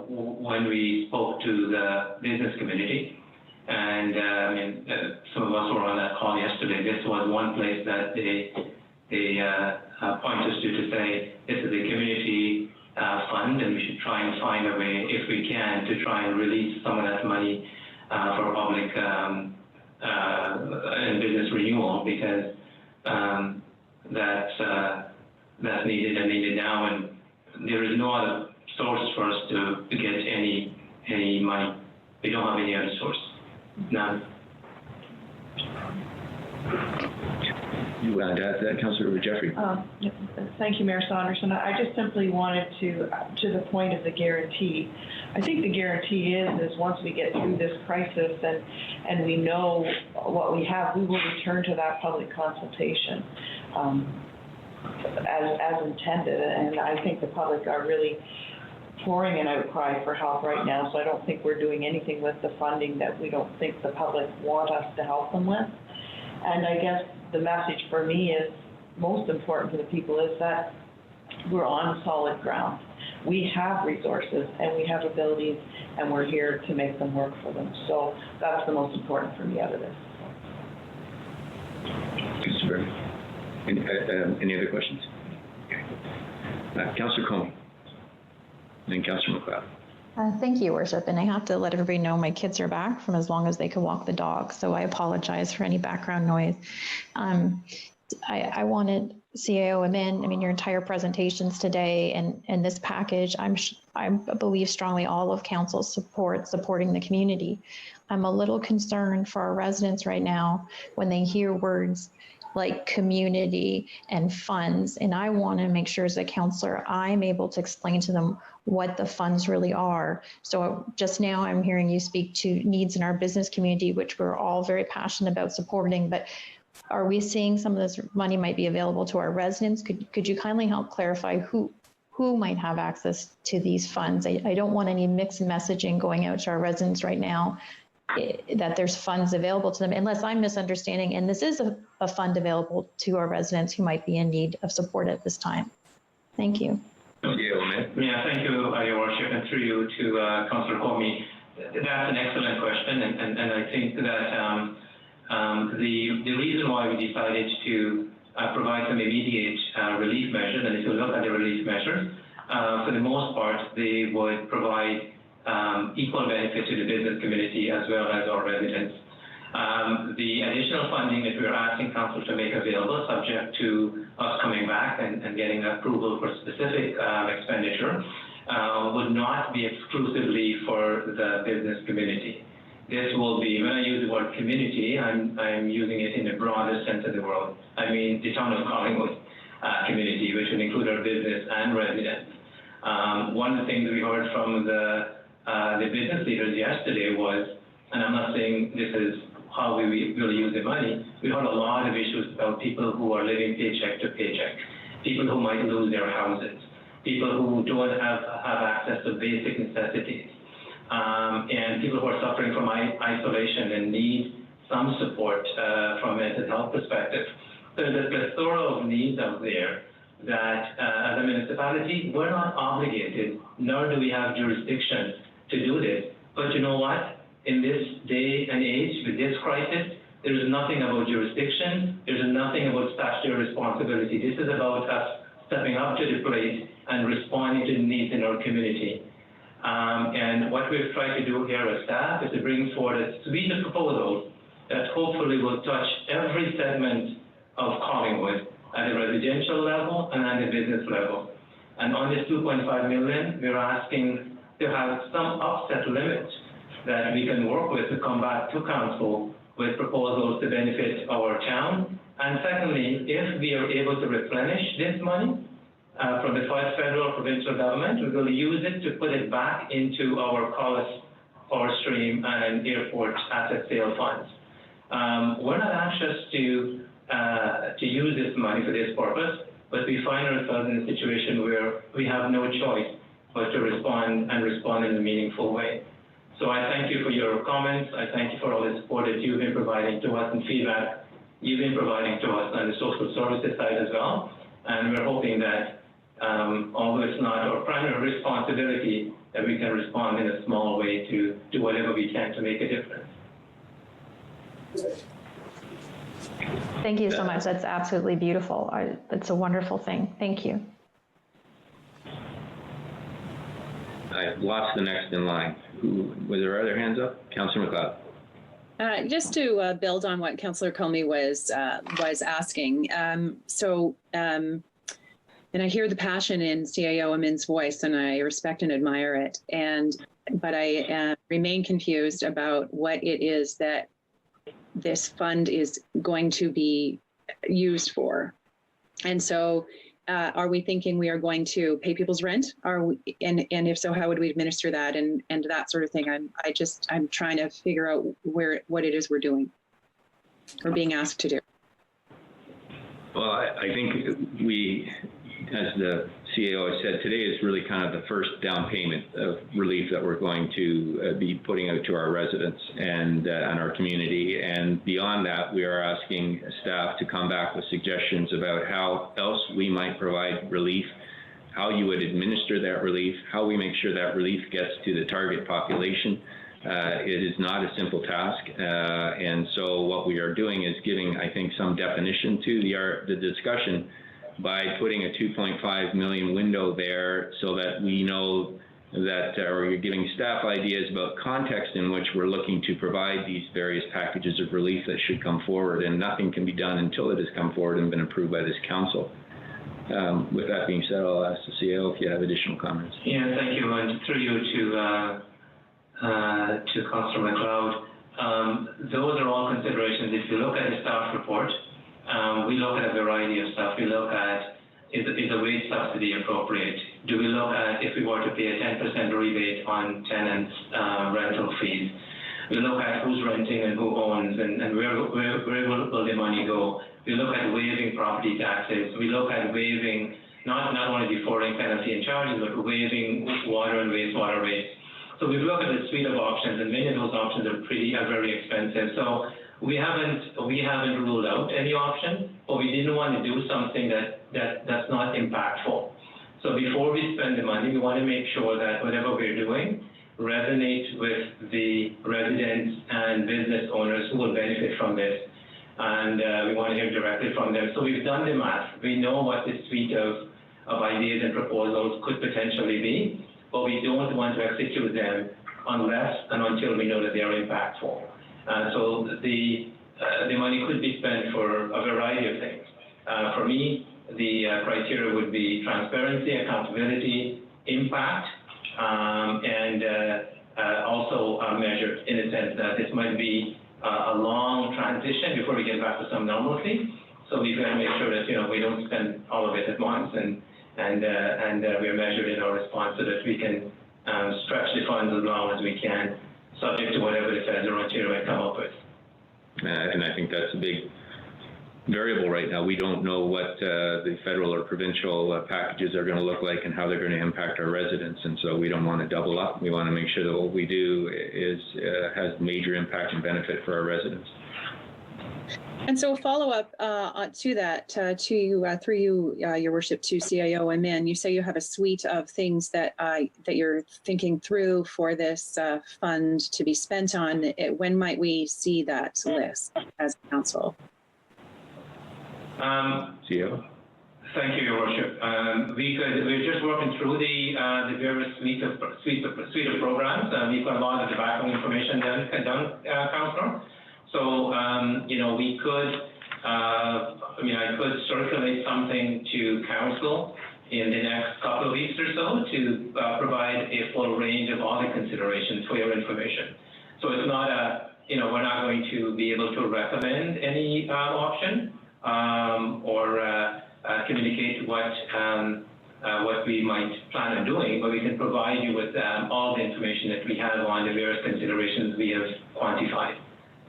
when we spoke to the business community, and some of us were on that call yesterday, this was one place that they point us to say, this is a community fund, and we should try and find a way, if we can, to try and release some of that money for public and business renewal, because that's needed and needed now, and there is no other source for us to get any money. We don't have any other source. None. You want to add to that, Councillor Jeffrey? Thank you, Mayor Saunderson. I just simply wanted to the point of the guarantee. I think the guarantee is once we get through this crisis and we know what we have, we will return to that public consultation as intended. And I think the public are really pouring an outcry for help right now. So I don't think we're doing anything with the funding that we don't think the public want us to help them with. And I guess the message for me is most important to the people is that we're on solid ground. We have resources and we have abilities, and we're here to make them work for them. So that's the most important for me out of this. Mr. Berman. Any other questions? Councillor Comey. And then Councillor Mcleod. Thank you, Worship. And I have to let everybody know my kids are back from as long as they could walk the dog. So I apologize for any background noise. I wanted CAO Hamann, I mean, your entire presentations today and this package, I believe strongly all of Council's supporting the community. I'm a little concerned for our residents right now when they hear words like community and funds. And I want to make sure as a councillor, I'm able to explain to them what the funds really are. So just now I'm hearing you speak to needs in our business community, which we're all very passionate about supporting, but are we seeing some of this money might be available to our residents? Could you kindly help clarify who might have access to these funds? I don't want any mixed messaging going out to our residents right now that there's funds available to them, unless I'm misunderstanding, and this is a fund available to our residents who might be in need of support at this time. Thank you. Yeah, thank you, Your Worship, and through you to Councillor Comey. That's an excellent question, and I think that the reason why we decided to provide some immediate relief measures, and if you look at the relief measures, for the most part, they would provide equal benefit to the business community as well as our residents. The additional funding that we're asking Council to make available, subject to us coming back and getting approval for specific expenditure, would not be exclusively for the business community. This will be, when I use the word community, I'm using it in the broadest sense of the word. I mean the town of Collingwood. community, which would include our business and residents. One of the things we heard from the business leaders yesterday was, and I'm not saying this is how we really use the money, we heard a lot of issues about people who are living paycheck to paycheck, people who might lose their houses, people who don't have access to basic necessities, and people who are suffering from isolation and need some support from a mental health perspective. There's a plethora of needs out there that as a municipality, we're not obligated, nor do we have jurisdiction to do this. But you know what? In this day and age, with this crisis, there's nothing about jurisdiction, there's nothing about statutory responsibility. This is about us stepping up to the plate and responding to the needs in our community. And what we've tried to do here as staff is to bring forward a suite of proposals that hopefully will touch every segment of Collingwood at the residential level and at the business level. And on this 2.5 million, we're asking to have some offset limit that we can work with to come back to council with proposals to benefit our town. And secondly, if we are able to replenish this money from the federal provincial government, we will use it to put it back into our Collis, Power Stream, and airport asset sale funds. We're not anxious to use this money for this purpose, but we find ourselves in a situation where we have no choice but to respond in a meaningful way. So I thank you for your comments. I thank you for all the support that you've been providing to us and feedback you've been providing to us on the social services side as well. And we're hoping that, although it's not our primary responsibility, that we can respond in a small way to do whatever we can to make a difference. Thank you so much. That's absolutely beautiful. That's a wonderful thing. Thank you. I lost the next in line. Was there other hands up? Councillor Mcleod. Just to build on what Councillor Comey was asking. And I hear the passion in CAO Amin's voice, and I respect and admire it. But I remain confused about what it is that this fund is going to be used for. And so are we thinking we are going to pay people's rent? And if so, how would we administer that and that sort of thing? I'm trying to figure out what it is we're doing or being asked to do. Well, I think we, as the CAO has said, today is really kind of the first down payment of relief that we're going to be putting out to our residents and our community. And beyond that, we are asking staff to come back with suggestions about how else we might provide relief, how you would administer that relief, how we make sure that relief gets to the target population. It is not a simple task. And so what we are doing is giving, I think, some definition to the discussion by putting a 2.5 million window there so that we know that, or you're giving staff ideas about context in which we're looking to provide these various packages of relief that should come forward, and nothing can be done until it has come forward and been approved by this council. With that being said, I'll ask the CEO if you have additional comments. Yeah, thank you. And through you to Councillor Mcleod. Those are all considerations. If you look at the staff report, we look at a variety of stuff. We look at, is the wage subsidy appropriate? Do we look at if we were to pay a 10% rebate on tenants' rental fees? We look at who's renting and who owns and where will the money go? We look at waiving property taxes. We look at waiving, not only deferring penalty and charges, but waiving water and wastewater rates. So we've looked at a suite of options, and many of those options are very expensive. So we haven't ruled out any option, but we didn't want to do something that's not impactful. So before we spend the money, we want to make sure that whatever we're doing resonates with the residents and business owners who will benefit from this. And we want to hear directly from them. So we've done the math. We know what the suite of ideas and proposals could potentially be, but we don't want to execute them unless and until we know that they are impactful. So the money could be spent for a variety of things. For me, the criteria would be transparency, accountability, impact, and also measured in a sense that this might be a long transition before we get back to some normalcy. So we've got to make sure that, we don't spend all of it at once, and we're measured in our response so that we can stretch the funds as long as we can, subject to whatever the feds or Ontario might come up with. And I think that's a big variable right now. We don't know what the federal or provincial packages are going to look like and how they're going to impact our residents, and so we don't want to double up. We want to make sure that what we do is has major impact and benefit for our residents. And so follow up to that, to you, through you, Your Worship, to CIO and Min. You say you have a suite of things that that you're thinking through for this fund to be spent on. When might we see that list as council? CIO? Thank you, Your Worship. We're just working through the various suite of programs. We've got a lot of the background information done, Councillor. So, we could, I could circulate something to council in the next couple of weeks or so to provide a full range of all the considerations for your information. So it's not we're not going to be able to recommend any option or communicate what we might plan on doing, but we can provide you with all the information that we have on the various considerations we have quantified.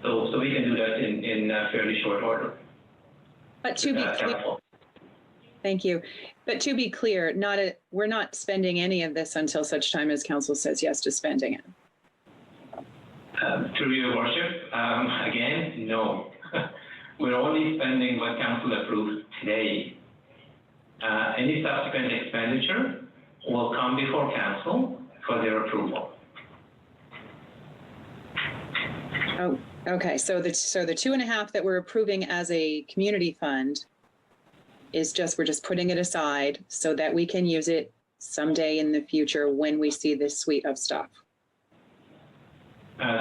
So we can do that in fairly short order. But to be clear, thank you. But to be clear, we're not spending any of this until such time as council says yes to spending it. Through Your Worship, again, no. We're only spending what council approved today. Any subsequent expenditure will come before council for their approval. Oh, okay. So the 2.5 that we're approving as a community fund is we're just putting it aside so that we can use it someday in the future when we see this suite of stuff.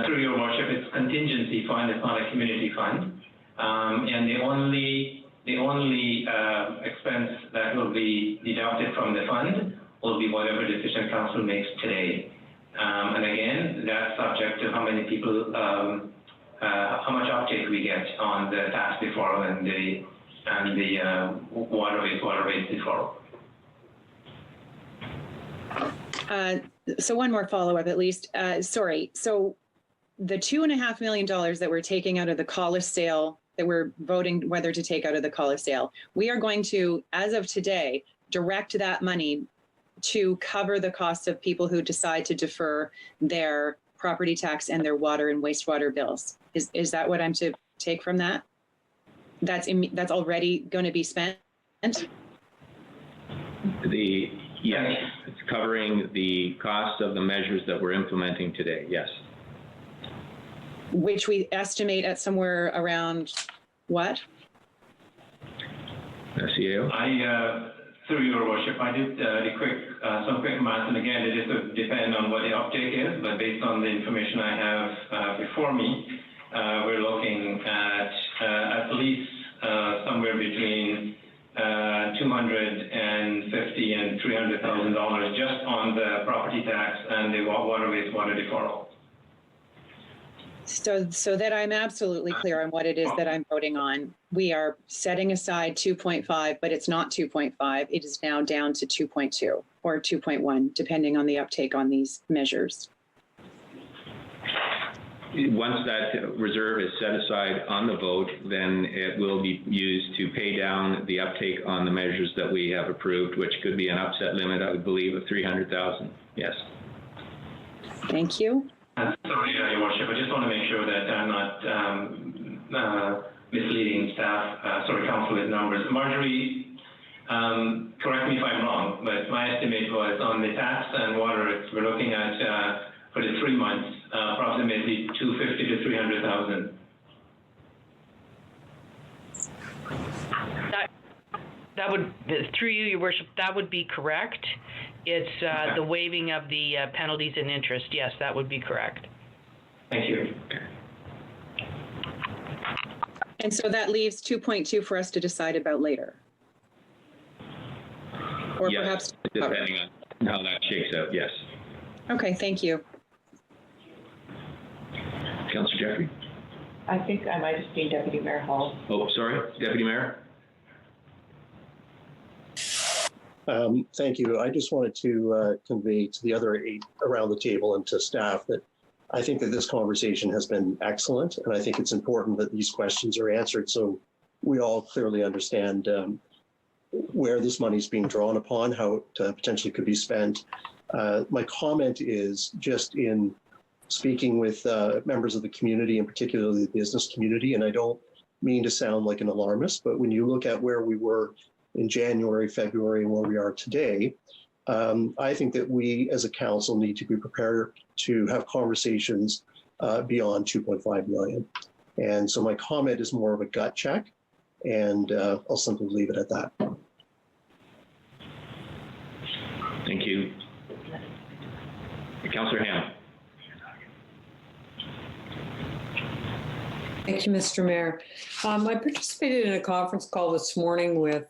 Through Your Worship, it's contingency fund. It's not a community fund, and the only expense that will be deducted from the fund will be whatever decision council makes today. And again, that's subject to how many people, how much uptake we get on the tax deferral and the water rates deferral. So one more follow-up at least. Sorry. So the $2.5 million that we're taking out of the Collis sale, that we're voting whether to take out of the Collis sale, we are going to, as of today, direct that money to cover the costs of people who decide to defer their property tax and their water and wastewater bills. Is that what I'm to take from that? That's already going to be spent? Yes, it's covering the cost of the measures that we're implementing today, yes. Which we estimate at somewhere around what? CAO? Through Your Worship, I did some quick math, and again, it is depend on what the uptake is, but based on the information I have before me, we're looking at least somewhere between $250,000 and $300,000 just on the property tax and the water wastewater deferral. So that I'm absolutely clear on what it is that I'm voting on. We are setting aside 2.5, but it's not 2.5. It is now down to 2.2 or 2.1, depending on the uptake on these measures. Once that reserve is set aside on the vote, then it will be used to pay down the uptake on the measures that we have approved, which could be an upset limit, I would believe, of $300,000. Yes. Thank you. Sorry, Your Worship, I just want to make sure that I'm not misleading staff, council with numbers. Marjorie, correct me if I'm wrong, but my estimate was on the tax and water, we're looking at, for the 3 months, approximately $250,000 to $300,000. That would, through you, Your Worship, that would be correct. It's the waiving of the penalties and interest. Yes, that would be correct. Thank you. And so that leaves 2.2 for us to decide about later. Or yes, perhaps depending on how that shakes out, yes. Okay, thank you. Councillor Jeffrey? I think I might have seen Deputy Mayor Hall. Oh, sorry, Deputy Mayor? Thank you. I just wanted to convey to the other 8 around the table and to staff that I think that this conversation has been excellent, and I think it's important that these questions are answered so we all clearly understand where this money is being drawn upon, how it potentially could be spent. My comment is just in speaking with members of the community, and particularly the business community, and I don't mean to sound like an alarmist, but when you look at where we were in January, February, and where we are today, I think that we as a council need to be prepared to have conversations beyond 2.5 million. And so my comment is more of a gut check, and I'll simply leave it at that. Thank you. Councillor Hamann. Thank you, Mr. Mayor. I participated in a conference call this morning with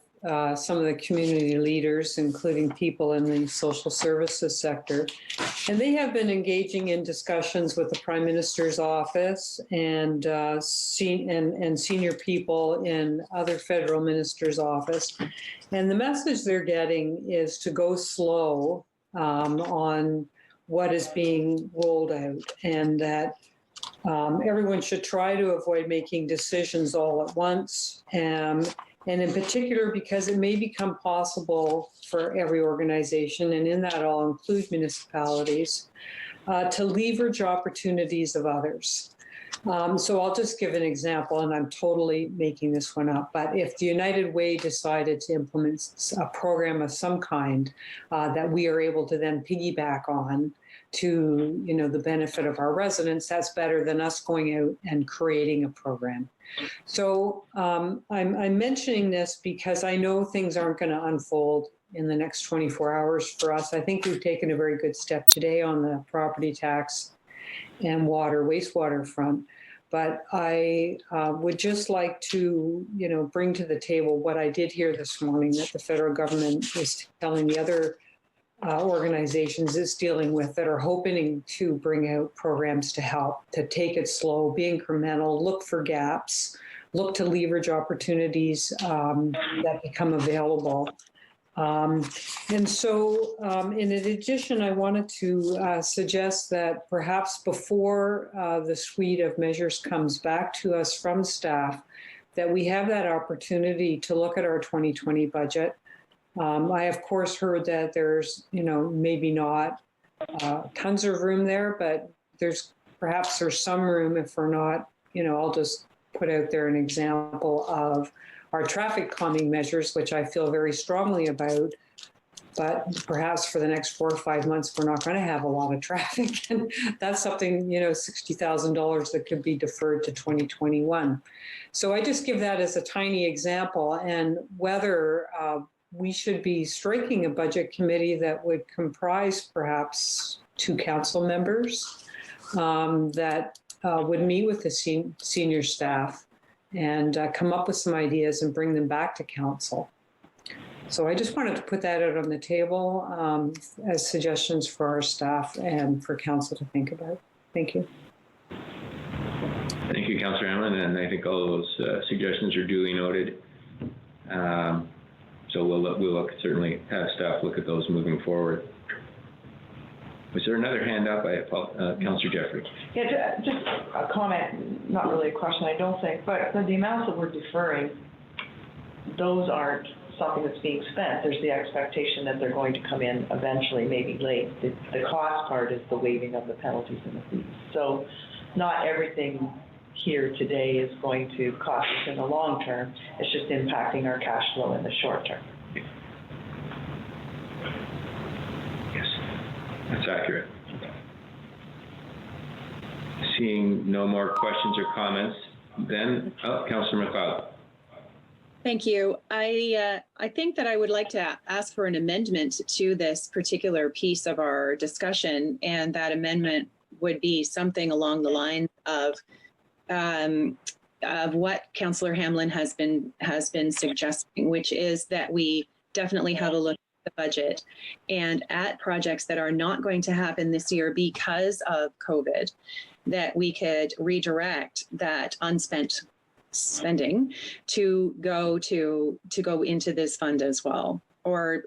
some of the community leaders, including people in the social services sector. And they have been engaging in discussions with the Prime Minister's office and senior people in other federal ministers' office. And the message they're getting is to go slow on what is being rolled out, and that everyone should try to avoid making decisions all at once. And in particular, because it may become possible for every organization, and in that I'll include municipalities, to leverage opportunities of others. So I'll just give an example, and I'm totally making this one up, but if the United Way decided to implement a program of some kind that we are able to then piggyback on to, the benefit of our residents, that's better than us going out and creating a program. So I'm mentioning this because I know things aren't going to unfold in the next 24 hours for us. I think we've taken a very good step today on the property tax and wastewater front. But I would just like to, bring to the table what I did hear this morning that the federal government is telling the other organizations it's dealing with that are hoping to bring out programs to help, to take it slow, be incremental, look for gaps, look to leverage opportunities that become available. And so in addition, I wanted to suggest that perhaps before the suite of measures comes back to us from staff, that we have that opportunity to look at our 2020 budget. I, of course, heard that there's, maybe not tons of room there, but there's some room if we're not, I'll just put out there an example of our traffic calming measures, which I feel very strongly about, but perhaps for the next 4 or 5 months, we're not going to have a lot of traffic. And that's something, $60,000 that could be deferred to 2021. So I just give that as a tiny example, and whether we should be striking a budget committee that would comprise perhaps 2 council members that would meet with the senior staff and come up with some ideas and bring them back to council. So I just wanted to put that out on the table as suggestions for our staff and for council to think about. Thank you. Thank you, Councillor Hamann, and I think all those suggestions are duly noted. So we'll certainly have staff look at those moving forward. Was there another hand up by Councillor Jeffrey? Yeah, just a comment, not really a question, I don't think, but the amounts that we're deferring, those aren't something that's being spent. There's the expectation that they're going to come in eventually, maybe late. The cost part is the waiving of the penalties and the fees. So not everything here today is going to cost us in the long term. It's just impacting our cash flow in the short term. Yes, that's accurate. Seeing no more questions or comments, then, Councillor Mcleod. Thank you. I think that I would like to ask for an amendment to this particular piece of our discussion, and that amendment would be something along the line of what Councillor Hanlin has been suggesting, which is that we definitely have a look at the budget and at projects that are not going to happen this year because of COVID, that we could redirect that unspent spending to go into this fund as well. or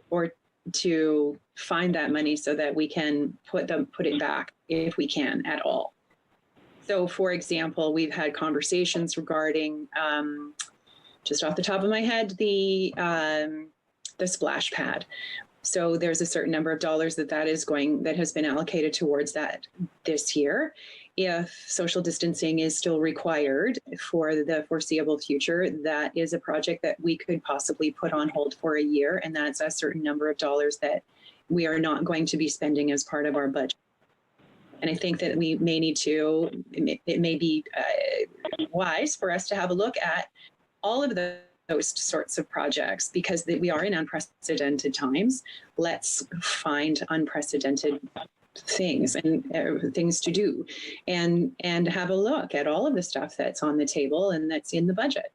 to find that money so that we can put it back if we can at all. So, for example, we've had conversations regarding, just off the top of my head, the splash pad. So there's a certain number of dollars that has been allocated towards that this year. If social distancing is still required for the foreseeable future, that is a project that we could possibly put on hold for a year, and that's a certain number of dollars that we are not going to be spending as part of our budget. And I think that we may need to, it may be wise for us to have a look at all of those sorts of projects, because we are in unprecedented times. Let's find unprecedented things and things to do, and have a look at all of the stuff that's on the table and that's in the budget.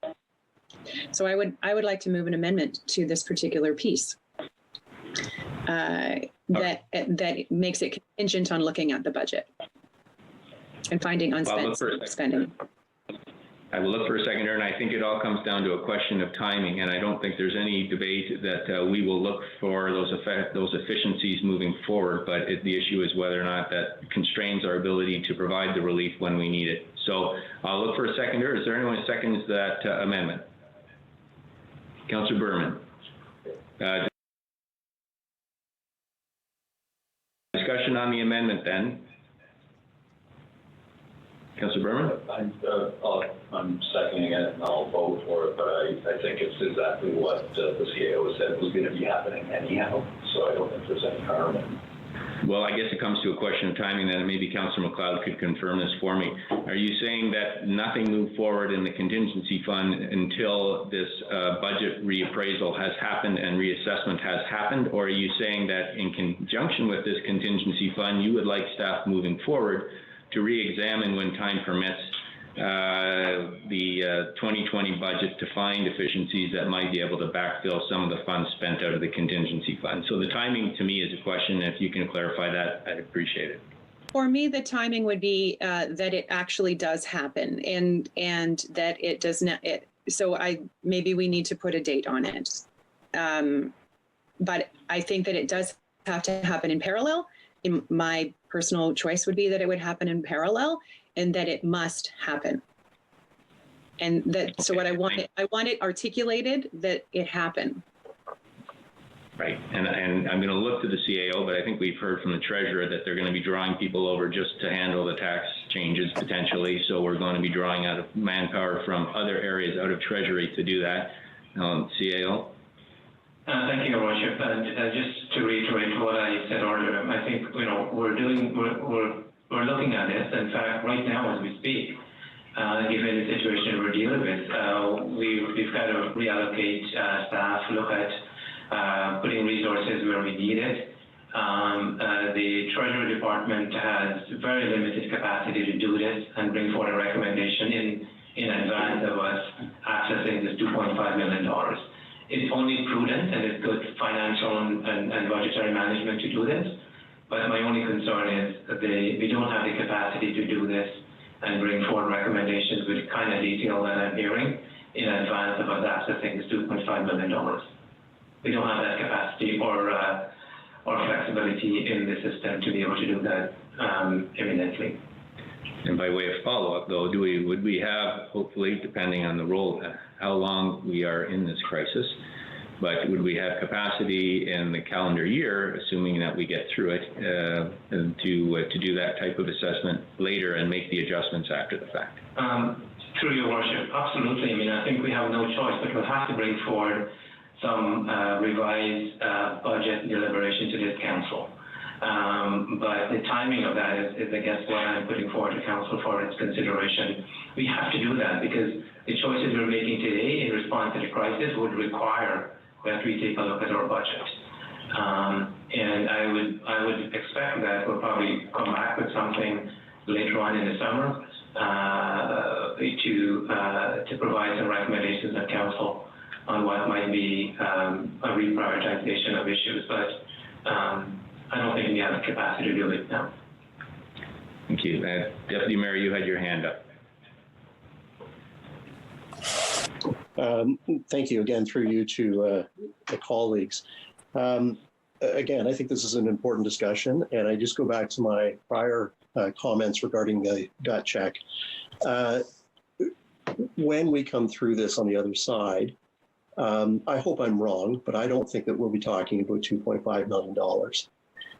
So I would like to move an amendment to this particular piece. That makes it contingent on looking at the budget and finding unspent spending. I will look for a seconder, and I think it all comes down to a question of timing, and I don't think there's any debate that we will look for those efficiencies moving forward, but the issue is whether or not that constrains our ability to provide the relief when we need it. So I'll look for a seconder. Is there anyone who seconds that amendment? Councillor Berman. Discussion on the amendment then. Councillor Berman? I'm seconding it and I'll vote for it, but I think it's exactly what the CAO said was going to be happening anyhow, so I don't think there's any harm in. Well, I guess it comes to a question of timing then, and maybe Councillor Mcleod could confirm this for me. Are you saying that nothing moved forward in the contingency fund until this budget reappraisal has happened and reassessment has happened, or are you saying that in conjunction with this contingency fund, you would like staff moving forward to re-examine when time permits the 2020 budget to find efficiencies that might be able to backfill some of the funds spent out of the contingency fund? So the timing to me is a question. If you can clarify that, I'd appreciate it. For me, the timing would be that it actually does happen, and that it does not. So maybe we need to put a date on it. But I think that it does have to happen in parallel. My personal choice would be that it would happen in parallel, and that it must happen. And that, okay. So what I want it articulated that it happen. Right, and I'm going to look to the CAO, but I think we've heard from the treasurer that they're going to be drawing people over just to handle the tax changes potentially. So we're going to be drawing out of manpower from other areas out of treasury to do that. CAO. Thank you, Your Worship. And just to reiterate what I said earlier, I think we're looking at this. In fact, right now as we speak, given the situation we're dealing with, we've got to reallocate staff, look at putting resources where we need it. The Treasury Department has very limited capacity to do this and bring forward a recommendation in advance of us accessing this $2.5 million. It's only prudent and it's good financial and budgetary management to do this. But my only concern is that we don't have the capacity to do this and bring forward recommendations with the kind of detail that I'm hearing in advance of us accessing this $2.5 million. We don't have that capacity or flexibility in the system to be able to do that imminently. And by way of follow-up, though, would we have, hopefully, depending on the role, how long we are in this crisis, but would we have capacity in the calendar year, assuming that we get through it, to do that type of assessment later and make the adjustments after the fact? Through Your Worship, absolutely. I mean, I think we have no choice, but we'll have to bring forward some revised budget deliberation to this council. But the timing of that is, I guess, what I'm putting forward to council for its consideration. We have to do that because the choices we're making today in response to the crisis would require that we take a look at our budget. And I would expect that we'll probably come back with something later on in the summer to provide some recommendations at council on what might be a reprioritization of issues. But I don't think we have the capacity to do it now. Thank you. Deputy Mayor, you had your hand up. Thank you again through you to the colleagues. Again, I think this is an important discussion, and I just go back to my prior comments regarding the gut check. When we come through this on the other side, I hope I'm wrong, but I don't think that we'll be talking about $2.5 million.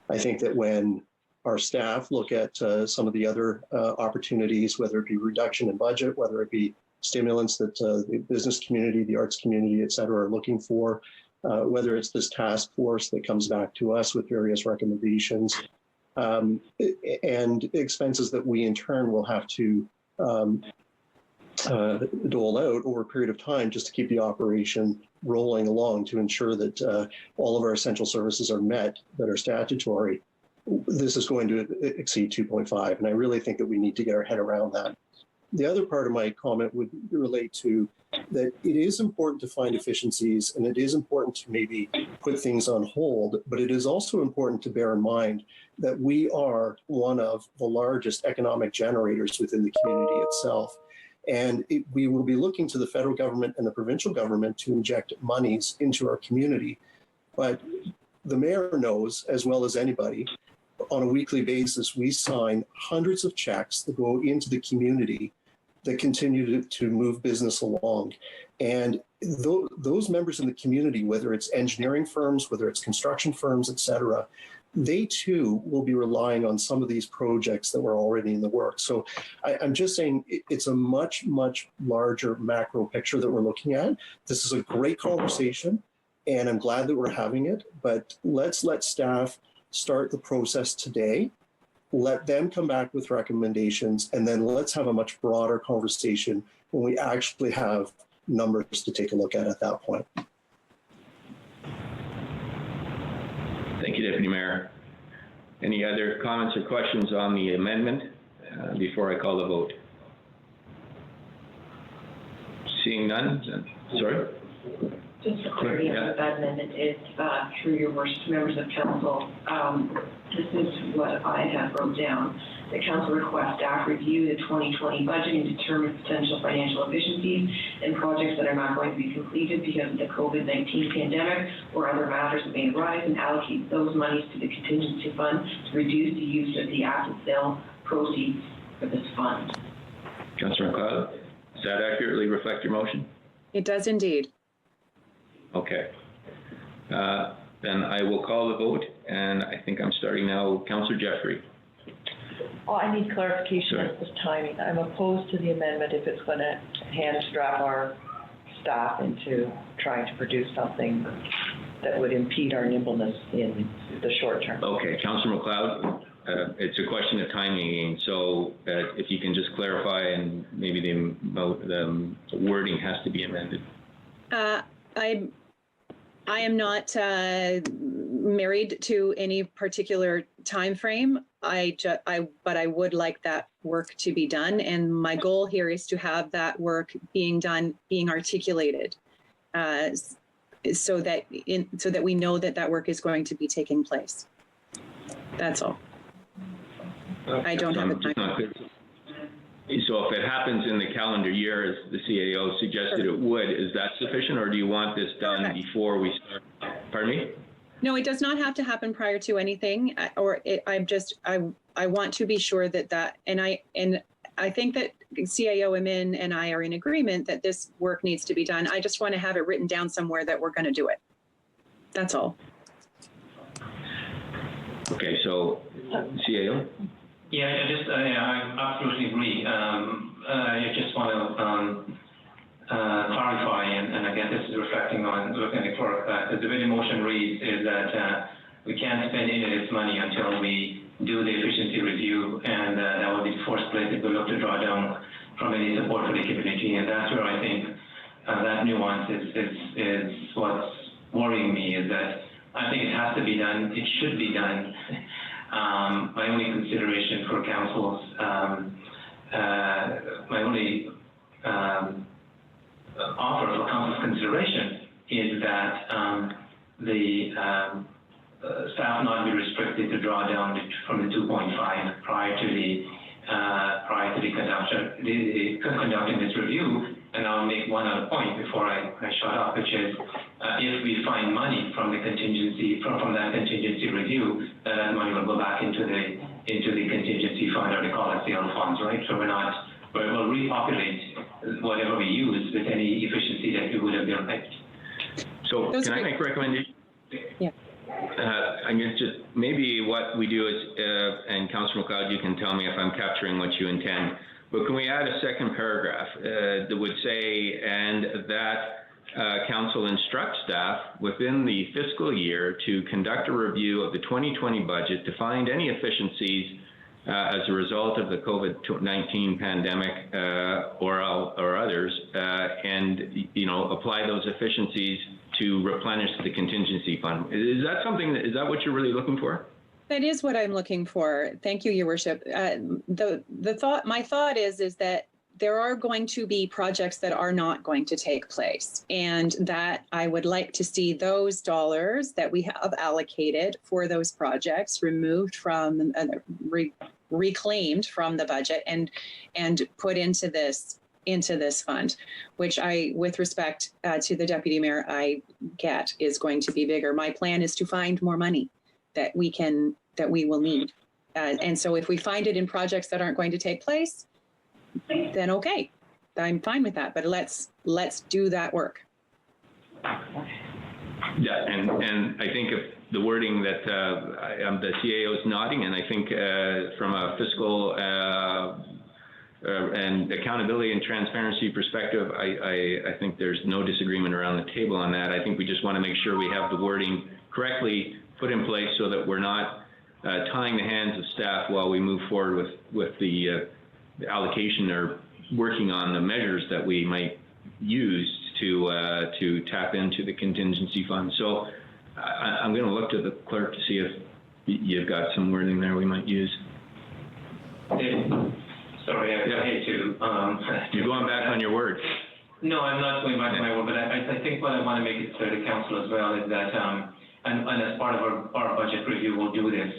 I think that when our staff look at some of the other opportunities, whether it be reduction in budget, whether it be stimulants that the business community, the arts community, et cetera, are looking for, whether it's this task force that comes back to us with various recommendations, and expenses that we in turn will have to dole out over a period of time just to keep the operation rolling along to ensure that all of our essential services are met that are statutory. This is going to exceed 2.5, and I really think that we need to get our head around that. The other part of my comment would relate to that it is important to find efficiencies, and it is important to maybe put things on hold, but it is also important to bear in mind that we are one of the largest economic generators within the community itself. And we will be looking to the federal government and the provincial government to inject monies into our community. But the mayor knows, as well as anybody, on a weekly basis, we sign hundreds of checks that go into the community that continue to move business along. And those members in the community, whether it's engineering firms, whether it's construction firms, et cetera, they too will be relying on some of these projects that were already in the works. So I'm just saying it's a much, much larger macro picture that we're looking at. This is a great conversation, and I'm glad that we're having it, but let's let staff start the process today. Let them come back with recommendations, and then let's have a much broader conversation when we actually have numbers to take a look at that point. Thank you, Deputy Mayor. Any other comments or questions on the amendment before I call the vote? Seeing none, sorry? Just for clarity on what that amendment is, through your worship members of council, this is what I have wrote down. The council requests staff review the 2020 budget and determine potential financial efficiencies in projects that are not going to be completed because of the COVID-19 pandemic or other matters that may arise, and allocate those monies to the contingency fund to reduce the use of the asset sale proceeds for this fund. Councillor Mcleod, does that accurately reflect your motion? It does indeed. Okay. Then I will call the vote, and I think I'm starting now. Councillor Jeffrey. Oh, I need clarification on this timing. I'm opposed to the amendment if it's going to hand-strap our staff into trying to produce something that would impede our nimbleness in the short term. Okay, Councillor Mcleod, it's a question of timing, so if you can just clarify, and maybe the wording has to be amended. I am not married to any particular time frame. But I would like that work to be done, and my goal here is to have that work being articulated, so that we know that work is going to be taking place. That's all. I don't have a time. So if it happens in the calendar year, as the CAO suggested it would, is that sufficient, or do you want this done before we start? Pardon me? No, it does not have to happen prior to anything, I want to be sure that, and I think that CAO Hamann and I are in agreement that this work needs to be done. I just want to have it written down somewhere that we're going to do it. That's all. Okay, so CAO? Yeah, I absolutely agree. I just want to clarify, and again, this is reflecting on looking at the clerk, the way the motion reads is that we can't spend any of this money until we do the efficiency review, and that will be the first place that we look to draw down from any support for the community. And that's where I think that nuance is what's worrying me, is that I think it has to be done, it should be done. My only consideration for council's, my only offer for council's consideration is that the staff not be restricted to draw down from the 2.5 prior to conducting this review, and I'll make one other point before I shut up, which is if we find money from the contingency, from that contingency review, that money will go back into the contingency fund, or they call it sale funds, right? So we'll repopulate whatever we use with any efficiency that we would have derived. So can I make a recommendation? Yeah. I'm going to just, maybe what we do is, and Councillor Mcleod, you can tell me if I'm capturing what you intend, but can we add a second paragraph that would say, and that council instructs staff within the fiscal year to conduct a review of the 2020 budget to find any efficiencies as a result of the COVID-19 pandemic or others, and apply those efficiencies to replenish the contingency fund. Is that something? Is that what you're really looking for? That is what I'm looking for. Thank you, Your Worship. My thought is that there are going to be projects that are not going to take place, and that I would like to see those dollars that we have allocated for those projects removed from, reclaimed from the budget and put into this fund, which I, with respect to the Deputy Mayor, I get is going to be bigger. My plan is to find more money that we will need. And so if we find it in projects that aren't going to take place, then okay, I'm fine with that. But let's do that work. Yeah, and I think if the wording that the CAO is nodding, and I think from a fiscal and accountability and transparency perspective, I think there's no disagreement around the table on that. I think we just want to make sure we have the wording correctly put in place so that we're not tying the hands of staff while we move forward with the allocation or working on the measures that we might use to tap into the contingency fund. So I'm going to look to the clerk to see if you've got some wording there we might use. Sorry, I hate to. You're going back on your word. No, I'm not going back to my word, but I think what I want to make it clear to council as well is that, and as part of our budget review, we'll do this.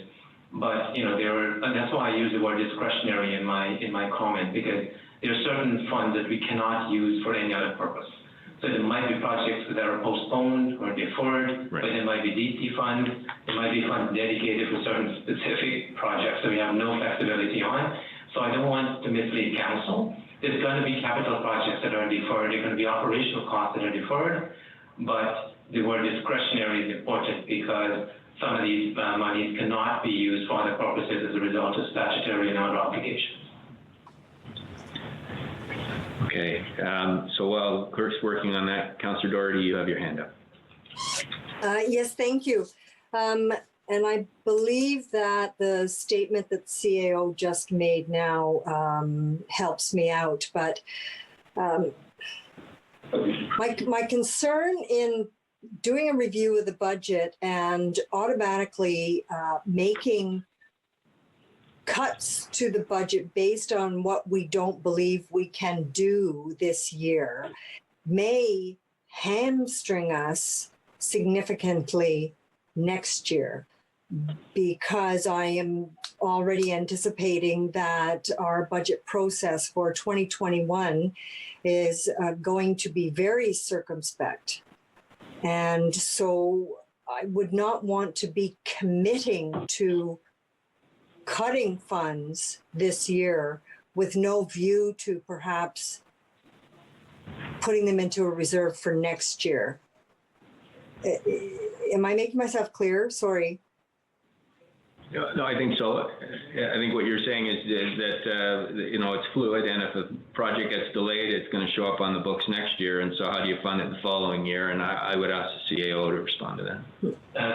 But and that's why I use the word discretionary in my comment, because there are certain funds that we cannot use for any other purpose. So there might be projects that are postponed or deferred, right. But there might be DC funds, there might be funds dedicated for certain specific projects that we have no flexibility on. So I don't want to mislead council. There's going to be capital projects that are deferred, there are going to be operational costs that are deferred, but the word discretionary is important because some of these monies cannot be used for other purposes as a result of statutory and other obligations. Okay, so while clerk's working on that, Councillor Doherty, you have your hand up. Yes, thank you. And I believe that the statement that CAO just made now helps me out, but my concern in doing a review of the budget and automatically making cuts to the budget based on what we don't believe we can do this year may hamstring us significantly next year, because I am already anticipating that our budget process for 2021 is going to be very circumspect. And so I would not want to be committing to cutting funds this year with no view to perhaps putting them into a reserve for next year. Am I making myself clear? Sorry. No, I think so. I think what you're saying is that it's fluid, and if a project gets delayed, it's going to show up on the books next year. And so, how do you fund it the following year? And I would ask the CAO to respond to that.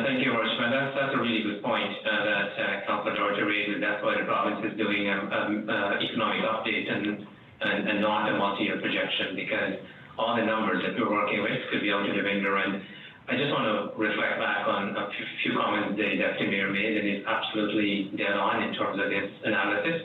Thank you, Rochman. That's a really good point that Councillor Georgia raised. That's why the province is doing an economic update and not a multi-year projection, because all the numbers that we're working with could be out of the window. And I just want to reflect back on a few comments the Deputy Mayor made, and it's absolutely dead on in terms of his analysis.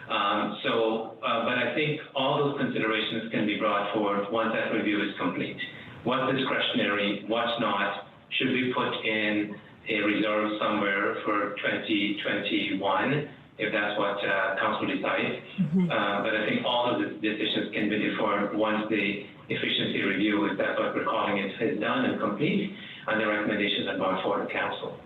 But I think all those considerations can be brought forward once that review is complete. What's discretionary, what's not? Should we put in a reserve somewhere for 2021 if that's what council decides. But I think all of the decisions can be deferred once the efficiency review, if that's what we're calling it, is done and complete, and the recommendations are brought forward to council.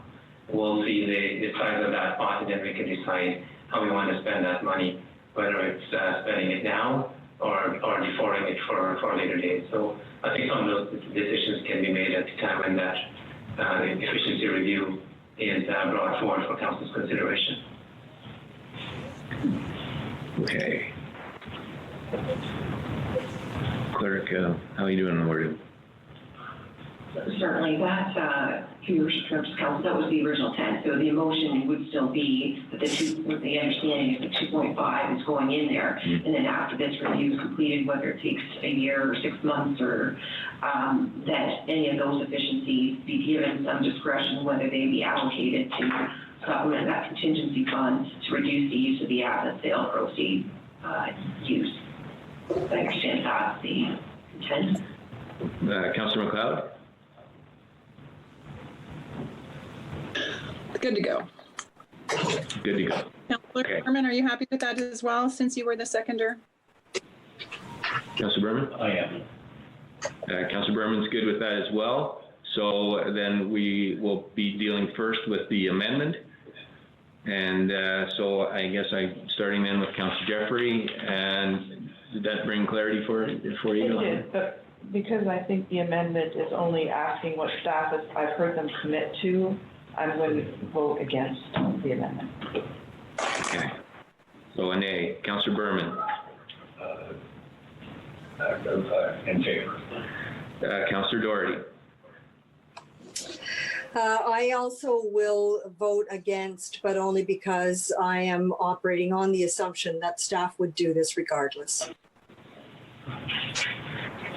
We'll see the size of that pot, and then we can decide how we want to spend that money, whether it's spending it now or deferring it for a later date. So I think some of those decisions can be made at the time when that the efficiency review is brought forward for council's consideration. Okay. Clerk, how are you doing on the wording? Certainly, that, through your worship, members of council, that was the original intent. So the motion would still be that the understanding is that 2.5 is going in there, and then after this review is completed, whether it takes a year or 6 months, or that any of those efficiencies be given some discretion, whether they be allocated to supplement that contingency fund to reduce the use of the asset sale proceeds use. I understand that's the intent. Councillor Mcleod? Good to go. Good to go. Councillor Berman, are you happy with that as well, since you were the seconder? Councillor Berman? I am. Councillor Berman's good with that as well. So then we will be dealing first with the amendment. And so I guess I'm starting then with Councillor Jeffrey. And did that bring clarity for you? It did, but because I think the amendment is only asking what staff has, I've heard them commit to, I'm going to vote against the amendment. Okay. So a nay. Councillor Berman? In favor. Councillor Doherty? I also will vote against, but only because I am operating on the assumption that staff would do this regardless.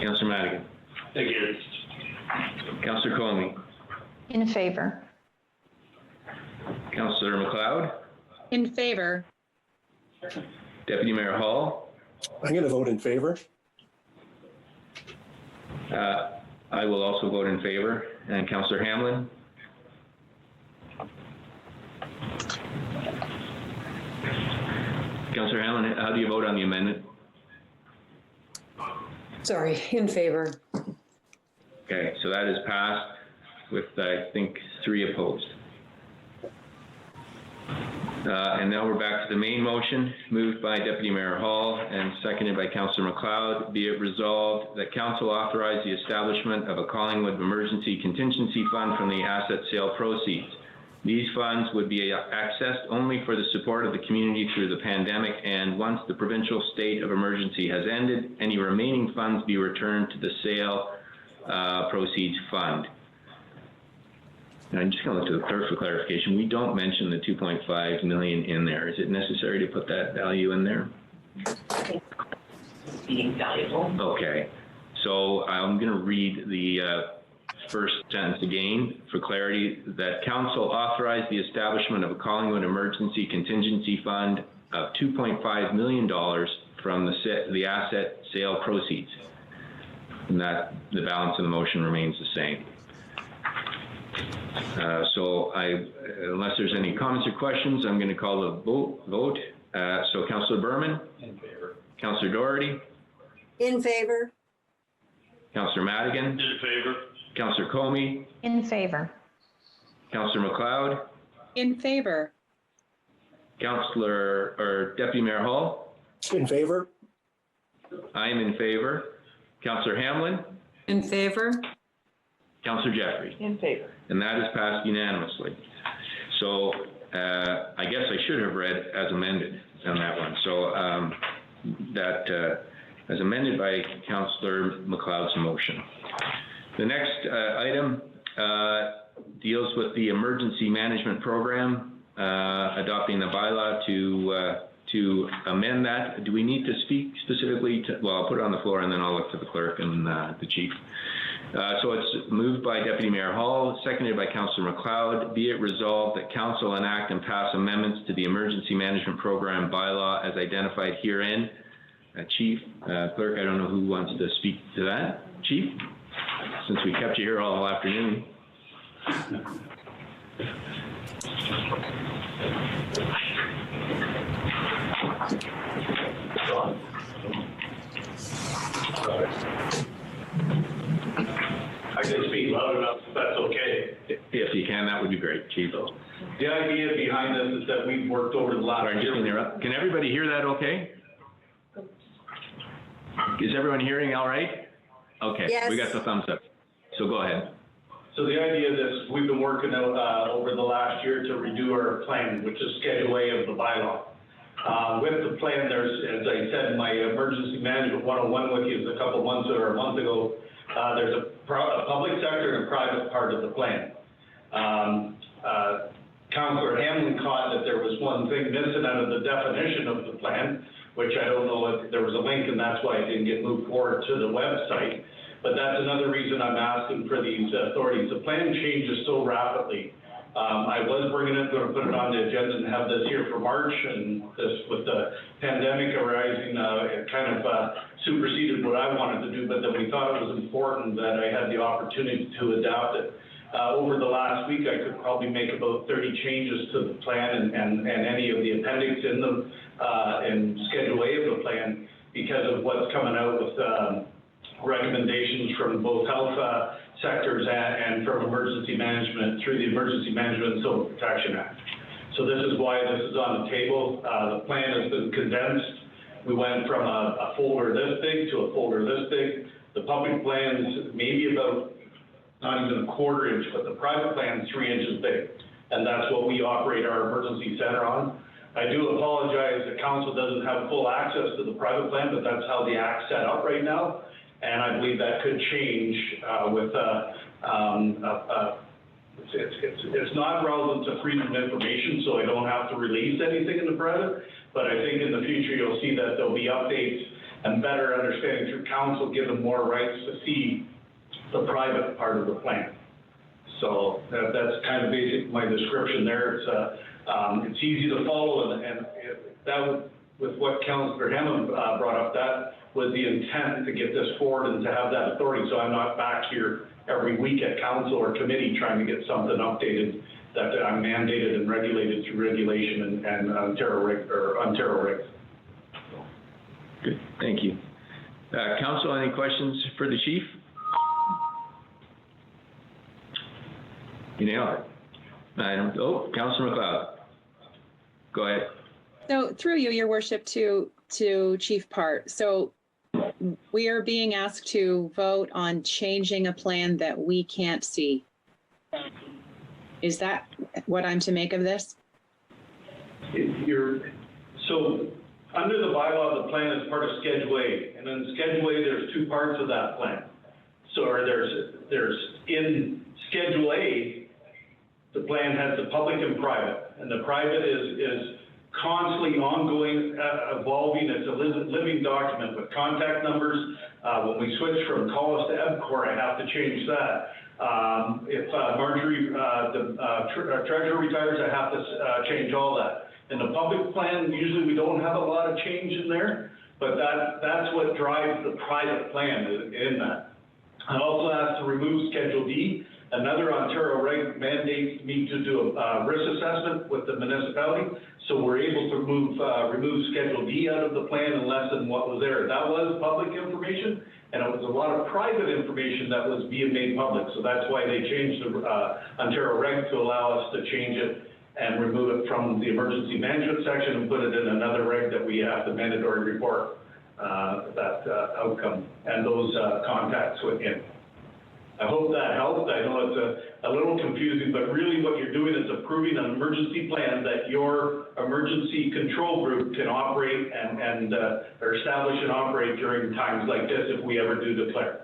Councillor Madigan? Against. Councillor Comey? In favor. Councillor Mcleod? In favor. Deputy Mayor Hall? I'm going to vote in favor. I will also vote in favor. And Councillor Hanlin? Councillor Hanlin, how do you vote on the amendment? Sorry, in favor. Okay, so that is passed with, I think, 3 opposed. And now we're back to the main motion, moved by Deputy Mayor Hall and seconded by Councillor Mcleod. Be it resolved that Council authorize the establishment of a Collingwood Emergency Contingency Fund from the asset sale proceeds. These funds would be accessed only for the support of the community through the pandemic, and once the provincial state of emergency has ended, any remaining funds be returned to the sale proceeds fund. And I'm just going to look to the clerk for clarification. We don't mention the 2.5 million in there. Is it necessary to put that value in there? Being valuable. Okay, so I'm going to read the first sentence again for clarity, that Council authorized the establishment of a Collingwood Emergency Contingency Fund of $2.5 million from the asset sale proceeds, and that the balance of the motion remains the same. So unless there's any comments or questions, I'm going to call the vote. So Councillor Berman? In favor. Councillor Doherty? In favor. Councillor Madigan? In favor. Councillor Comey? In favor. Councillor Mcleod? In favor. Councillor or Deputy Mayor Hall? In favor. I am in favor. Councillor Hanlin? In favor. Councillor Jeffrey? In favor. And that is passed unanimously. So I guess I should have read as amended on that one. So that as amended by Councillor Mcleod's motion. The next item deals with the emergency management program, adopting the bylaw to amend that. Do we need to speak specifically to, well, I'll put it on the floor and then I'll look to the clerk and the chief. So it's moved by Deputy Mayor Hall, seconded by Councillor Mcleod. Be it resolved that Council enact and pass amendments to the emergency management program bylaw as identified herein. Chief, clerk, I don't know who wants to speak to that. Chief, since we kept you here all afternoon. I can speak loud enough if that's okay. If you can, that would be great, Chief. The idea behind this is that we've worked over the last Sorry, just interrupt. Can everybody hear that okay? Is everyone hearing all right? Okay, Yes. we got the thumbs up. So go ahead. So the idea is we've been working out over the last year to redo our plan, which is Schedule A of the bylaw. With the plan, there's, as I said, in my emergency management 101 with you a couple months or a month ago, there's a public sector and a private part of the plan. Councillor Hanlin caught that there was one thing missing out of the definition of the plan, which I don't know if there was a link, and that's why it didn't get moved forward to the website. But that's another reason I'm asking for these authorities. The plan changes so rapidly. I was bringing it, going to put it on the agenda and have this here for March, and this with the pandemic arising, it kind of superseded what I wanted to do, but then we thought it was important that I had the opportunity to adapt it. Over the last week, I could probably make about 30 changes to the plan and any of the appendix in the in Schedule A of the plan because of what's coming out with recommendations from both health sectors and from emergency management through the Emergency Management and Civil Protection Act. So this is why this is on the table. The plan has been condensed. We went from a folder this big to a folder this big. The public plan is maybe about not even a quarter inch, but the private plan is 3 inches big. And that's what we operate our emergency center on. I do apologize, the council doesn't have full access to the private plan, but that's how the act's set up right now. And I believe that could change with it's not relevant to freedom of information, so I don't have to release anything in the private. But I think in the future you'll see that there'll be updates and better understanding through council, given more rights to see the private part of the plan. So that's kind of basic my description there. It's easy to follow, and that would, with what Councillor Hamann brought up, that was the intent to get this forward and to have that authority. So I'm not back here every week at council or committee trying to get something updated that I'm mandated and regulated through regulation and Ontario regs. Good, thank you. Council, any questions for the chief? You nailed it. Councillor Mcleod. Go ahead. So through you, Your Worship, to Chief Part. So we are being asked to vote on changing a plan that we can't see. Is that what I'm to make of this? So under the bylaw, the plan is part of Schedule A, and in Schedule A, there's two parts of that plan. So there's in Schedule A, the plan has the public and private, and the private is constantly ongoing, evolving. It's a living document with contact numbers. When we switch from Collis to EBCOR, I have to change that. If Marjorie, the treasurer retires, I have to change all that. In the public plan, usually we don't have a lot of change in there, but that's what drives the private plan in that. I also asked to remove Schedule D. Another Ontario reg mandates me to do a risk assessment with the municipality, so we're able to remove Schedule D out of the plan and lessen what was there. That was public information, and it was a lot of private information that was being made public, so that's why they changed the Ontario reg to allow us to change it and remove it from the emergency management section and put it in another reg that we have the mandatory report that outcome and those contacts within. I hope that helped. I know it's a little confusing, but really what you're doing is approving an emergency plan that your emergency control group can operate and or establish and operate during times like this if we ever do declare.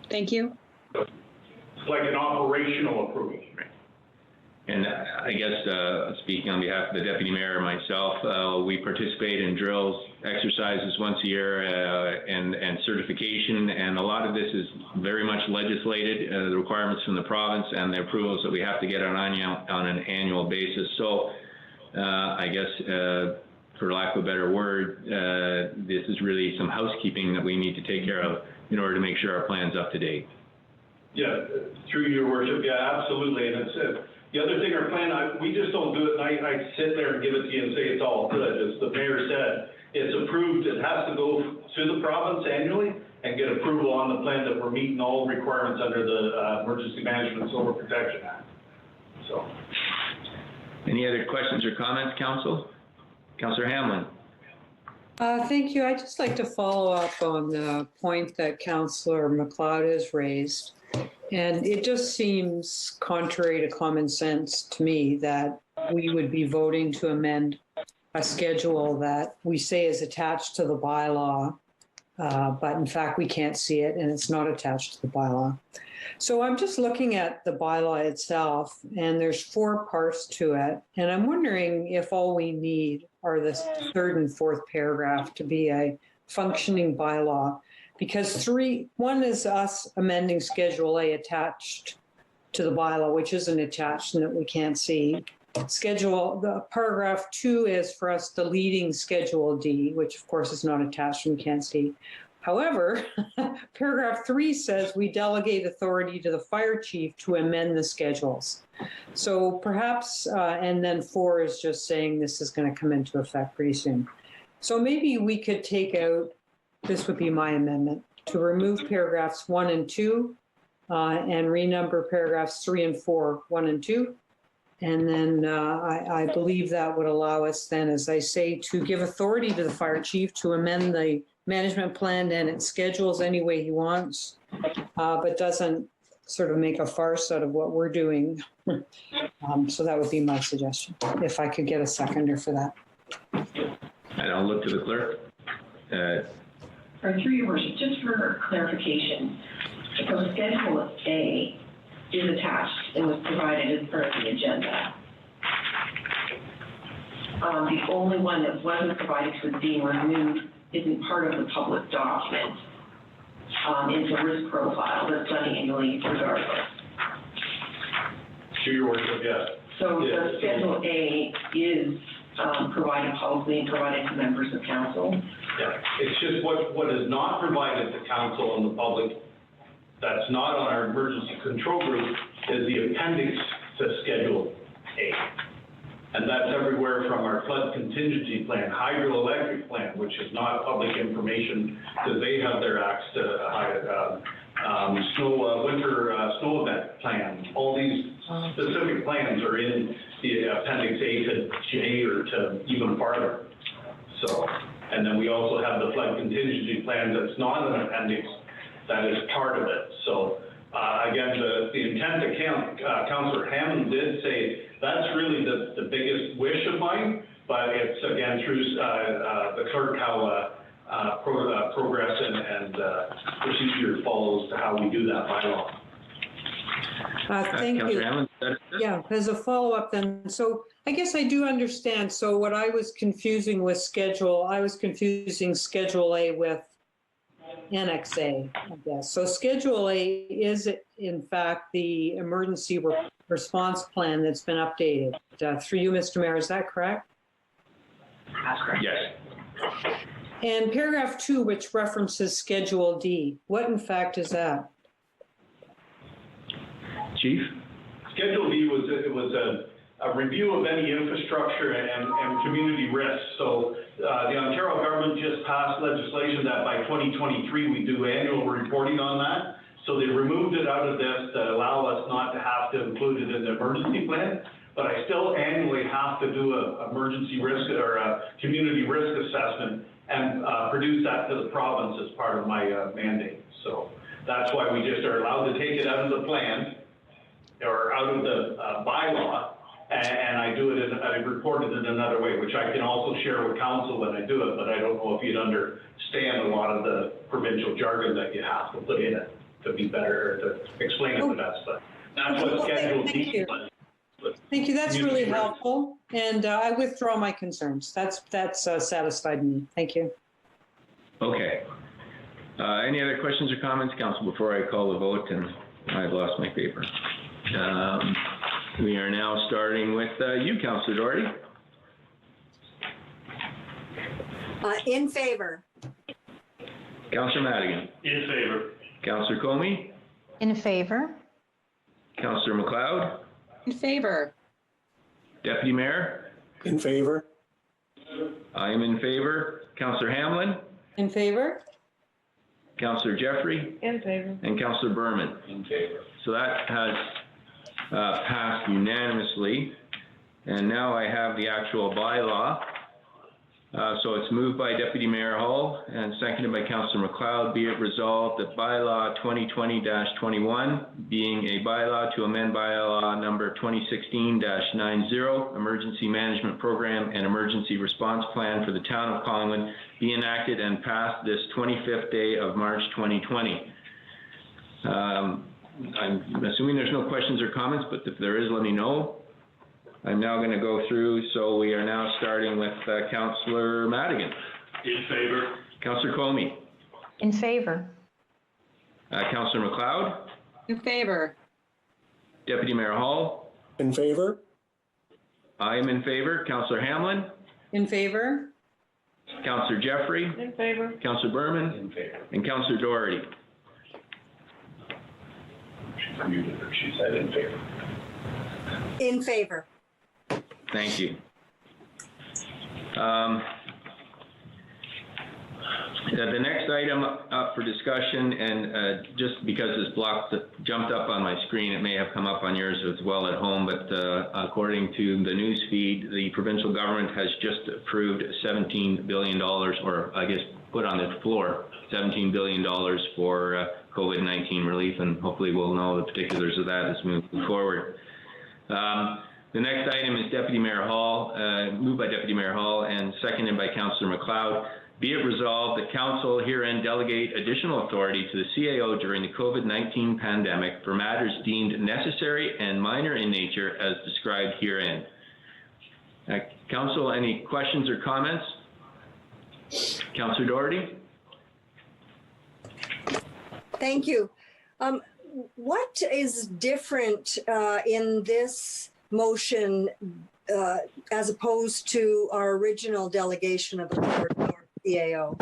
Thank you. It's like an operational approval. And I guess speaking on behalf of the Deputy Mayor and myself, we participate in drills, exercises once a year, and certification. And a lot of this is very much legislated, the requirements from the province and the approvals that we have to get on an annual basis. So I guess, for lack of a better word, this is really some housekeeping that we need to take care of in order to make sure our plan's up to date. Yeah, through your worship, yeah, absolutely. And it's, the other thing, our plan, we just don't do it, and I sit there and give it to you and say it's all good. As the mayor said, it's approved, it has to go to the province annually and get approval on the plan that we're meeting all requirements under the Emergency Management and Solar Protection Act. So. Any other questions or comments, Council? Councillor Hanlin. Thank you. I'd just like to follow up on the point that Councillor Mcleod has raised. And it just seems contrary to common sense to me that we would be voting to amend a schedule that we say is attached to the bylaw, but in fact we can't see it and it's not attached to the bylaw. So I'm just looking at the bylaw itself, and there's 4 parts to it. And I'm wondering if all we need are the 3rd and 4th paragraph to be a functioning bylaw. Because 1 is us amending Schedule A attached to the bylaw, which isn't attached and that we can't see. The paragraph 2 is for us deleting Schedule D, which of course is not attached and we can't see. However, paragraph 3 says we delegate authority to the fire chief to amend the schedules. So perhaps, and then 4 is just saying this is going to come into effect pretty soon. So maybe we could take out, this would be my amendment, to remove paragraphs 1 and 2 and renumber paragraphs 3 and 4, 1 and 2. And then I believe that would allow us then, as I say, to give authority to the fire chief to amend the management plan and its schedules any way he wants, but doesn't sort of make a farce out of what we're doing. So that would be my suggestion, if I could get a seconder for that. And I'll look to the clerk. Or through your worship, just for clarification, so Schedule A is attached and was provided as part of the agenda. The only one that wasn't provided was being removed isn't part of the public document. It's a risk profile that's done annually regardless. To your worship, yes. So the Schedule A is provided publicly and provided to members of council. Yeah, it's just what is not provided to council and the public, that's not on our emergency control group, is the appendix to Schedule A. And that's everywhere from our flood contingency plan, hydroelectric plan, which is not public information because they have their acts to winter snow event plan. All these specific plans are in the appendix A to J or to even farther. So, and then we also have the flood contingency plan that's not an appendix that is part of it. So again, the intent that Councillor Hamann did say, that's really the biggest wish of mine, but it's again through the clerk how progress and procedure follows to how we do that bylaw. Thank you. Hammond, yeah, as a follow-up then, so I guess I do understand. So what I was confusing with I was confusing Schedule A with Annex A, I guess. So Schedule A is in fact the emergency response plan that's been updated. Through you, Mr. Mayor, is that correct? That's correct. Yes. And paragraph 2, which references Schedule D, what in fact is that? Chief? Schedule D was a review of any infrastructure and community risks. So the Ontario government just passed legislation that by 2023 we do annual reporting on that. So they removed it out of this to allow us not to have to include it in the emergency plan. But I still annually have to do an emergency risk or a community risk assessment and produce that to the province as part of my mandate. So that's why we just are allowed to take it out of the plan or out of the bylaw, and I do it, I report it in another way, which I can also share with council when I do it, but I don't know if you'd understand a lot of the provincial jargon that you have to put in it to be better, or to explain it the best, but that's what Schedule D is. Thank you, that's really helpful, and I withdraw my concerns. That's satisfied me. Thank you. Okay. Any other questions or comments, council, before I call the vote? And I've lost my paper. We are now starting with you, Councillor Doherty. In favor. Councillor Madigan. In favor. Councillor Comey. In favor? Councillor Mcleod? In favor? Deputy Mayor? In favor? I am in favor. Councillor Hanlin? In favor? Councillor Jeffrey? In favor. And Councillor Berman? In favor. So that has passed unanimously. And now I have the actual bylaw. So it's moved by Deputy Mayor Hall and seconded by Councillor Mcleod. Be it resolved that bylaw 2020-21, being a bylaw to amend bylaw number 2016-90, emergency management program and emergency response plan for the town of Collingwood, be enacted and passed this 25th day of March 2020. I'm assuming there's no questions or comments, but if there is, let me know. I'm now going to go through, so we are now starting with Councillor Madigan. In favor. Councillor Comey. In favor? Councillor Mcleod. In favor? Deputy Mayor Hall. In favor? I am in favor. Councillor Hanlin. In favor? Councillor Jeffrey. In favor. Councillor Berman. In favor. And Councillor Doherty. She said in favor. In favor. Thank you. The next item up for discussion, and just because this block jumped up on my screen, it may have come up on yours as well at home, but according to the news feed, the provincial government has just approved $17 billion, or I guess put on the floor $17 billion for COVID-19 relief, and hopefully we'll know the particulars of that as we move forward. The next item is Deputy Mayor Hall, moved by Deputy Mayor Hall and seconded by Councillor Mcleod. Be it resolved that Council herein delegate additional authority to the CAO during the COVID-19 pandemic for matters deemed necessary and minor in nature as described herein. Council, any questions or comments? Councillor Doherty? Thank you. What is different in this motion as opposed to our original delegation of authority to CAO?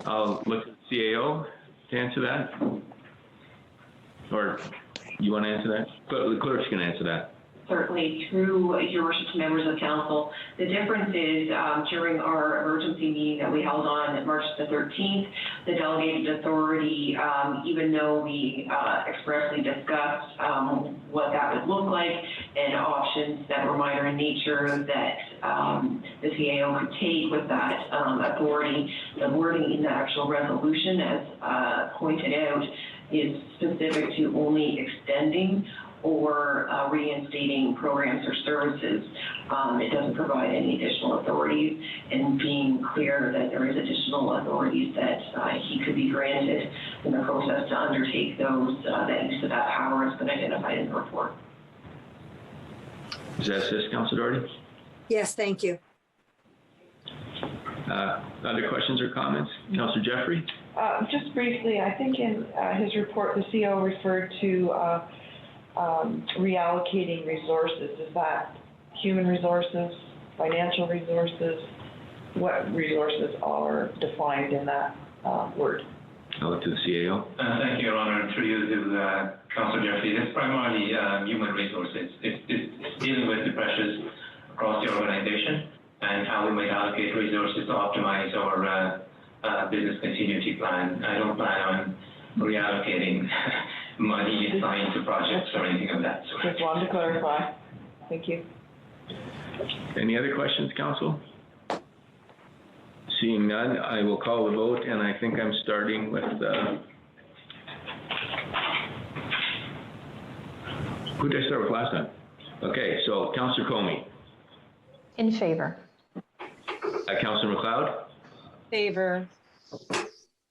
I'll look at the CAO to answer that. Or you want to answer that? The clerk's going to answer that. Certainly, through your worship to members of council. The difference is during our emergency meeting that we held on March the 13th, the delegated authority, even though we expressly discussed what that would look like and options that were minor in nature that the CAO could take with that authority, the wording in the actual resolution, as pointed out, is specific to only extending or reinstating programs or services. It doesn't provide any additional authorities, and being clear that there is additional authorities that he could be granted in the process to undertake those, that use of that power has been identified in the report. Does that assist, Councillor Doherty? Yes, thank you. Other questions or comments? Councillor Jeffrey? Just briefly, I think in his report, the CO referred to reallocating resources. Is that human resources, financial resources? What resources are defined in that word? I'll look to the CAO. Thank you, Your Honor. Through you to Councillor Jeffrey. It's primarily human resources. It's dealing with the pressures across the organization and how we might allocate resources to optimize our business continuity plan. I don't plan on reallocating money assigned to projects or anything of that sort. Just wanted to clarify. Thank you. Any other questions, Council? Seeing none, I will call the vote, and I think I'm starting with who did I start with last time? Okay, so Councillor Comey. In favor? Councillor Mcleod? Favor.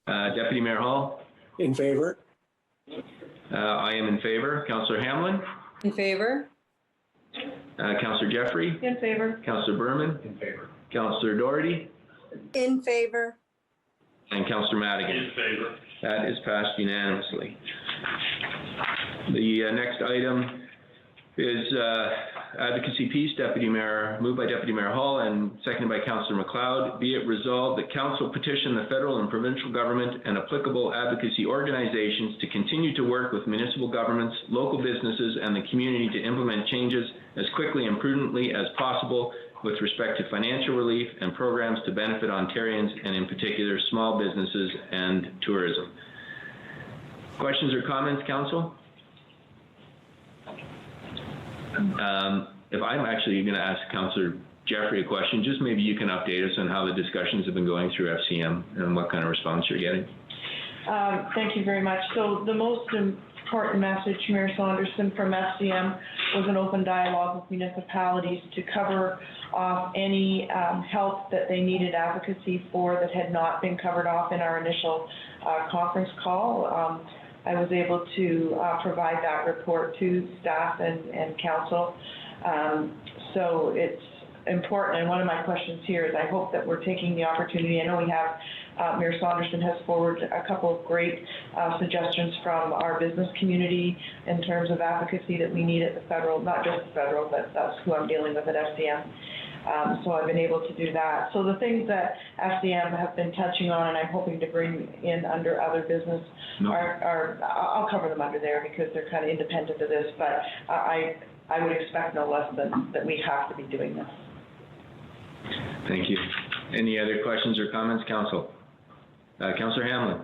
Deputy Mayor Hall? In favor? I am in favor. Councillor Hanlin? In favor? Councillor Jeffrey? In favor. Councillor Berman? In favor. Councillor Doherty? In favor. And Councillor Madigan? In favor. That is passed unanimously. The next item is Advocacy Piece, Deputy Mayor, moved by Deputy Mayor Hall and seconded by Councillor Mcleod. Be it resolved that Council petition the federal and provincial government and applicable advocacy organizations to continue to work with municipal governments, local businesses, and the community to implement changes as quickly and prudently as possible with respect to financial relief and programs to benefit Ontarians and in particular small businesses and tourism. Questions or comments, Council? If I'm actually going to ask Councillor Jeffrey a question, just maybe you can update us on how the discussions have been going through FCM and what kind of response you're getting. Thank you very much. So the most important message, Mayor Saunderson, from FCM was an open dialogue with municipalities to cover off any help that they needed advocacy for that had not been covered off in our initial conference call. I was able to provide that report to staff and council. So it's important, and one of my questions here is I hope that we're taking the opportunity. I know we have, Mayor Saunderson has forwarded a couple of great suggestions from our business community in terms of advocacy that we need at the federal, not just the federal, but that's who I'm dealing with at FCM. So I've been able to do that. So the things that FCM have been touching on and I'm hoping to bring in under other business are I'll cover them under there because they're kind of independent of this, but I would expect no less than that we have to be doing this. Thank you. Any other questions or comments, Council? Councillor Hanlin.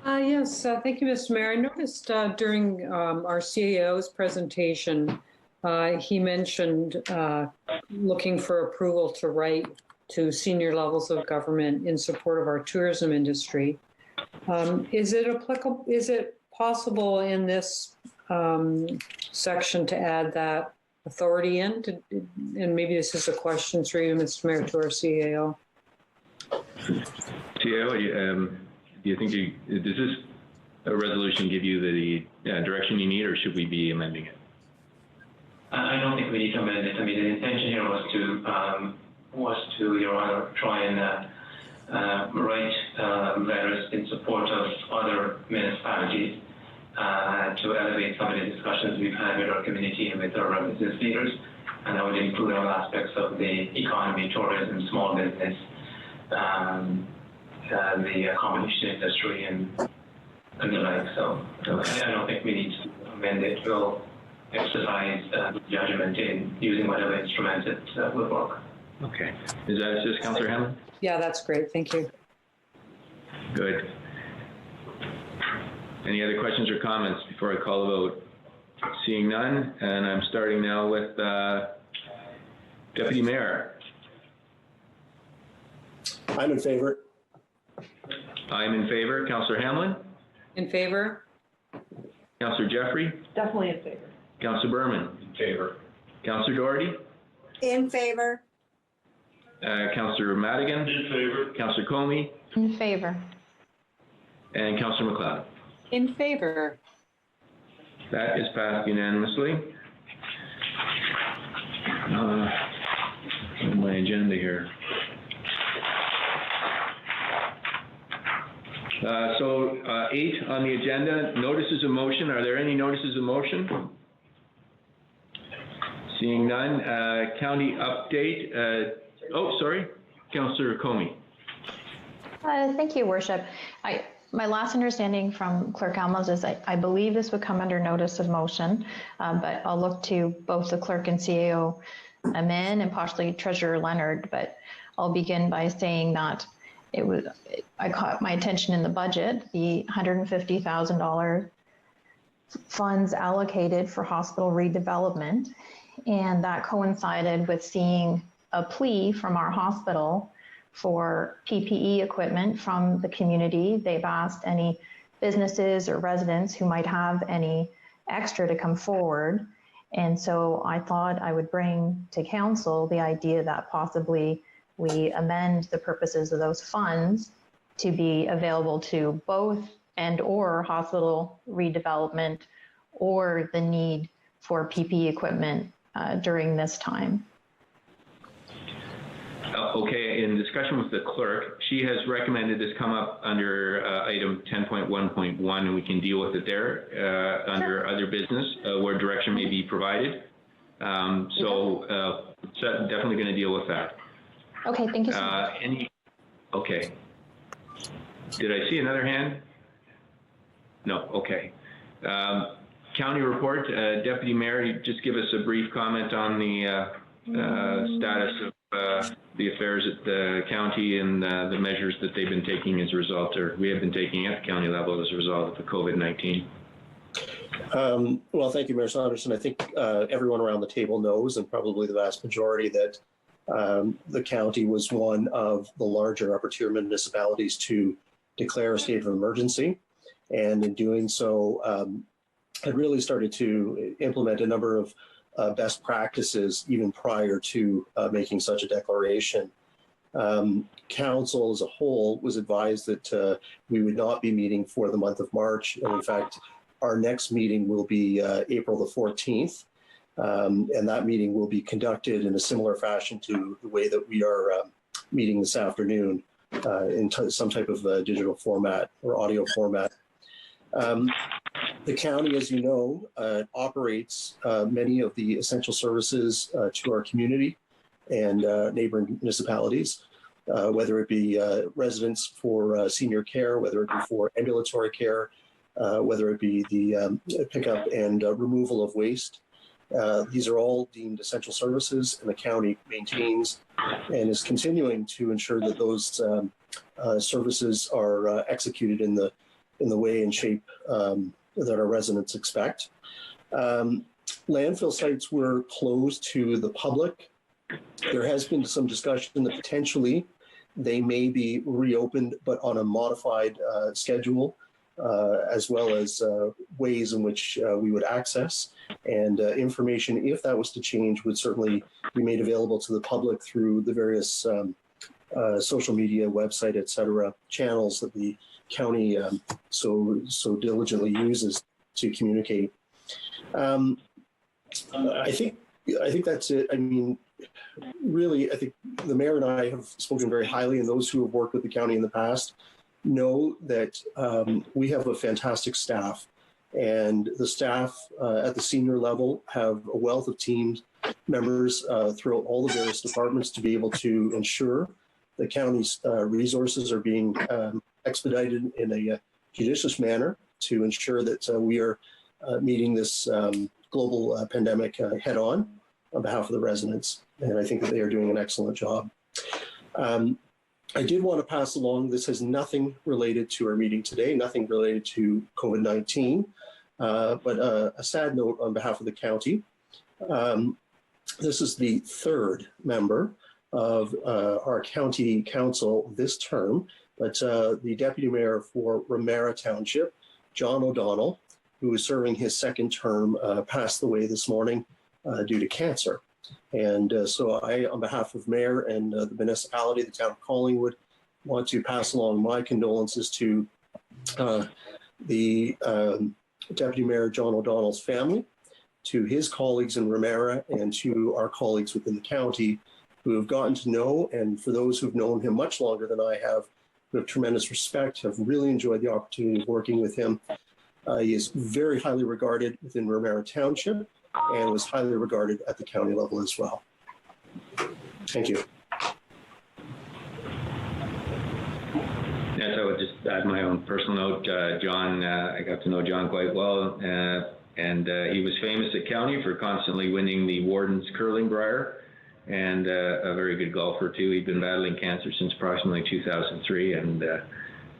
Yes, thank you, Mr. Mayor. I noticed during our CAO's presentation, he mentioned looking for approval to write to senior levels of government in support of our tourism industry. Is it applicable? Is it possible in this section to add that authority in? And maybe this is a question for you, Mr. Mayor, to our CAO. CAO, do you think does this a resolution give you the direction you need, or should we be amending it? I don't think we need to amend it. I mean, the intention here was to Your Honor, try and write letters in support of other municipalities to elevate some of the discussions we've had with our community and with our business leaders. And that would include all aspects of the economy, tourism, small business, the accommodation industry, and the like. So I don't think we need to amend it. We'll exercise judgment in using whatever instrument it will work. Okay. Is that just Councillor Hamann? Yeah, that's great. Thank you. Good. Any other questions or comments before I call the vote? Seeing none, and I'm starting now with Deputy Mayor. I'm in favor. I'm in favor. Councillor Hanlin? In favor? Councillor Jeffrey? Definitely in favor. Councillor Berman? In favor. Councillor Doherty? In favor. Councillor Madigan? In favor. Councillor Comey? In favor. And Councillor Mcleod? In favor. That is passed unanimously. On my agenda here. So 8 on the agenda, notices of motion. Are there any notices of motion? Seeing none, county update. Sorry, Councillor Comey. Thank you, Worship. My last understanding from Clerk Almos is I believe this would come under notice of motion, but I'll look to both the clerk and CAO Hamann and possibly Treasurer Leonard. But I'll begin by saying that I caught my attention in the budget, the $150,000 funds allocated for hospital redevelopment, and that coincided with seeing a plea from our hospital for PPE equipment from the community. They've asked any businesses or residents who might have any extra to come forward. And so I thought I would bring to council the idea that possibly we amend the purposes of those funds to be available to both and or hospital redevelopment or the need for PPE equipment during this time. Okay, in discussion with the clerk, she has recommended this come up under item 10.1.1, and we can deal with it there under other business where direction may be provided. So definitely going to deal with that. Okay, thank you so much. Okay. Did I see another hand? No, okay. County report, Deputy Mayor, you just give us a brief comment on the status of the affairs at the county and the measures that they've been taking as a result, or we have been taking at the county level as a result of the COVID-19. Well, thank you, Mayor Saunderson. I think everyone around the table knows, and probably the vast majority, that the county was one of the larger upper-tier municipalities to declare a state of emergency. And in doing so, had really started to implement a number of best practices even prior to making such a declaration. Council as a whole was advised that we would not be meeting for the month of March. And in fact, our next meeting will be April the 14th. And that meeting will be conducted in a similar fashion to the way that we are meeting this afternoon in some type of digital format or audio format. The county, as you know, operates many of the essential services to our community and neighboring municipalities, whether it be residents for senior care, whether it be for ambulatory care, whether it be the pickup and removal of waste. These are all deemed essential services, and the county maintains and is continuing to ensure that those services are executed in the way and shape that our residents expect. Landfill sites were closed to the public. There has been some discussion that potentially they may be reopened, but on a modified schedule, as well as ways in which we would access. And information, if that was to change, would certainly be made available to the public through the various social media, website, et cetera, channels that the county so diligently uses to communicate. I think that's it. I mean, really, I think the mayor and I have spoken very highly, and those who have worked with the county in the past know that we have a fantastic staff, and the staff at the senior level have a wealth of team members throughout all the various departments to be able to ensure the county's resources are being expedited in a judicious manner to ensure that we are meeting this global pandemic head on behalf of the residents. And I think that they are doing an excellent job. I did want to pass along, this has nothing related to our meeting today, nothing related to COVID-19, but a sad note on behalf of the county. This is the third member of our county council this term, but the deputy mayor for Ramara Township, John O'Donnell, who is serving his second term, passed away this morning due to cancer. And so I, on behalf of mayor and the municipality, the town of Collingwood, want to pass along my condolences to the deputy mayor, John O'Donnell's family, to his colleagues in Ramara, and to our colleagues within the county who have gotten to know, and for those who've known him much longer than I have, who have tremendous respect, have really enjoyed the opportunity of working with him. He is very highly regarded within Ramara Township and was highly regarded at the county level as well. Thank you. Yes, I would just add my own personal note. John, I got to know John quite well, and he was famous at county for constantly winning the Warden's Curling Briar, and a very good golfer too. He'd been battling cancer since approximately 2003, and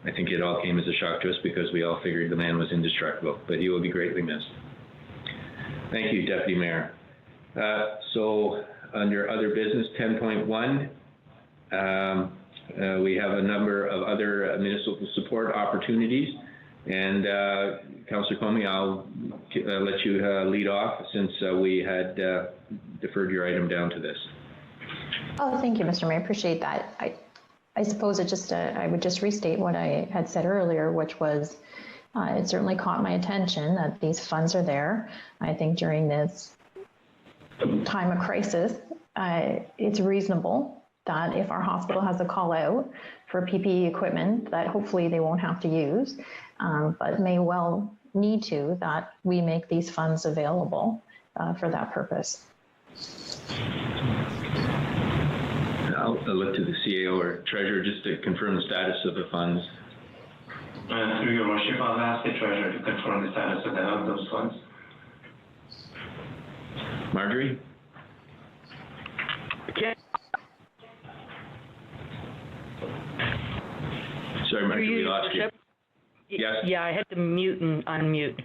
I think it all came as a shock to us because we all figured the man was indestructible, but he will be greatly missed. Thank you, Deputy Mayor. So under other business 10.1, we have a number of other municipal support opportunities, and Councillor Comey, I'll let you lead off since we had deferred your item down to this. Oh, thank you, Mr. Mayor. I appreciate that. I suppose it just I would just restate what I had said earlier, which was it certainly caught my attention that these funds are there. I think during this time of crisis, it's reasonable that if our hospital has a call out for PPE equipment that hopefully they won't have to use, but may well need to, that we make these funds available for that purpose. I'll look to the CAO or treasurer just to confirm the status of the funds. Through your worship, I'll ask the treasurer to confirm the status of those funds. Marjorie? Okay. Sorry, Marjorie, we lost you. Yes. Yeah, I had to mute and unmute.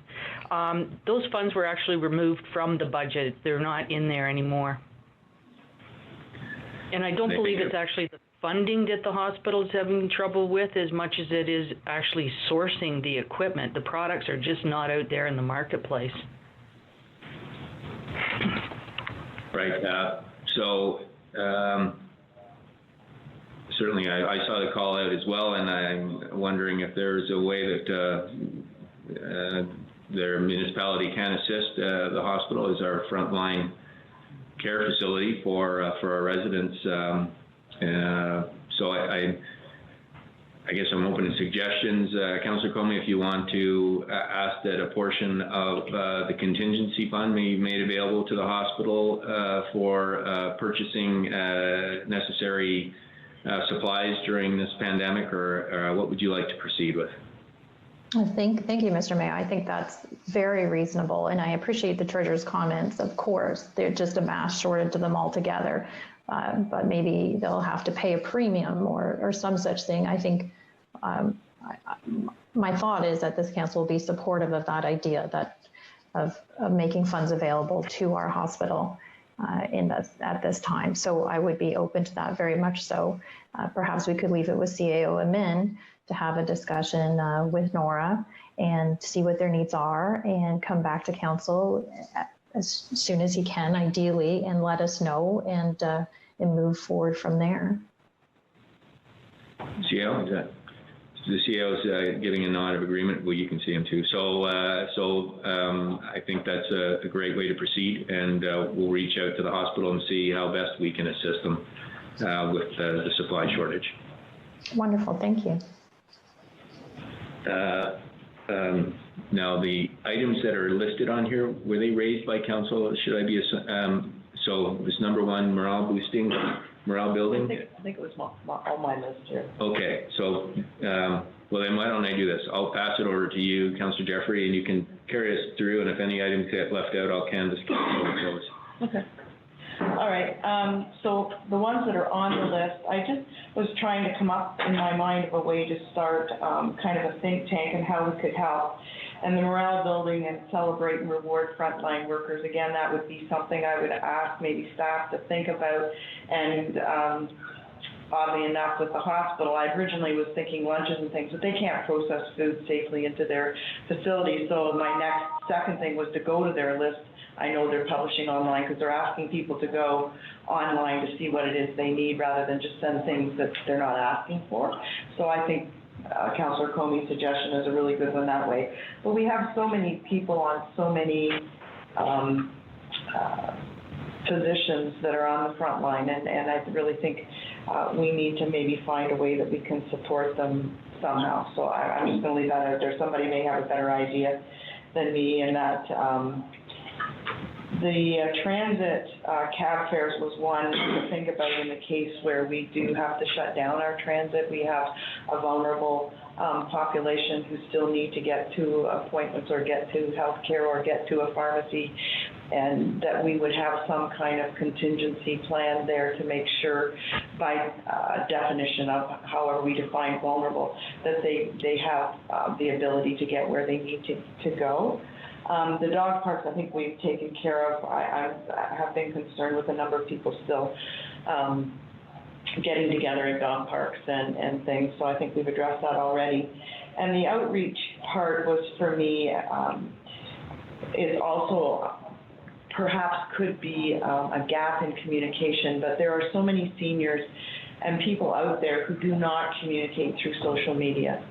Those funds were actually removed from the budget. They're not in there anymore. And I don't believe it's actually the funding that the hospital is having trouble with as much as it is actually sourcing the equipment. The products are just not out there in the marketplace. Right. Certainly I saw the call out as well, and I'm wondering if there's a way that their municipality can assist the hospital as our frontline care facility for our residents. So I guess I'm open to suggestions. Councillor Comey, if you want to ask that a portion of the contingency fund be made available to the hospital for purchasing necessary supplies during this pandemic, or what would you like to proceed with? Thank you, Mr. Mayor. I think that's very reasonable, and I appreciate the Treasurer's comments. Of course, they're just a mass shortage of them altogether, but maybe they'll have to pay a premium or some such thing. I think my thought is that this council will be supportive of that idea of making funds available to our hospital at this time. So I would be open to that very much so. Perhaps we could leave it with CAO admin to have a discussion with Nora and see what their needs are and come back to council as soon as he can, ideally, and let us know and move forward from there. CAO, is that? The CAO is giving a nod of agreement. Well, you can see him too. So I think that's a great way to proceed, and we'll reach out to the hospital and see how best we can assist them with the supply shortage. Wonderful, thank you. Now, the items that are listed on here, were they raised by council? Should I be, so this number one, morale boosting, morale building? I think it was on my list here. Okay, so, well then why don't I do this? I'll pass it over to you, Councillor Jeffrey, and you can carry us through, and if any items get left out, I'll canvass those. Okay. All right, so the ones that are on the list, I just was trying to come up in my mind of a way to start kind of a think tank and how we could help. And the morale building and celebrate and reward frontline workers, again, that would be something I would ask maybe staff to think about. And oddly enough, with the hospital, I originally was thinking lunches and things, but they can't process food safely into their facility. So my second thing was to go to their list. I know they're publishing online because they're asking people to go online to see what it is they need rather than just send things that they're not asking for. So I think Councillor Comey's suggestion is a really good one that way. But we have so many people on so many positions that are on the front line, and I really think we need to maybe find a way that we can support them somehow. So I'm just going to leave that out there. Somebody may have a better idea than me in that. The transit cab fares was one to think about in the case where we do have to shut down our transit. We have a vulnerable population who still need to get to appointments or get to healthcare or get to a pharmacy, and that we would have some kind of contingency plan there to make sure, by definition of however we define vulnerable, that they have the ability to get where they need to go. The dog parks, I think we've taken care of. I have been concerned with a number of people still getting together in dog parks and things, so I think we've addressed that already. And the outreach part was, for me, is also perhaps could be a gap in communication, but there are so many seniors and people out there who do not communicate through social media.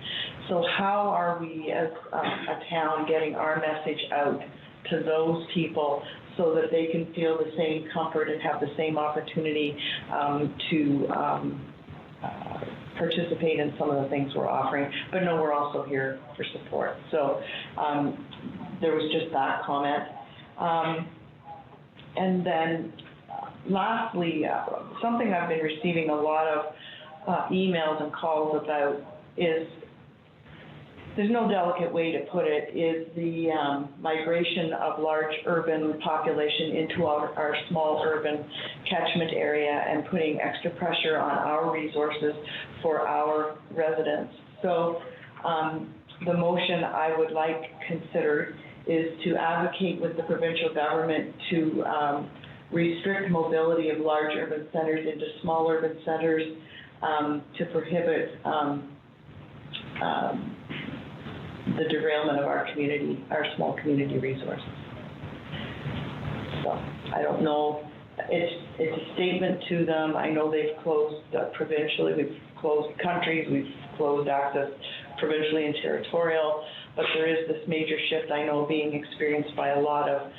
So how are we as a town getting our message out to those people so that they can feel the same comfort and have the same opportunity to participate in some of the things we're offering. But no, we're also here for support. So there was just that comment. And then lastly, something I've been receiving a lot of emails and calls about is, there's no delicate way to put it, is the migration of large urban population into our small urban catchment area and putting extra pressure on our resources for our residents. So the motion I would like considered is to advocate with the provincial government to restrict mobility of large urban centers into small urban centers, to prohibit the derailment of our community, our small community resources. So I don't know, it's a statement to them. I know they've closed provincially, we've closed countries, we've closed access provincially and territorial, but there is this major shift I know being experienced by a lot of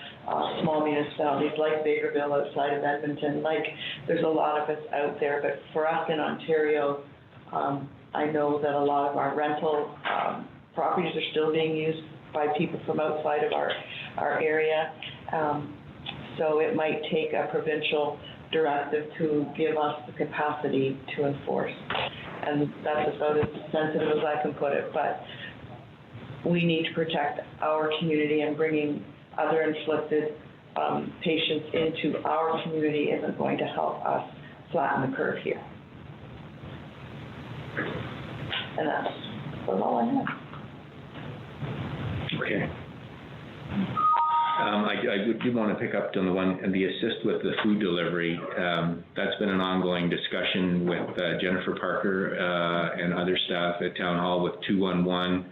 small municipalities like Bakerville outside of Edmonton. Like, there's a lot of us out there, but for us in Ontario, I know that a lot of our rental properties are still being used by people from outside of our area. So it might take a provincial directive to give us the capacity to enforce. And that's about as sensitive as I can put it. But we need to protect our community, and bringing other inflicted patients into our community isn't going to help us flatten the curve here. And that's all I have. Okay. I do want to pick up on the assist with the food delivery. That's been an ongoing discussion with Jennifer Parker and other staff at Town Hall with 211.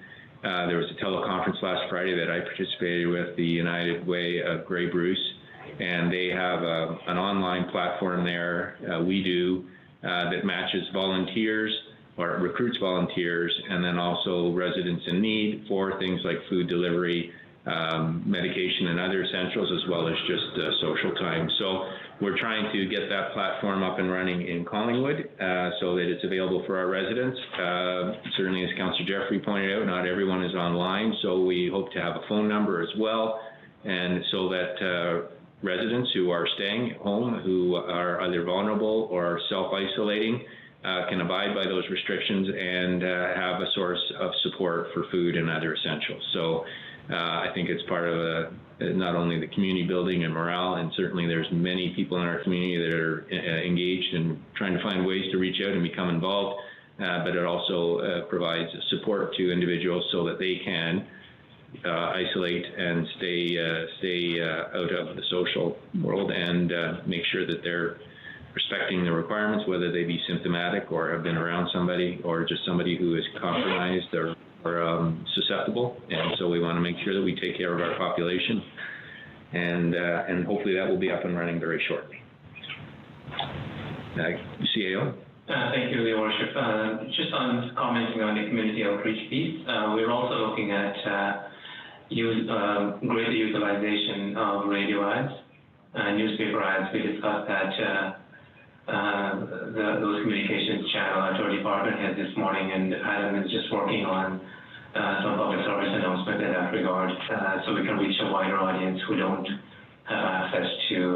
There was a teleconference last Friday that I participated with, the United Way of Grey Bruce, and they have an online platform there, We Do, that matches volunteers or recruits volunteers, and then also residents in need for things like food delivery, medication and other essentials, as well as just social time. So we're trying to get that platform up and running in Collingwood so that it's available for our residents. Certainly, as Councillor Jeffrey pointed out, not everyone is online, so we hope to have a phone number as well, and so that residents who are staying at home, who are either vulnerable or self-isolating, can abide by those restrictions and have a source of support for food and other essentials. So I think it's part of not only the community building and morale, and certainly there's many people in our community that are engaged and trying to find ways to reach out and become involved, but it also provides support to individuals so that they can isolate and stay out of the social world, and make sure that they're respecting the requirements, whether they be symptomatic or have been around somebody or just somebody who is compromised or susceptible. And so we want to make sure that we take care of our population, and hopefully that will be up and running very shortly. CAO? Thank you, Your Worship. Just on commenting on the community outreach piece, we're also looking at greater utilization of radio ads, newspaper ads. We discussed that those communications channel at our department head this morning, and Adam is just working on some public service announcement in that regard, so we can reach a wider audience who don't have access to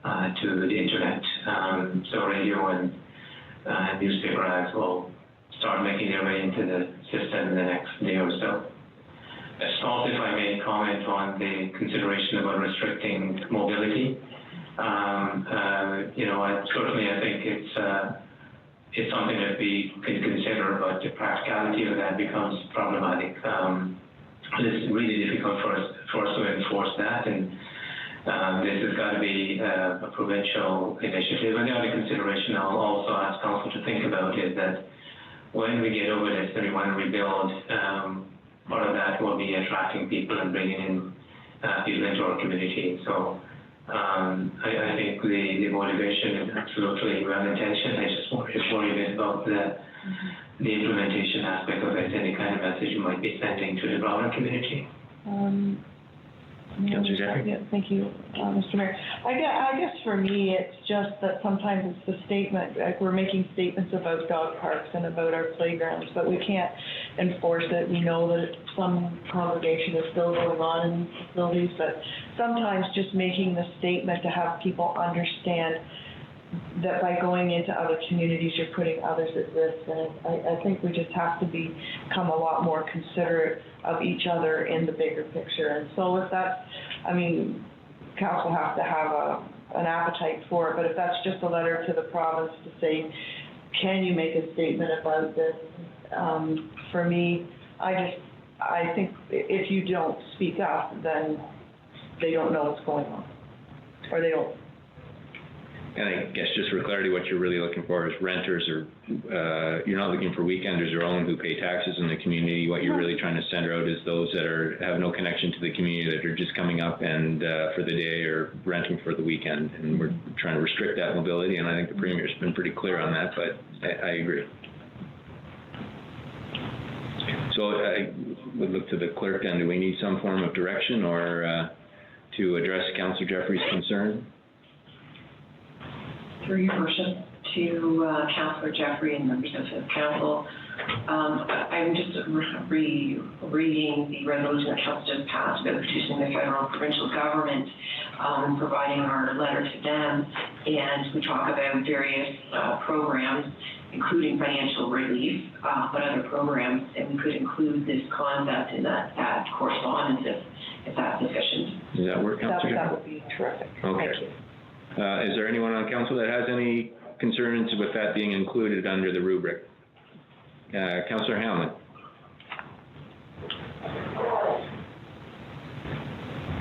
the internet. So radio and newspaper ads will start making their way into the system in the next day or so. Also, if I may comment on the consideration about restricting mobility. I think it's something that we can consider, but the practicality of that becomes problematic. It's really difficult for us to enforce that, and this has got to be a provincial initiative. And the other consideration I'll also ask Council to think about is that when we get over this and we want to rebuild, part of that will be attracting people and bringing in people into our community. So I think the motivation is absolutely well-intentioned. I just worry a bit about the implementation aspect of it, any kind of message you might be sending to the broader community. Councillor Jeffrey? Yeah, thank you, Mr. Mayor. I guess for me, it's just that sometimes it's the statement, like we're making statements about dog parks and about our playgrounds, but we can't enforce it. We know that some congregation is still going on in facilities, but sometimes just making the statement to have people understand that by going into other communities, you're putting others at risk. And I think we just have to become a lot more considerate of each other in the bigger picture. And so if that's, I mean, council has to have an appetite for it, but if that's just a letter to the province to say, can you make a statement about this? For me, I think if you don't speak up, then they don't know what's going on, or they don't. And I guess just for clarity, what you're really looking for is renters, or you're not looking for weekenders or own who pay taxes in the community. What you're really trying to center out is those that have no connection to the community, that are just coming up and for the day or renting for the weekend. And we're trying to restrict that mobility, and I think the Premier's been pretty clear on that, but I agree. So I would look to the clerk then. Do we need some form of direction or to address Councillor Jeffrey's concern? Through your worship, to Councillor Jeffrey and members of the council. I'm just reading the resolution that council just passed about petitioning the federal and provincial government, providing our letter to them, and we talk about various programs, including financial relief, but other programs, and we could include this concept in that correspondence if that's sufficient. Does that work, Councillor? That would be terrific. Okay. Thank you. Is there anyone on council that has any concerns with that being included under the rubric? Councillor Hamann.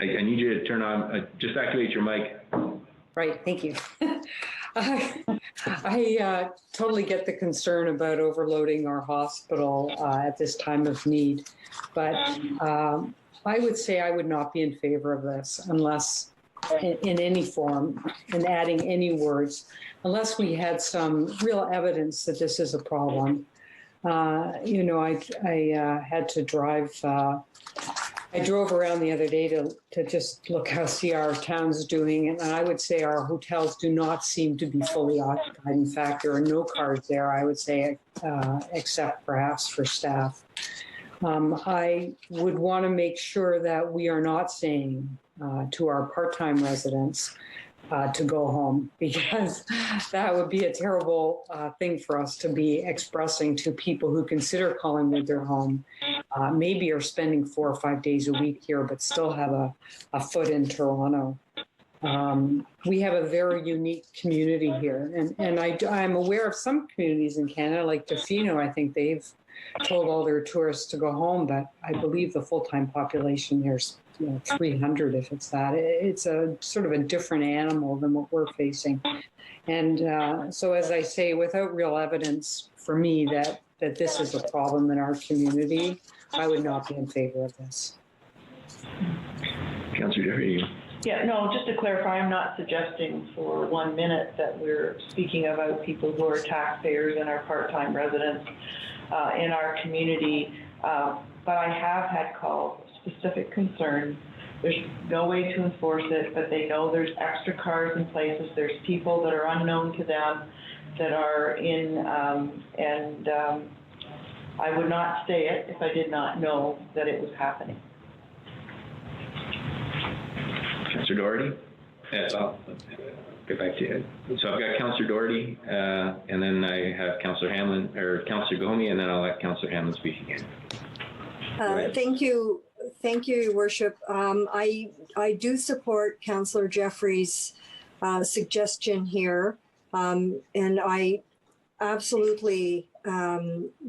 I need you to turn on, just activate your mic. Right, thank you. I totally get the concern about overloading our hospital at this time of need, but I would say I would not be in favor of this unless in any form and adding any words, unless we had some real evidence that this is a problem. You know, I had to drive, I drove around the other day to just look how see our town's doing, and I would say our hotels do not seem to be fully occupied. In fact, there are no cars there, I would say, except perhaps for staff. I would want to make sure that we are not saying to our part-time residents to go home, because that would be a terrible thing for us to be expressing to people who consider Collingwood their home, maybe are spending 4 or 5 days a week here, but still have a foot in Toronto. We have a very unique community here, and I'm aware of some communities in Canada, like Tofino. I think they've told all their tourists to go home, but I believe the full-time population here is 300, if it's that. It's a sort of a different animal than what we're facing. And so, as I say, without real evidence for me that this is a problem in our community, I would not be in favor of this. Councillor Jeffrey. Yeah, no, just to clarify, I'm not suggesting for 1 minute that we're speaking about people who are taxpayers and are part-time residents in our community, but I have had calls, specific concerns. There's no way to enforce it, but they know there's extra cars in places. There's people that are unknown to them that are in, and I would not say it if I did not know that it was happening. Councillor Doherty? I'll get back to you. So I've got Councillor Doherty, and then I have Councillor Hanlin, or Councillor Gomi, and then I'll let Councillor Hanlin speak again. Thank you, Your Worship. I do support Councillor Jeffrey's suggestion here, and I absolutely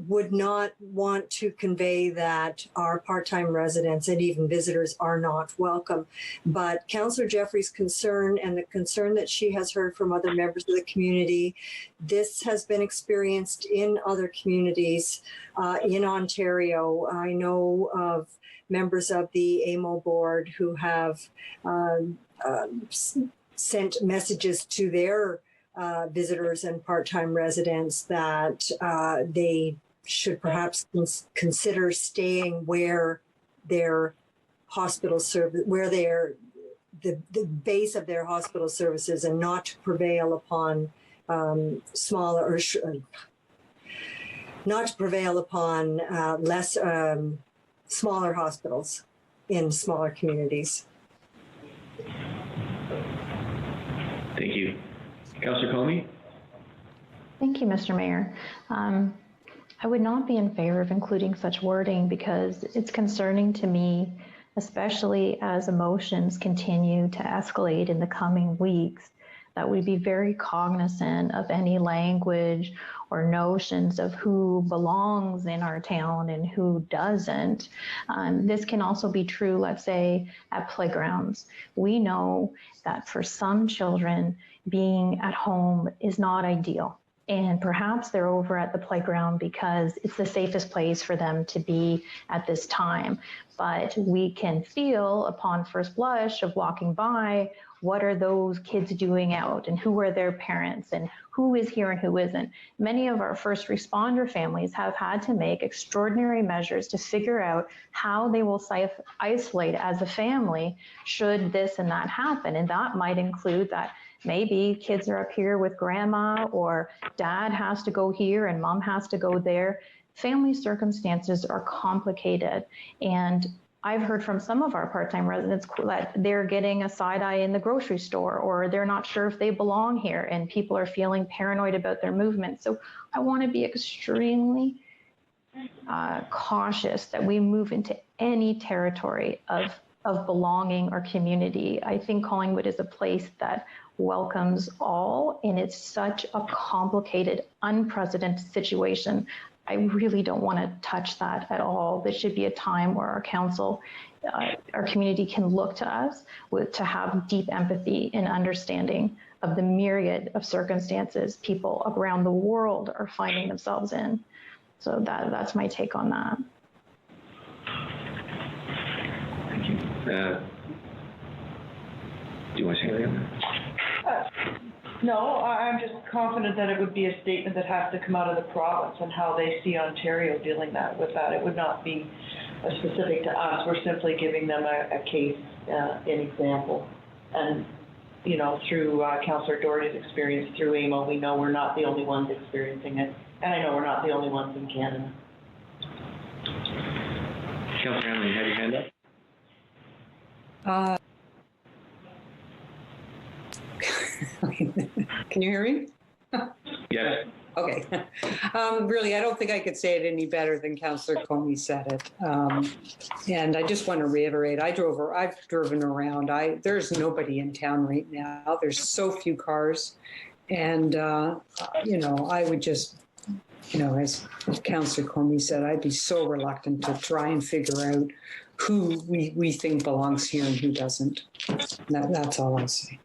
would not want to convey that our part-time residents and even visitors are not welcome. But Councillor Jeffrey's concern and the concern that she has heard from other members of the community, this has been experienced in other communities in Ontario. I know of members of the AMO board who have sent messages to their visitors and part-time residents that they should perhaps consider staying where their hospital service, where they are the base of their hospital services, and not to prevail upon less smaller hospitals in smaller communities. Thank you. Councillor Comey? Thank you, Mr. Mayor. I would not be in favor of including such wording because it's concerning to me, especially as emotions continue to escalate in the coming weeks, that we be very cognizant of any language or notions of who belongs in our town and who doesn't. This can also be true, let's say, at playgrounds. We know that for some children, being at home is not ideal. And perhaps they're over at the playground because it's the safest place for them to be at this time. But we can feel upon first blush of walking by, what are those kids doing out and who are their parents and who is here and who isn't. Many of our first responder families have had to make extraordinary measures to figure out how they will isolate as a family should this and that happen. And that might include that maybe kids are up here with grandma, or dad has to go here and mom has to go there. Family circumstances are complicated. And I've heard from some of our part-time residents that they're getting a side eye in the grocery store, or they're not sure if they belong here, and people are feeling paranoid about their movement. So I want to be extremely cautious that we move into any territory of belonging or community. I think Collingwood is a place that welcomes all, and it's such a complicated, unprecedented situation. I really don't want to touch that at all. This should be a time where our council, our community can look to us to have deep empathy and understanding of the myriad of circumstances people around the world are finding themselves in. So that's my take on that. Thank you. Do you want to say anything? No, I'm just confident that it would be a statement that has to come out of the province and how they see Ontario dealing with that. It would not be specific to us. We're simply giving them a case, an example. And, you know, through Councillor Doherty's experience through AMO, we know we're not the only ones experiencing it. And I know we're not the only ones in Canada. Councillor Hanlin, you have your hand up? Can you hear me? Yes. Okay. Really, I don't think I could say it any better than Councillor Comey said it. And I just want to reiterate, I've driven around. There's nobody in town right now. There's so few cars. And, you know, I would just, you know, as Councillor Comey said, I'd be so reluctant to try and figure out who we think belongs here and who doesn't. That's all I'll say.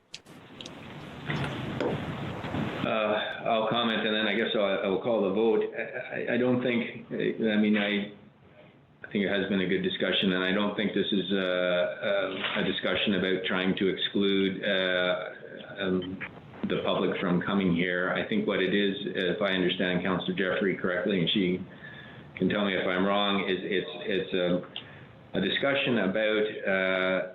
I'll comment, and then I guess I will call the vote. I don't think, I mean, I think it has been a good discussion, and I don't think this is a discussion about trying to exclude the public from coming here. I think what it is, if I understand Councillor Jeffrey correctly, and she can tell me if I'm wrong, is it's a discussion about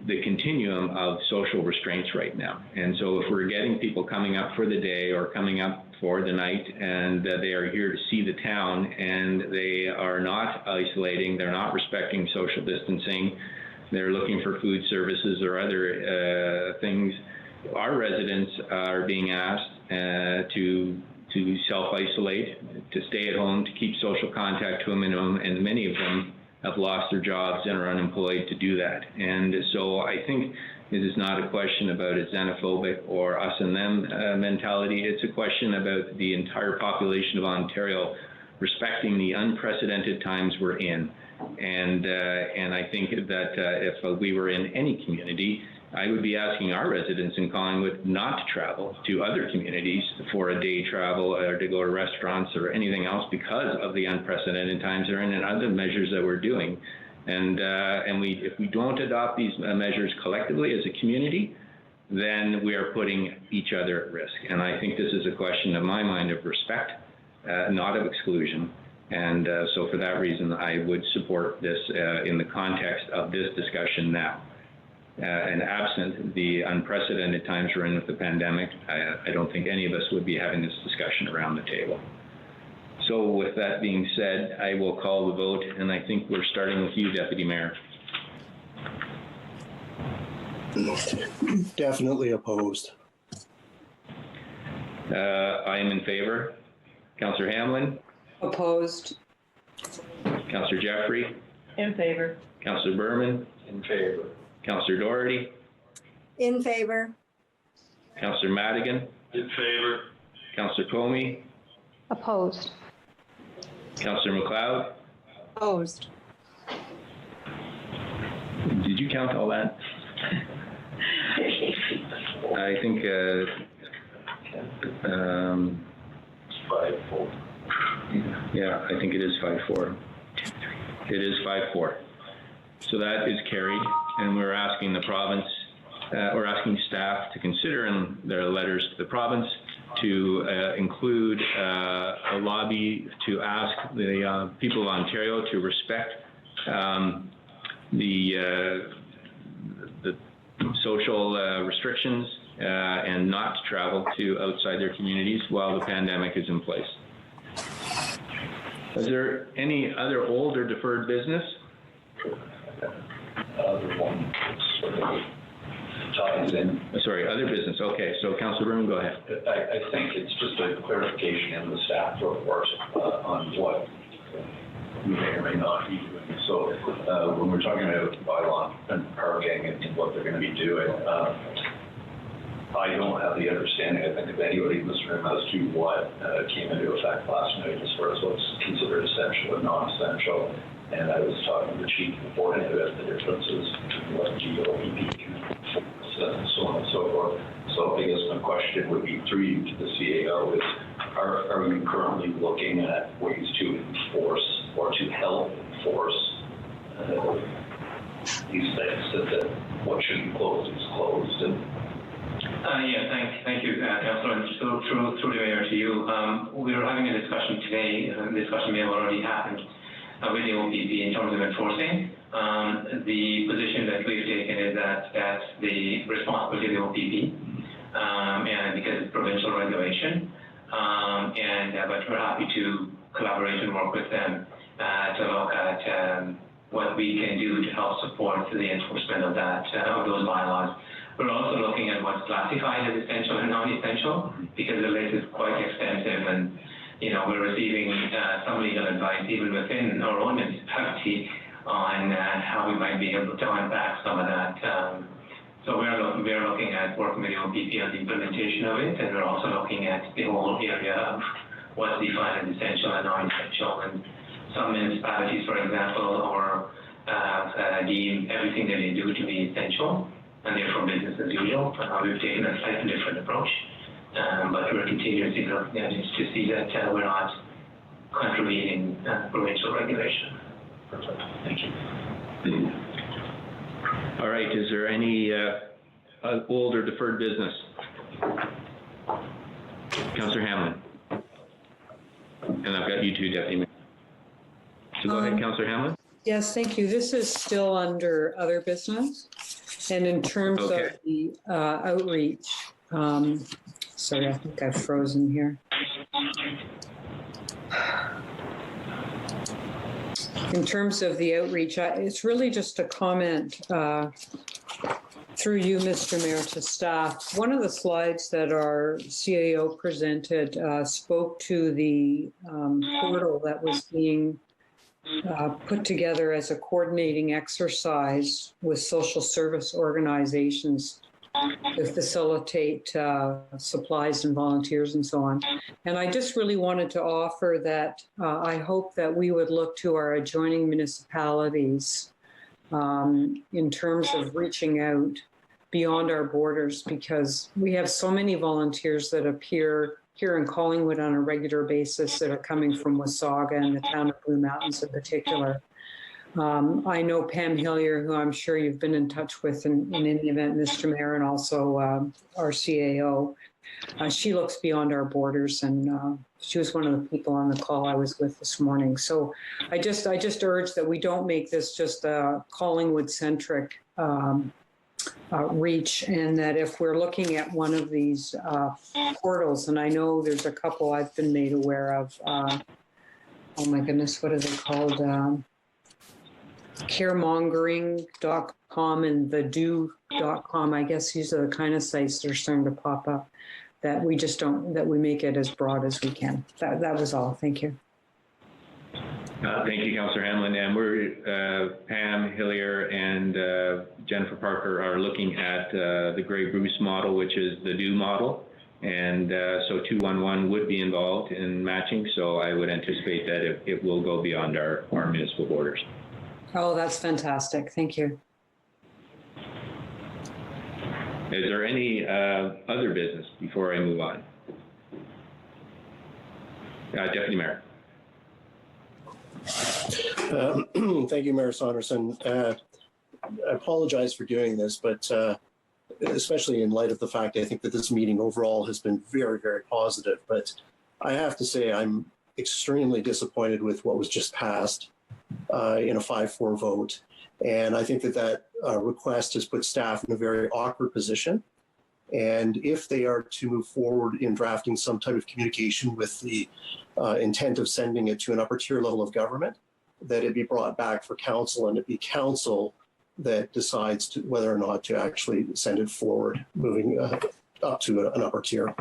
the continuum of social restraints right now. And so if we're getting people coming up for the day or coming up for the night, and they are here to see the town, and they are not isolating, they're not respecting social distancing, they're looking for food services or other things, our residents are being asked to self-isolate, to stay at home, to keep social contact to a minimum, and many of them have lost their jobs and are unemployed to do that. And so I think it is not a question about a xenophobic or us and them mentality. It's a question about the entire population of Ontario respecting the unprecedented times we're in. And I think that if we were in any community, I would be asking our residents in Collingwood not to travel to other communities for a day travel or to go to restaurants or anything else because of the unprecedented times they're in and other measures that we're doing. And if we don't adopt these measures collectively as a community, then we are putting each other at risk. And I think this is a question, in my mind, of respect, not of exclusion. And so for that reason, I would support this in the context of this discussion now. And absent the unprecedented times we're in with the pandemic, I don't think any of us would be having this discussion around the table. So with that being said, I will call the vote, and I think we're starting with you, Deputy Mayor. Definitely opposed. I am in favor. Councillor Hanlin? Opposed. Councillor Jeffrey? In favor. Councillor Berman? In favor. Councillor Doherty? In favor. Councillor Madigan? In favor. Councillor Comey? Opposed. Councillor Mcleod? Opposed. Did you count all that? I think 5-4. yeah, I think it is 5-4. It is 5-4. So that is carried, and we're asking the province, we're asking staff to consider in their letters to the province to include a lobby to ask the people of Ontario to respect the social restrictions and not to travel to outside their communities while the pandemic is in place. Is there any other old or deferred business? Other one ties in. Sorry, other business. Okay, so Councillor Berman, go ahead. I think it's just a clarification in the staff report on what we may or may not be doing. So when we're talking about bylaw and parking and what they're going to be doing, I don't have the understanding, I think, of anybody in this room as to what came into effect last night as far as what's considered essential and non-essential. And I was talking to the chief beforehand about the differences between what GOPP and so on and so forth. So I guess my question would be through you to the CAO is, are you currently looking at ways to enforce or to help enforce these things that what should be closed is closed? And yeah, thank you, Councillor. And so through the mayor to you, we were having a discussion today. The discussion may have already happened with the OPP in terms of enforcing. The position that we've taken is that that's the responsibility of the OPP, and because it's provincial regulation. But we're happy to collaborate and work with them to look at what we can do to help support the enforcement of of those bylaws. We're also looking at what's classified as essential and non-essential, because the list is quite extensive, and we're receiving some legal advice even within our own municipality on how we might be able to unpack some of that. So we're looking at working with the OPP on the implementation of it, and we're also looking at the whole area of what's defined as essential and non-essential. And some municipalities, for example, deem everything that they do to be essential, and therefore business as usual. We've taken a slightly different approach, but we're continuously looking at it to see that we're not contravening provincial regulation. Perfect. Thank you. All right, is there any old or deferred business? Councillor Hamann. And I've got you too, Deputy Mayor. So go ahead, Councillor Hamann. Yes, thank you. This is still under other business. And in terms of the outreach, sorry, I think I've frozen here. In terms of the outreach, it's really just a comment through you, Mr. Mayor, to staff. One of the slides that our CAO presented spoke to the portal that was being put together as a coordinating exercise with social service organizations to facilitate supplies and volunteers and so on. And I just really wanted to offer that I hope that we would look to our adjoining municipalities in terms of reaching out beyond our borders, because we have so many volunteers that appear here in Collingwood on a regular basis that are coming from Wasaga and the town of Blue Mountains in particular. I know Pam Hillier, who I'm sure you've been in touch with in any event, Mr. Mayor, and also our CAO, she looks beyond our borders, and she was one of the people on the call I was with this morning. So I just urge that we don't make this just a Collingwood-centric reach, and that if we're looking at one of these portals, and I know there's a couple I've been made aware of, oh my goodness, what are they called? Caremongering.com and thedo.com. I guess these are the kind of sites that are starting to pop up, that we just don't, that we make it as broad as we can. That was all. Thank you. Thank you, Councillor Hanlin. And we're, Pam Hillier and Jennifer Parker are looking at the Grey Bruce model, which is the do model. And so 211 would be involved in matching. So I would anticipate that it will go beyond our municipal borders. Oh, that's fantastic. Thank you. Is there any other business before I move on? Deputy Mayor. Thank you, Mayor Saunderson. I apologize for doing this, but especially in light of the fact I think that this meeting overall has been very, very positive. But I have to say I'm extremely disappointed with what was just passed in a 5-4 vote. And I think that request has put staff in a very awkward position. And if they are to move forward in drafting some type of communication with the intent of sending it to an upper tier level of government, that it be brought back for council, and it be council that decides whether or not to actually send it forward, moving up to an upper tier.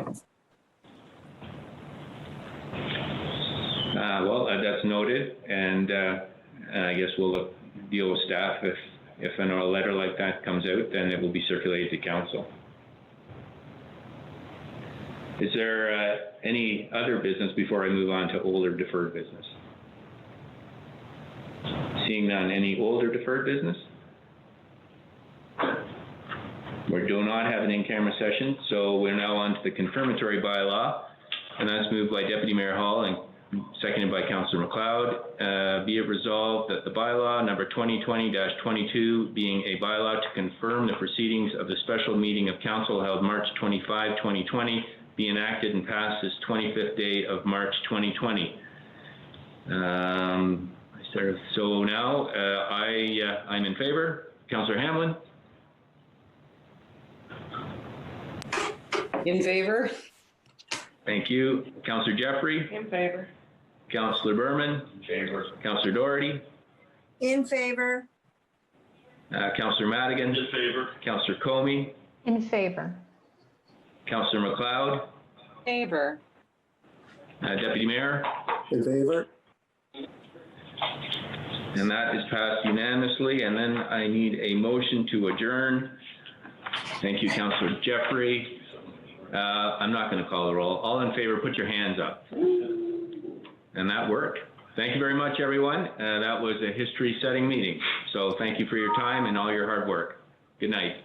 Well, that's noted, and I guess we'll deal with staff. If a letter like that comes out, then it will be circulated to council. Is there any other business before I move on to older deferred business? Seeing none, any older deferred business? We do not have an in-camera session, so we're now on to the confirmatory bylaw, and that's moved by Deputy Mayor Hall and seconded by Councillor Mcleod. Be it resolved that the bylaw number 2020-22, being a bylaw to confirm the proceedings of the special meeting of council held March 25, 2020, be enacted and passed this 25th day of March 2020. So now I'm in favor. Councillor Hanlin? In favor. Thank you. Councillor Jeffrey? In favor. Councillor Berman? In favor. Councillor Doherty? In favor. Councillor Madigan? In favor. Councillor Comey? In favor. Councillor Mcleod? Favor. Deputy Mayor? In favor. And that is passed unanimously. And then I need a motion to adjourn. Thank you, Councillor Jeffrey. I'm not going to call the roll. All in favor, put your hands up. And that worked. Thank you very much, everyone. That was a history-setting meeting. So thank you for your time and all your hard work. Good night.